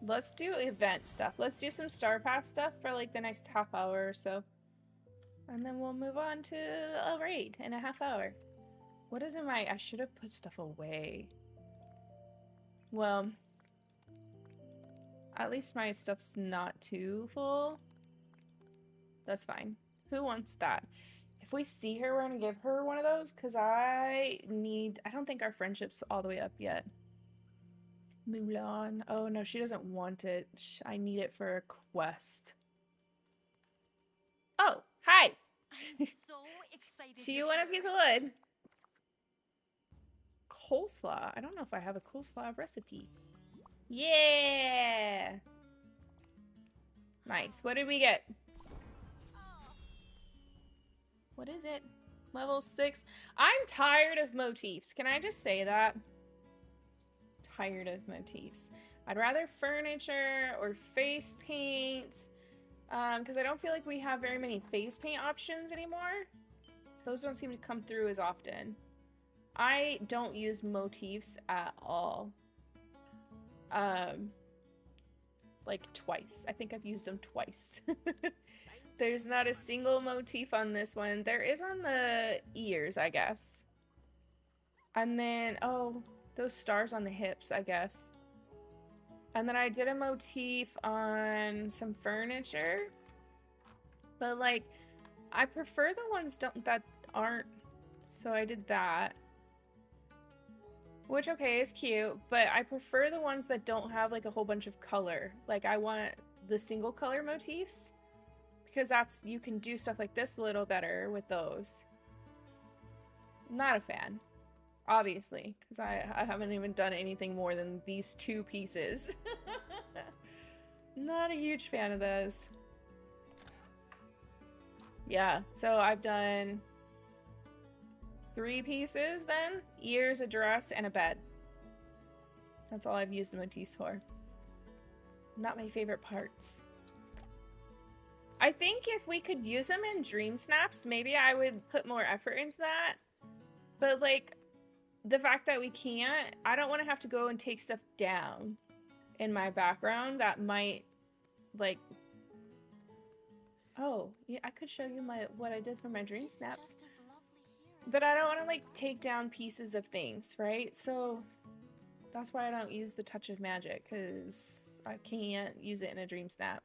Let's do event stuff. Let's do some Star Pass stuff for like the next half hour or so. And then we'll move on to a raid in a half hour. What is in my... I should have put stuff away. Well, at least my stuff's not too full. That's fine. Who wants that? If we see her, we're gonna give her one of those because I don't think our friendship's all the way up yet. Mulan. Oh no, she doesn't want it. I need it for a quest. Oh, hi. I'm so excited. See you one of these wood. Coleslaw. I don't know if I have a coleslaw recipe. Yeah. Nice. What did we get? What is it? Level 6. I'm tired of motifs. Can I just say that? Tired of motifs. I'd rather furniture or face paint. Because I don't feel like we have very many face paint options anymore. Those don't seem to come through as often. I don't use motifs at all. Like twice. I think I've used them twice. There's not a single motif on this one. There is on the ears, I guess. And then, oh, those stars on the hips, I guess. And then I did a motif on some furniture. But like, I prefer the ones that aren't. So I did that. Which, okay, is cute. But I prefer the ones that don't have like a whole bunch of color. Like I want the single color motifs. Because that's, you can do stuff like this a little better with those. Not a fan. Obviously, because I haven't even done anything more than these 2 pieces. Not a huge fan of those. Yeah, so I've done 3 pieces then. Ears, a dress, and a bed. That's all I've used the motifs for. Not my favorite parts. I think if we could use them in Dream Snaps, maybe I would put more effort into that. But like, the fact that we can't, I don't want to have to go and take stuff down in my background that might, like, oh, yeah, I could show you what I did for my Dream Snaps. But I don't want to, like, take down pieces of things, right? So that's why I don't use the Touch of Magic, because I can't use it in a Dream Snap.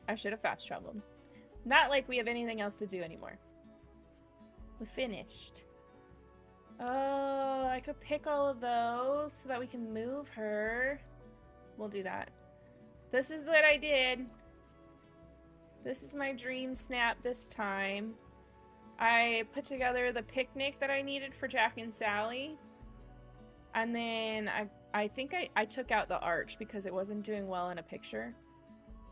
I should have fast traveled. Not like we have anything else to do anymore. We're finished. Oh, I could pick all of those so that we can move her. We'll do that. This is what I did. This is my Dream Snap this time. I put together the picnic that I needed for Jack and Sally. And then I think I took out the arch because it wasn't doing well in a picture.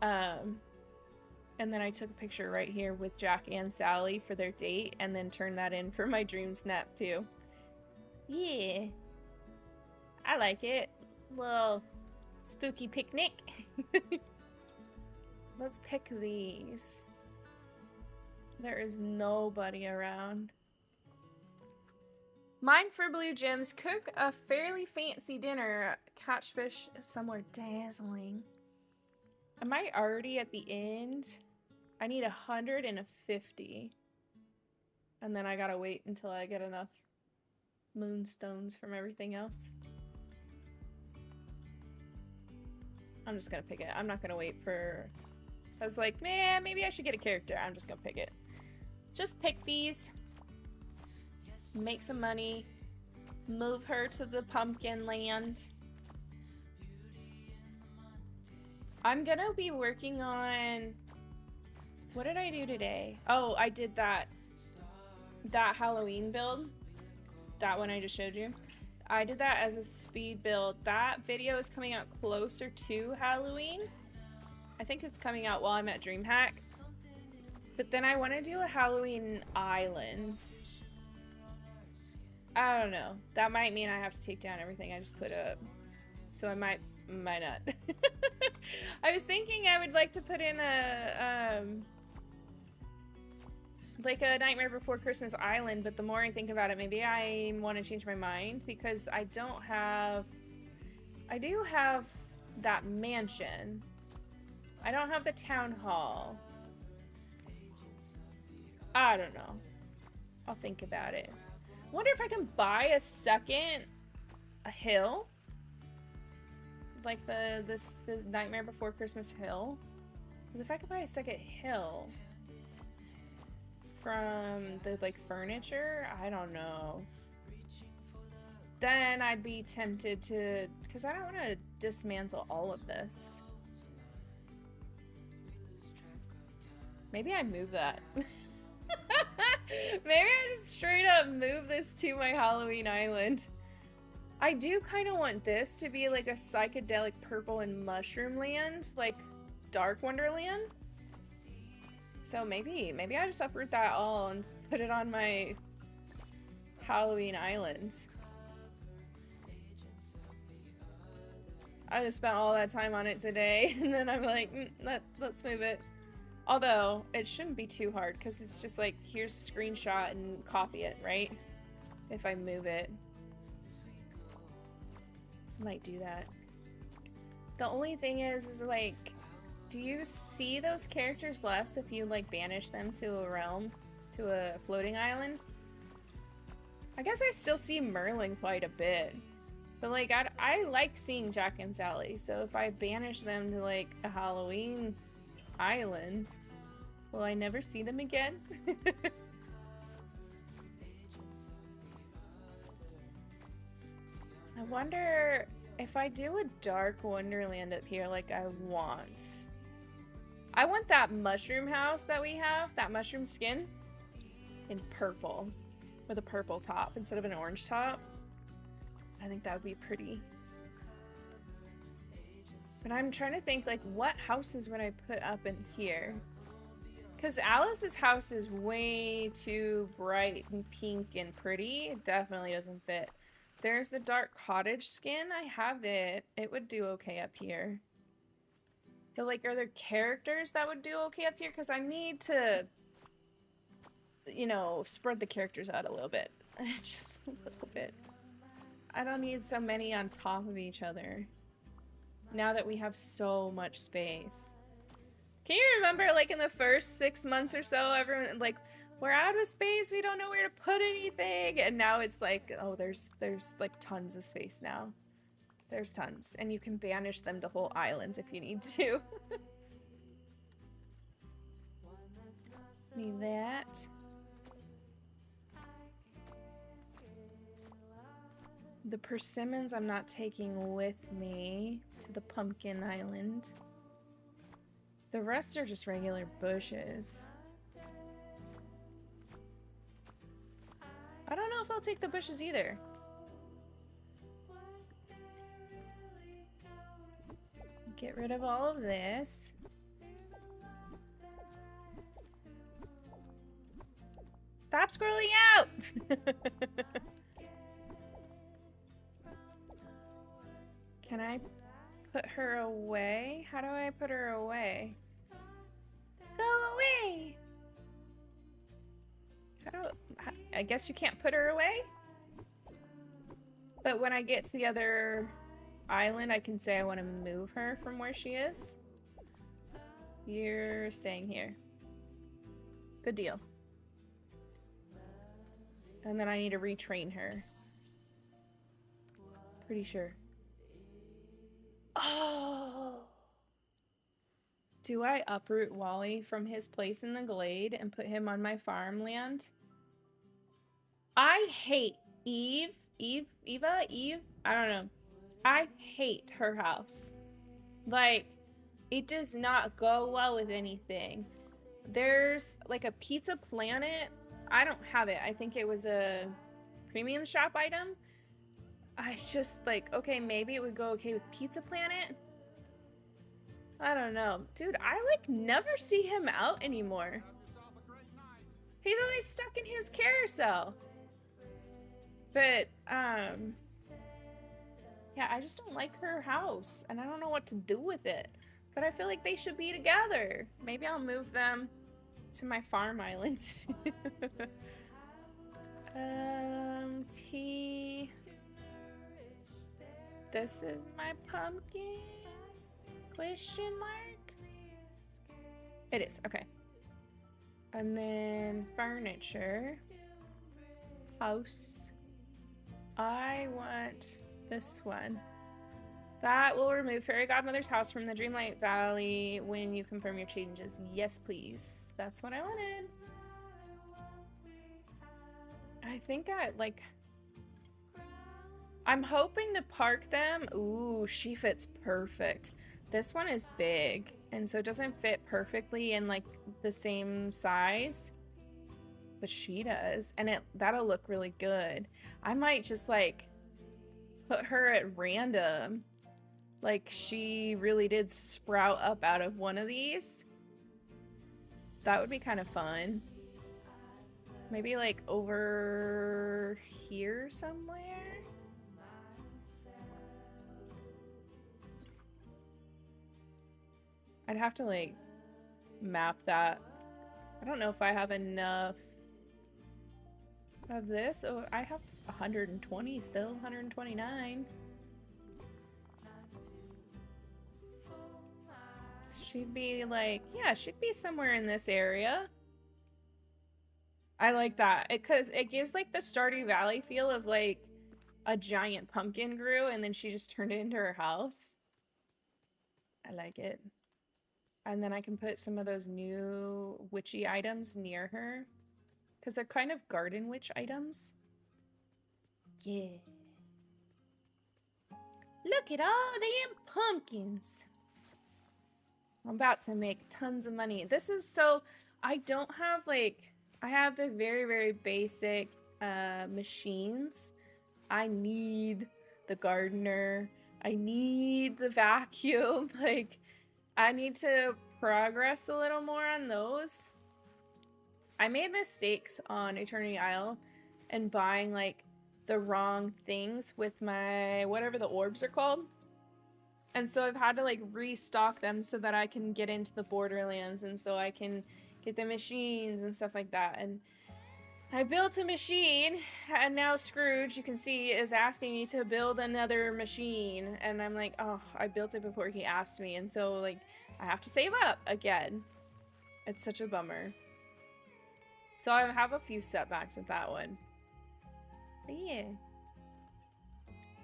And then I took a picture right here with Jack and Sally for their date and then turned that in for my Dream Snap too. Yeah. I like it. Little spooky picnic. Let's pick these. There is nobody around. Mine for blue gems. Cook a fairly fancy dinner. Catch fish somewhere dazzling. Am I already at the end? I need 150. And then I gotta wait until I get enough moonstones from everything else. I'm just gonna pick it. I'm not gonna wait for... I was like, man, maybe I should get a character. I'm just gonna pick it. Just pick these. Make some money. Move her to the pumpkin land. I'm gonna be working on... What did I do today? Oh, I did that Halloween build. That one I just showed you. I did that as a speed build. That video is coming out closer to Halloween. I think it's coming out while I'm at DreamHack. But then I want to do a Halloween island. I don't know. That might mean I have to take down everything I just put up. So I might not. I was thinking I would like to put in a like a Nightmare Before Christmas island, but the more I think about it, maybe I want to change my mind because I do have that mansion. I don't have the town hall. I don't know. I'll think about it. Wonder if I can buy a hill? Like the Nightmare Before Christmas hill? Because if I could buy a second hill from the like furniture, I don't know. Then I'd be tempted to, because I don't want to dismantle all of this. Maybe I move that. Maybe I just straight up move this to my Halloween island. I do kind of want this to be like a psychedelic purple and mushroom land, like Dark Wonderland. So maybe I just uproot that all and put it on my Halloween island. I just spent all that time on it today, and then I'm like, let's move it. Although, it shouldn't be too hard, because it's just like, here's a screenshot and copy it, right? If I move it. Might do that. The only thing is like, do you see those characters less if you like banish them to a realm, to a floating island? I guess I still see Merlin quite a bit. But like, I like seeing Jack and Sally, so if I banish them to like a Halloween island, will I never see them again? I wonder if I do a Dark Wonderland up here like I want. I want that mushroom house that we have, that mushroom skin, in purple, with a purple top instead of an orange top. I think that would be pretty. But I'm trying to think, like, what houses would I put up in here? Because Alice's house is way too bright and pink and pretty. It definitely doesn't fit. There's the dark cottage skin. I have it. It would do okay up here. But, like, are there characters that would do okay up here? Because I need to, you know, spread the characters out a little bit. Just a little bit. I don't need so many on top of each other. Now that we have so much space. Can you remember, like, in the first 6 months or so, everyone, like, we're out of space, we don't know where to put anything, and now it's like, oh, there's like, tons of space now. There's tons, and you can banish them to whole islands if you need to. Need that. The persimmons I'm not taking with me to the pumpkin island. The rest are just regular bushes. I don't know if I'll take the bushes either. Get rid of all of this. Stop scrolling out! Can I put her away? How do I put her away? Go away! I guess you can't put her away? But when I get to the other island, I can say I want to move her from where she is. You're staying here. Good deal. And then I need to retrain her. Pretty sure. Oh. Do I uproot Wally from his place in the glade and put him on my farmland? I hate Eve, I don't know. I hate her house. Like, it does not go well with anything. There's like a Pizza Planet. I don't have it. I think it was a premium shop item. I just like, okay, maybe it would go okay with Pizza Planet. I don't know. Dude, I like never see him out anymore. He's always stuck in his carousel. But, yeah, I just don't like her house, and I don't know what to do with it. But I feel like they should be together. Maybe I'll move them to my farm island. T. This is my pumpkin? Question mark? It is, okay. And then furniture. House. I want this one. That will remove Fairy Godmother's house from the Dreamlight Valley when you confirm your changes. Yes, please. That's what I wanted. I think I'm hoping to park them. Ooh, she fits perfect. This one is big, and so it doesn't fit perfectly in like the same size. But she does, and that'll look really good. I might just like put her at random. Like she really did sprout up out of one of these. That would be kind of fun. Maybe like over here somewhere. I'd have to like map that. I don't know if I have enough of this. Oh, I have 120 still, 129. She'd be like, yeah, she'd be somewhere in this area. I like that because it gives like the Stardew Valley feel of like a giant pumpkin grew and then she just turned it into her house. I like it. And then I can put some of those new witchy items near her because they're kind of garden witch items. Yeah. Look at all them pumpkins. I'm about to make tons of money. This is so, I don't have like, I have the very, very basic machines. I need the gardener. I need the vacuum. Like, I need to progress a little more on those. I made mistakes on Eternity Isle and buying like the wrong things with my, whatever the orbs are called. And so I've had to like restock them so that I can get into the Borderlands and so I can get the machines and stuff like that. And I built a machine and now Scrooge, you can see, is asking me to build another machine. And I'm like, oh, I built it before he asked me. And so like I have to save up again. It's such a bummer. So I have a few setbacks with that one. But yeah.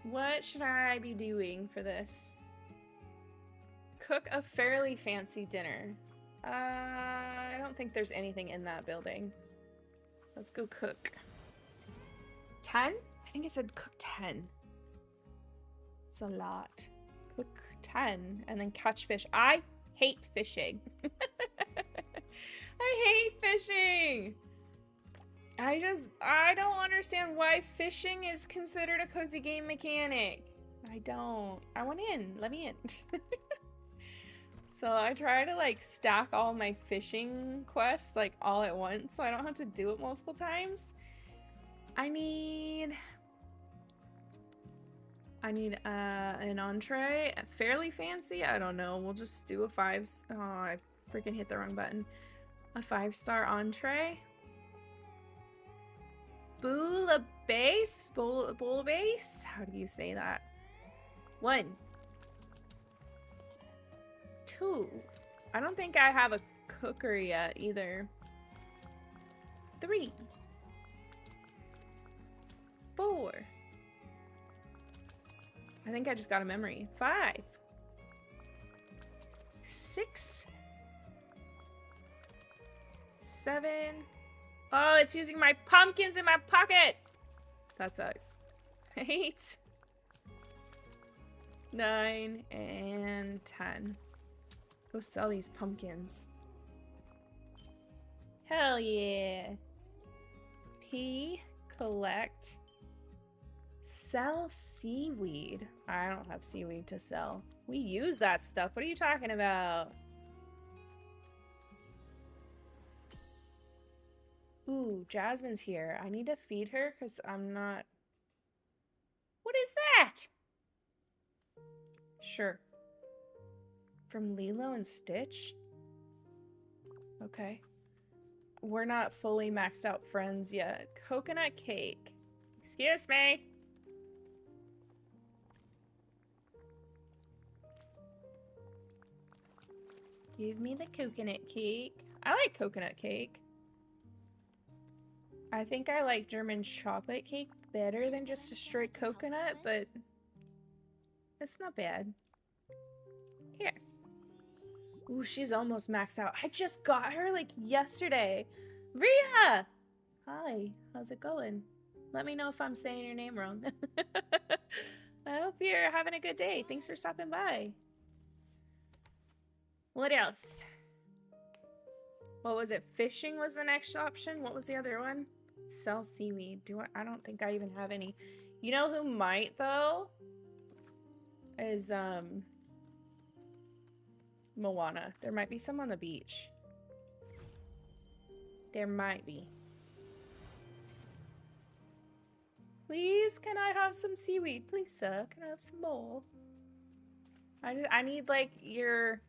What should I be doing for this? Cook a fairly fancy dinner. I don't think there's anything in that building. Let's go cook. 10? I think it said cook 10. It's a lot. Cook 10 and then catch fish. I hate fishing. I hate fishing. I don't understand why fishing is considered a cozy game mechanic. I don't. I want in. Let me in. So I try to like stack all my fishing quests like all at once so I don't have to do it multiple times. I need an entree, fairly fancy. I don't know. We'll just do a oh, I freaking hit the wrong button. A 5-star entree. Bouillabaisse? Bouillabaisse? How do you say that? 1. 2. I don't think I have a cooker yet either. 3. 4. I think I just got a memory. 5. 6. 7. Oh, it's using my pumpkins in my pocket. That sucks. 8. 9 and 10. Go sell these pumpkins. Hell yeah. P, collect. Sell seaweed. I don't have seaweed to sell. We use that stuff. What are you talking about? Ooh, Jasmine's here. I need to feed her because I'm not... What is that? Sure. From Lilo and Stitch? Okay. We're not fully maxed out friends yet. Coconut cake. Excuse me. Give me the coconut cake. I like coconut cake. I think I like German chocolate cake better than just a straight coconut, but it's not bad. Here. Ooh, she's almost maxed out. I just got her like yesterday. Rhea! Hi, how's it going? Let me know if I'm saying your name wrong. I hope you're having a good day. Thanks for stopping by. What else? What was it? Fishing was the next option. What was the other one? Sell seaweed. I don't think I even have any. You know who might though? Is Moana. There might be some on the beach. There might be. Please, can I have some seaweed? Please, sir, can I have some more? I need like your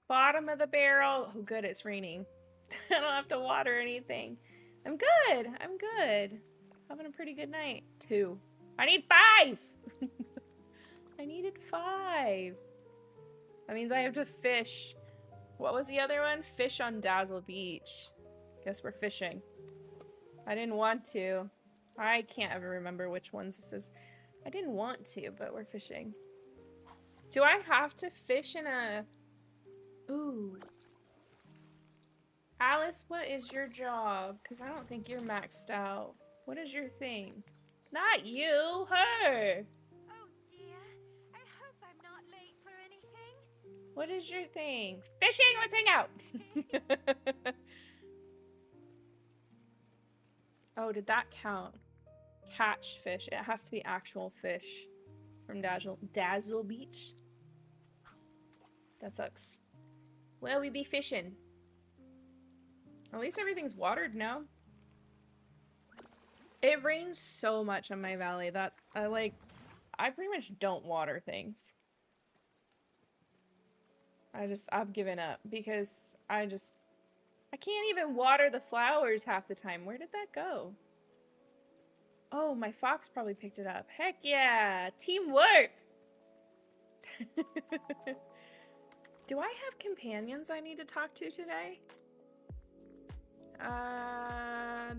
bottom of the barrel. Oh, good, it's raining. I don't have to water anything. I'm good. I'm good. Having a pretty good night. 2. I need 5. I needed 5. That means I have to fish. What was the other one? Fish on Dazzle Beach. Guess we're fishing. I didn't want to. I can't ever remember which ones this is. I didn't want to, but we're fishing. Do I have to fish in a... Ooh. Alice, what is your job? Because I don't think you're maxed out. What is your thing? Not you, her! Oh dear. I hope I'm not late for anything. What is your thing? Fishing! Let's hang out! Oh, did that count? Catch fish. It has to be actual fish from Dazzle Beach. That sucks. Well, we be fishing. At least everything's watered now. It rains so much on my valley that I pretty much don't water things. I've given up because I can't even water the flowers half the time. Where did that go? Oh, my fox probably picked it up. Heck yeah! Teamwork! Do I have companions I need to talk to today?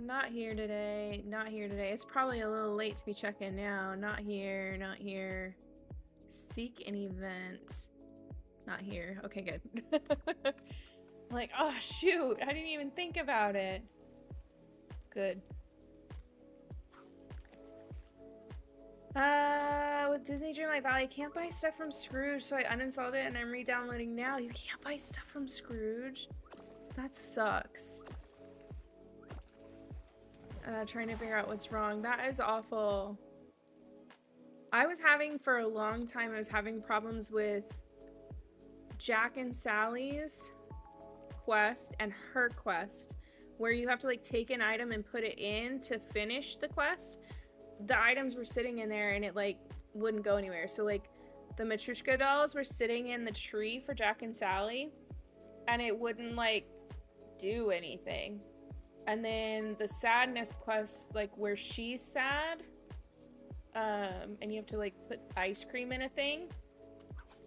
Not here today. Not here today. It's probably a little late to be checking now. Not here. Not here. Seek an event. Not here. Okay, good. Like, oh shoot, I didn't even think about it. Good. With Disney Dreamlight Valley, I can't buy stuff from Scrooge, so I uninstalled it and I'm re-downloading now. You can't buy stuff from Scrooge? That sucks. Trying to figure out what's wrong. That is awful. I was having, for a long time, I was having problems with Jack and Sally's quest and her quest, where you have to like take an item and put it in to finish the quest. The items were sitting in there and it like wouldn't go anywhere. So like the Matryoshka dolls were sitting in the tree for Jack and Sally and it wouldn't like do anything. And then the sadness quest, like where she's sad, and you have to like put ice cream in a thing,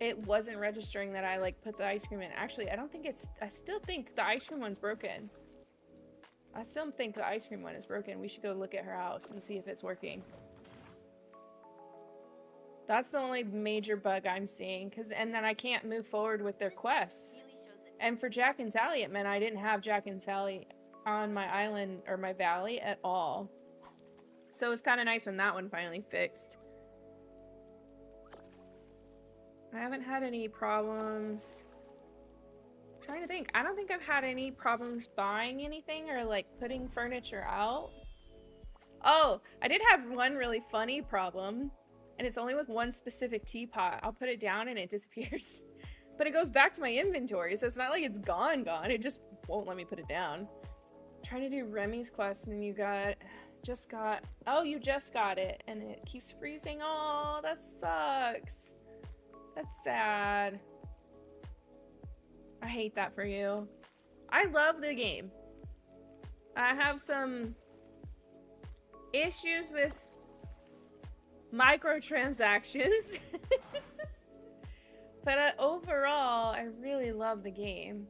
it wasn't registering that I like put the ice cream in. Actually, I don't think it's, I still think the ice cream one's broken. I still think the ice cream one is broken. We should go look at her house and see if it's working. That's the only major bug I'm seeing, and then I can't move forward with their quests. And for Jack and Sally, it meant I didn't have Jack and Sally on my island or my valley at all. So it was kind of nice when that one finally fixed. I haven't had any problems. I'm trying to think. I don't think I've had any problems buying anything or like putting furniture out. Oh, I did have one really funny problem, and it's only with one specific teapot. I'll put it down and it disappears. But it goes back to my inventory, so it's not like it's gone. It just won't let me put it down. I'm trying to do Remy's quest, and you just got it, and it keeps freezing. Oh, that sucks. That's sad. I hate that for you. I love the game. I have some issues with microtransactions. But overall, I really love the game.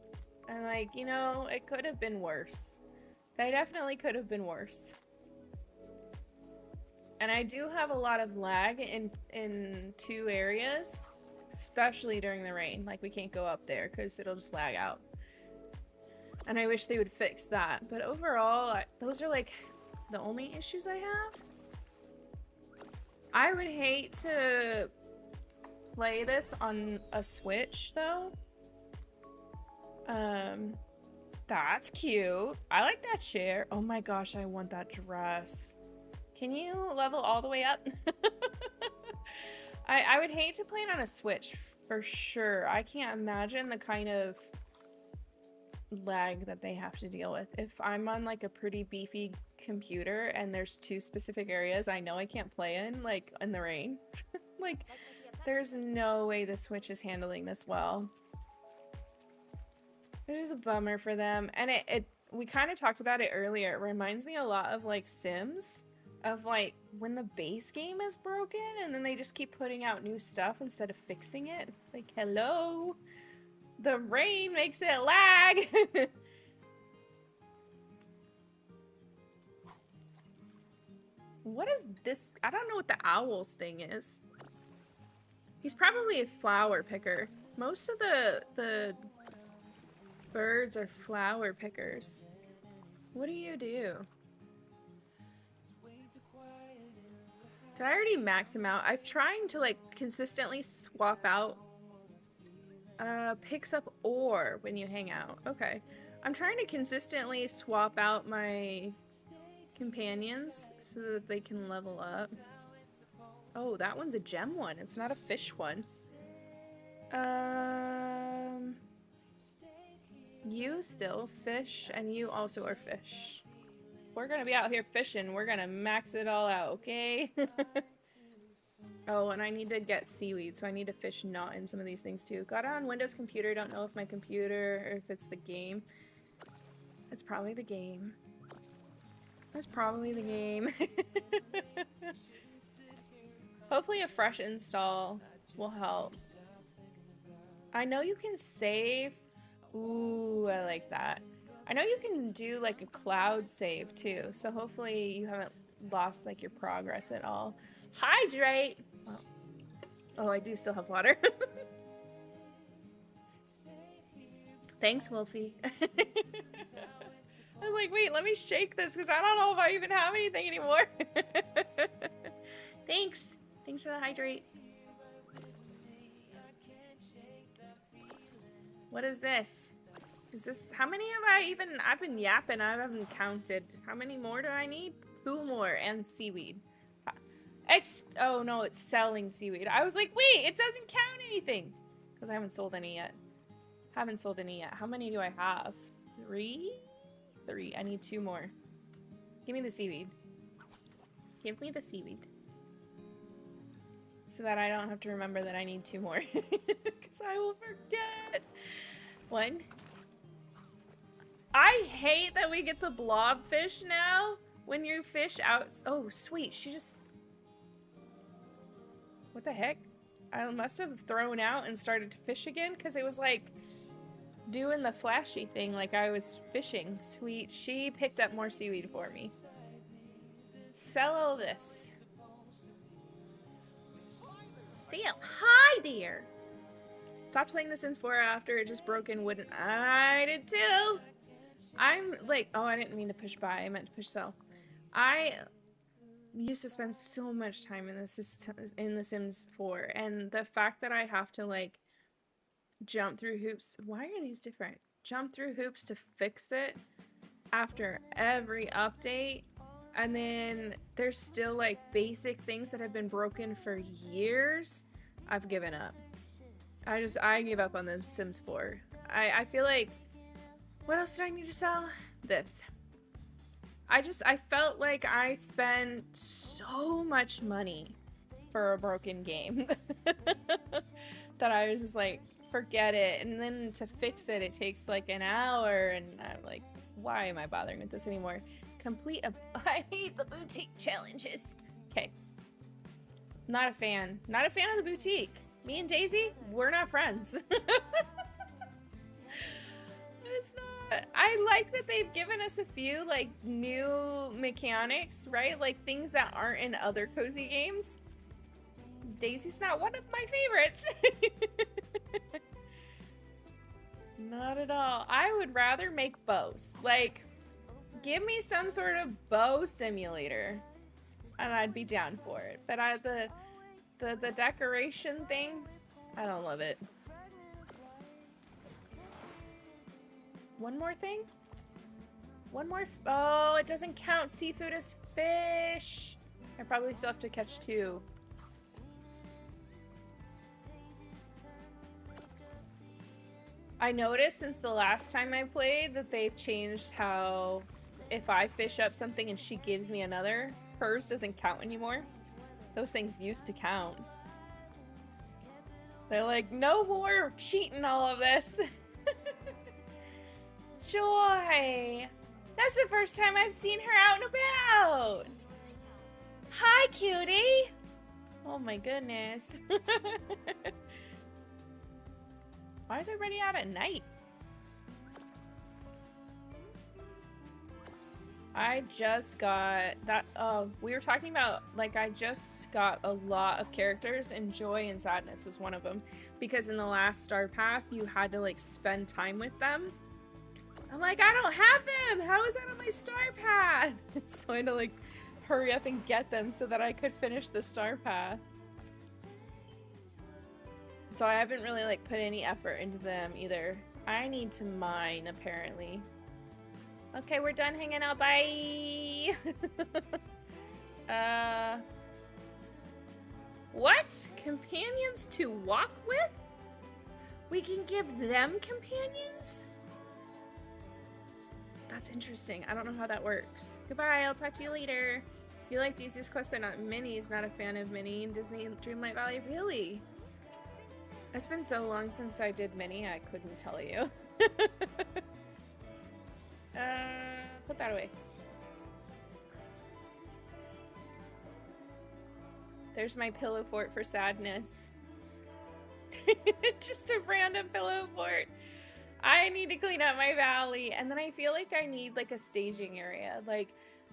And like, you know, it could have been worse. They definitely could have been worse. And I do have a lot of lag in 2 areas, especially during the rain. Like, we can't go up there because it'll just lag out. And I wish they would fix that. But overall, those are like the only issues I have. I would hate to play this on a Switch though. That's cute. I like that chair. Oh my gosh, I want that dress. Can you level all the way up? I would hate to play it on a Switch for sure. I can't imagine the kind of lag that they have to deal with. If I'm on like a pretty beefy computer and there's 2 specific areas I know I can't play in, like in the rain. Like, there's no way the Switch is handling this well. It's just a bummer for them. And we kind of talked about it earlier. It reminds me a lot of like Sims, of like when the base game is broken and then they just keep putting out new stuff instead of fixing it. Like, hello? The rain makes it lag! What is this? I don't know what the owl's thing is. He's probably a flower picker. Most of the birds are flower pickers. What do you do? Did I already max him out? I'm trying to like consistently swap out. Picks up ore when you hang out. Okay. I'm trying to consistently swap out my companions so that they can level up. Oh, that one's a gem one. It's not a fish one. You still fish, and you also are fish. We're gonna be out here fishing. We're gonna max it all out, okay? Oh, and I need to get seaweed, so I need to fish not in some of these things too. Got it on Windows computer. Don't know if my computer or if it's the game. It's probably the game. It's probably the game. Hopefully a fresh install will help. I know you can save. Ooh, I like that. I know you can do like a cloud save too, so hopefully you haven't lost like your progress at all. Hydrate! Oh, I do still have water. Thanks, Wolfie. I was like, wait, let me shake this because I don't know if I even have anything anymore. Thanks. Thanks for the hydrate. What is this? Is this, how many have I even, I've been yapping, I haven't counted. How many more do I need? 2 more and seaweed. Oh no, it's selling seaweed. I was like, wait, it doesn't count anything. Because I haven't sold any yet. Haven't sold any yet. How many do I have? 3? 3. I need 2 more. Give me the seaweed. Give me the seaweed. So that I don't have to remember that I need 2 more. Because I will forget. 1. I hate that we get the blobfish now. When you fish out. Oh, sweet. She just. What the heck? I must have thrown out and started to fish again because it was like doing the flashy thing like I was fishing. Sweet. She picked up more seaweed for me. Sell all this. Sam, hi there. Stopped playing The Sims 4 after it just broke and wouldn't. I did too. I'm like, oh, I didn't mean to push buy. I meant to push sell. I used to spend so much time in The Sims 4, and the fact that I have to like jump through hoops. Why are these different? Jump through hoops to fix it after every update, and then there's still like basic things that have been broken for years. I've given up. I gave up on The Sims 4. I feel like, what else did I need to sell? This. I felt like I spent so much money for a broken game that I was just like, forget it. And then to fix it, it takes like an hour, and I'm like, why am I bothering with this anymore? I hate the boutique challenges. Okay. Not a fan. Not a fan of the boutique. Me and Daisy, we're not friends. It's not. I like that they've given us a few like new mechanics, right? Like things that aren't in other cozy games. Daisy's not one of my favorites. Not at all. I would rather make bows. Like, give me some sort of bow simulator, and I'd be down for it. But the decoration thing, I don't love it. One more thing? One more. Oh, it doesn't count seafood as fish. I probably still have to catch 2. I noticed since the last time I played that they've changed how if I fish up something and she gives me another, hers doesn't count anymore. Those things used to count. They're like, no more cheating all of this. Joy! That's the first time I've seen her out and about! Hi, cutie! Oh my goodness. Why is everybody out at night? I just got that. We were talking about, like, I just got a lot of characters, and Joy and Sadness was one of them. Because in the last Star Path, you had to, like, spend time with them. I'm like, I don't have them! How is that on my Star Path? So I had to, like, hurry up and get them so that I could finish the Star Path. So I haven't really, like, put any effort into them either. I need to mine, apparently. Okay, we're done hanging out. Bye! What? Companions to walk with? We can give them companions? That's interesting. I don't know how that works. Goodbye, I'll talk to you later. You like Daisy's Quest, but not Minnie's. Not a fan of Minnie in Disney Dreamlight Valley. Really? It's been so long since I did Minnie, I couldn't tell you. Put that away. There's my pillow fort for Sadness. Just a random pillow fort. I need to clean up my valley, and then I feel like I need like a staging area. Like,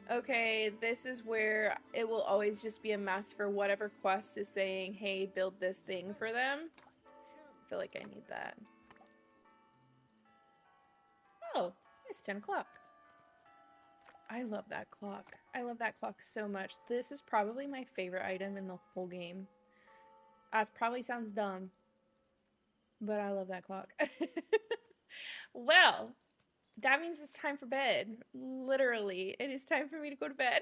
okay, this is where it will always just be a mess for whatever quest is saying, hey, build this thing for them. I feel like I need that. Oh, it's 10 o'clock. I love that clock. I love that clock so much. This is probably my favorite item in the whole game. That probably sounds dumb, but I love that clock. Well, that means it's time for bed. Literally, it is time for me to go to bed.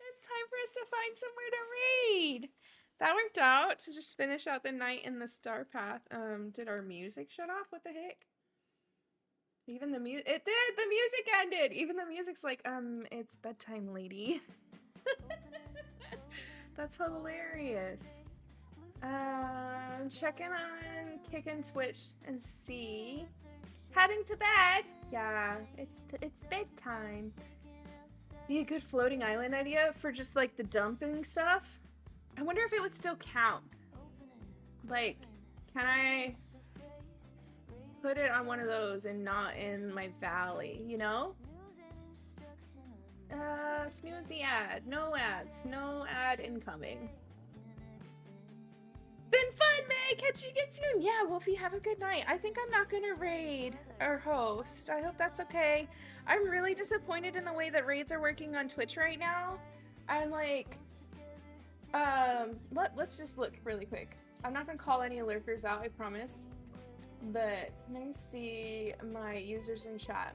It's time for us to find somewhere to read. That worked out to just finish out the night in the Star Path. Did our music shut off? What the heck? Even the music, it did! The music ended! Even the music's like, it's bedtime, lady. That's hilarious. Checking on Kick and Switch and see. Heading to bed! Yeah, it's bedtime. Be a good floating island idea for just like the dumping stuff. I wonder if it would still count. Like, can I put it on one of those and not in my valley, you know? Snooze the ad. No ads. No ad incoming. catch you again soon. Yeah, Wolfie, have a good night. I think I'm not gonna raid or host. I hope that's okay. I'm really disappointed in the way that raids are working on Twitch right now. I'm like, let's just look really quick. I'm not gonna call any lurkers out, I promise. But let me see my users in chat.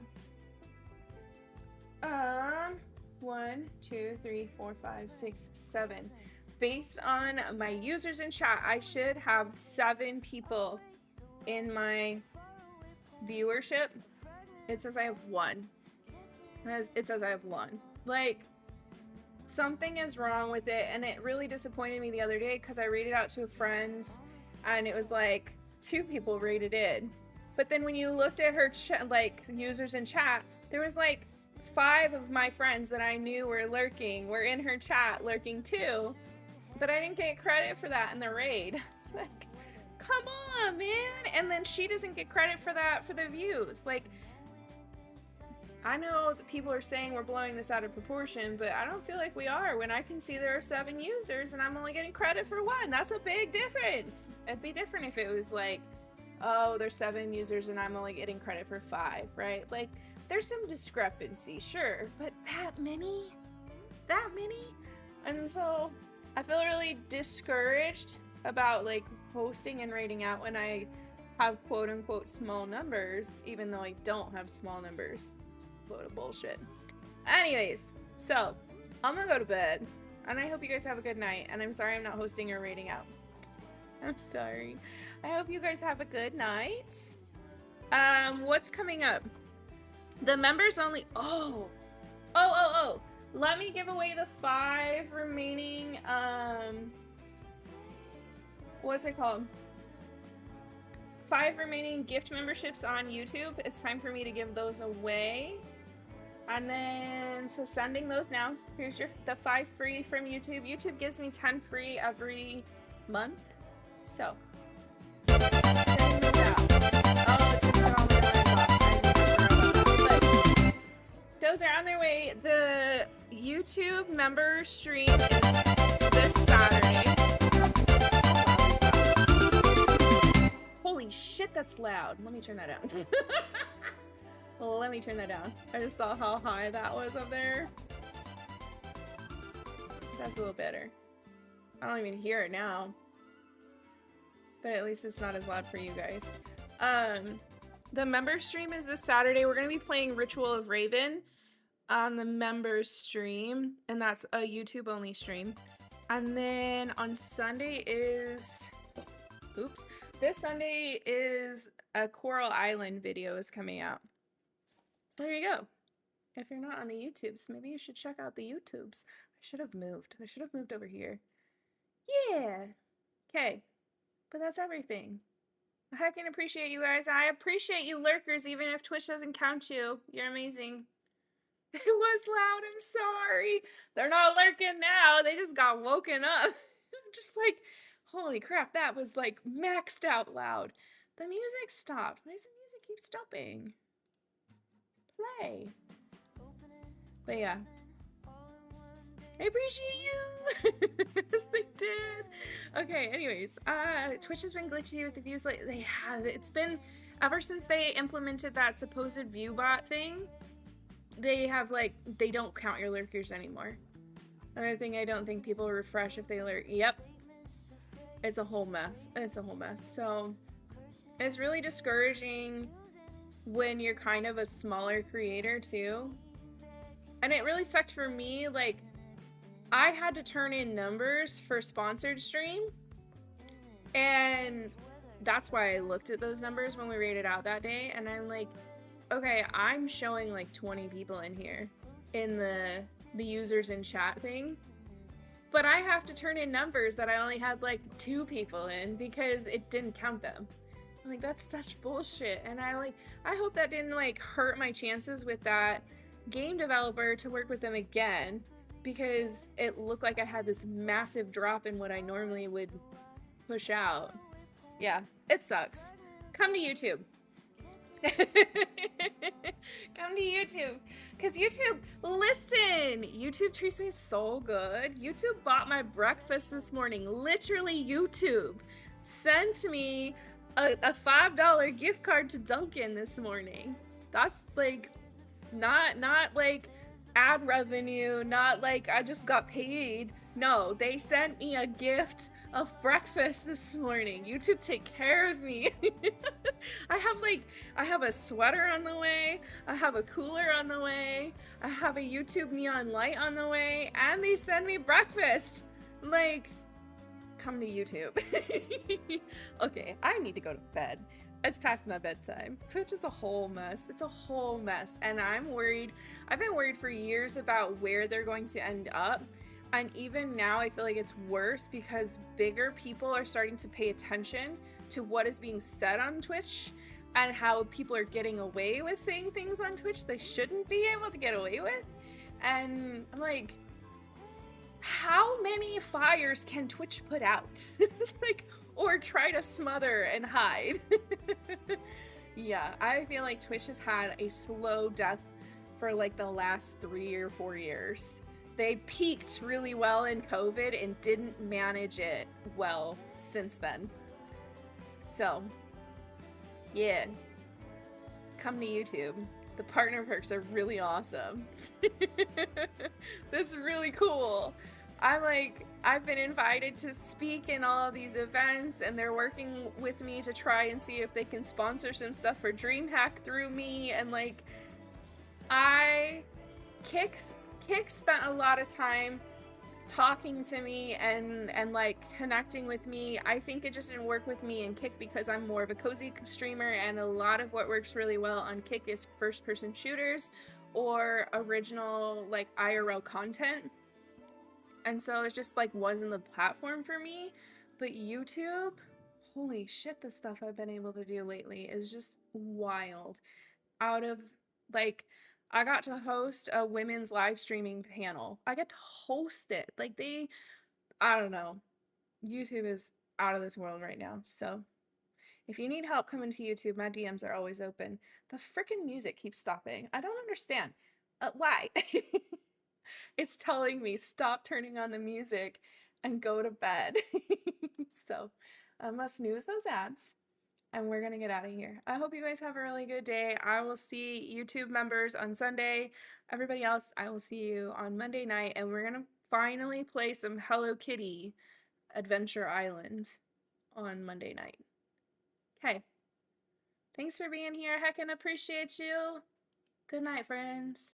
1, 2, 3, 4, 5, 6, 7. Based on my users in chat, I should have 7 people in my viewership. It says I have 1. It says I have 1. Like, something is wrong with it, and it really disappointed me the other day because I rated out to a friend, and it was like 2 people rated in. But then when you looked at her like users in chat, there was like 5 of my friends that I knew were in her chat lurking too, but I didn't get credit for that in the raid. Like, come on, man. And then she doesn't get credit for that for the views. Like, I know that people are saying we're blowing this out of proportion, but I don't feel like we are when I can see there are 7 users and I'm only getting credit for 1. That's a big difference. It'd be different if it was like, oh, there's 7 users and I'm only getting credit for 5, right? Like, there's some discrepancy, sure, but that many? That many? And so I feel really discouraged about like hosting and rating out when I have quote unquote small numbers, even though I don't have small numbers. Load of bullshit. Anyways, so I'm gonna go to bed, and I hope you guys have a good night, and I'm sorry I'm not hosting or rating out. I'm sorry. I hope you guys have a good night. What's coming up? The members only. Oh. Let me give away the 5 remaining, what's it called? 5 remaining gift memberships on YouTube. It's time for me to give those away. And then, so sending those now. Here's the 5 free from YouTube. YouTube gives me 10 free every month. So, send those out. Oh, this is on their way. But those are on their way. The YouTube member stream is this Saturday. Holy shit, that's loud. Let me turn that down. Let me turn that down. I just saw how high that was up there. That's a little better. I don't even hear it now. But at least it's not as loud for you guys. The member stream is this Saturday. We're going to be playing Ritual of Raven on the members stream. And that's a YouTube only stream. And then on Sunday is... Oops. This Sunday is a Coral Island video is coming out. There you go. If you're not on the YouTubes, maybe you should check out the YouTubes. I should have moved. I should have moved over here. Yeah. Okay. But that's everything. I heckin' appreciate you guys. I appreciate you lurkers, even if Twitch doesn't count you. You're amazing. It was loud. I'm sorry. They're not lurking now. They just got woken up. I'm just like, holy crap, that was like maxed out loud. The music stopped. Why does the music keep stopping? Play. But yeah. I appreciate you. They did. Okay, anyways, Twitch has been glitchy with the views. Like they have. It's been ever since they implemented that supposed view bot thing. They have like they don't count your lurkers anymore. Another thing, I don't think people refresh if they lurk. Yep. It's a whole mess. It's a whole mess. So it's really discouraging when you're kind of a smaller creator too. And it really sucked for me. Like, I had to turn in numbers for sponsored stream. And that's why I looked at those numbers when we rated out that day. And I'm like, okay, I'm showing like 20 people in here in the users in chat thing. But I have to turn in numbers that I only had like 2 people in because it didn't count them. I'm like, that's such bullshit. And I hope that didn't like hurt my chances with that game developer to work with them again, because it looked like I had this massive drop in what I normally would push out. Yeah, it sucks. Come to YouTube. Come to YouTube. Because YouTube, listen, YouTube treats me so good. YouTube bought my breakfast this morning. Literally YouTube. sent me a $5 gift card to Dunkin' this morning. That's like not like ad revenue, not like I just got paid. No, they sent me a gift of breakfast this morning. YouTube, take care of me. I have a sweater on the way, I have a cooler on the way, I have a YouTube neon light on the way, and they send me breakfast. Like, come to YouTube. Okay, I need to go to bed. It's past my bedtime. Twitch is a whole mess. It's a whole mess. And I'm worried. I've been worried for years about where they're going to end up. And even now I feel like it's worse because bigger people are starting to pay attention to what is being said on Twitch and how people are getting away with saying things on Twitch they shouldn't be able to get away with. And I'm like, how many fires can Twitch put out? Like, or try to smother and hide? Yeah, I feel like Twitch has had a slow death for like the last 3 or 4 years. They peaked really well in COVID and didn't manage it well since then. So, yeah, come to YouTube. The partner perks are really awesome. That's really cool. I've been invited to speak in all of these events, and they're working with me to try and see if they can sponsor some stuff for DreamHack through me. And like, Kick spent a lot of time talking to me and like connecting with me. I think it just didn't work with me and Kick because I'm more of a cozy streamer, and a lot of what works really well on Kick is first-person shooters or original like IRL content. And so it just like wasn't the platform for me. But YouTube, holy shit, the stuff I've been able to do lately is just wild. Out of like, I got to host a women's live streaming panel. I get to host it. Like I don't know. YouTube is out of this world right now. So if you need help coming to YouTube, my DMs are always open. The freaking music keeps stopping. I don't understand. Why? It's telling me stop turning on the music and go to bed. So I must snooze those ads and we're gonna get out of here. I hope you guys have a really good day. I will see YouTube members on Sunday. Everybody else, I will see you on Monday night, and we're gonna finally play some Hello Kitty Adventure Island on Monday night. Okay. Thanks for being here. I heckin' appreciate you. Good night, friends.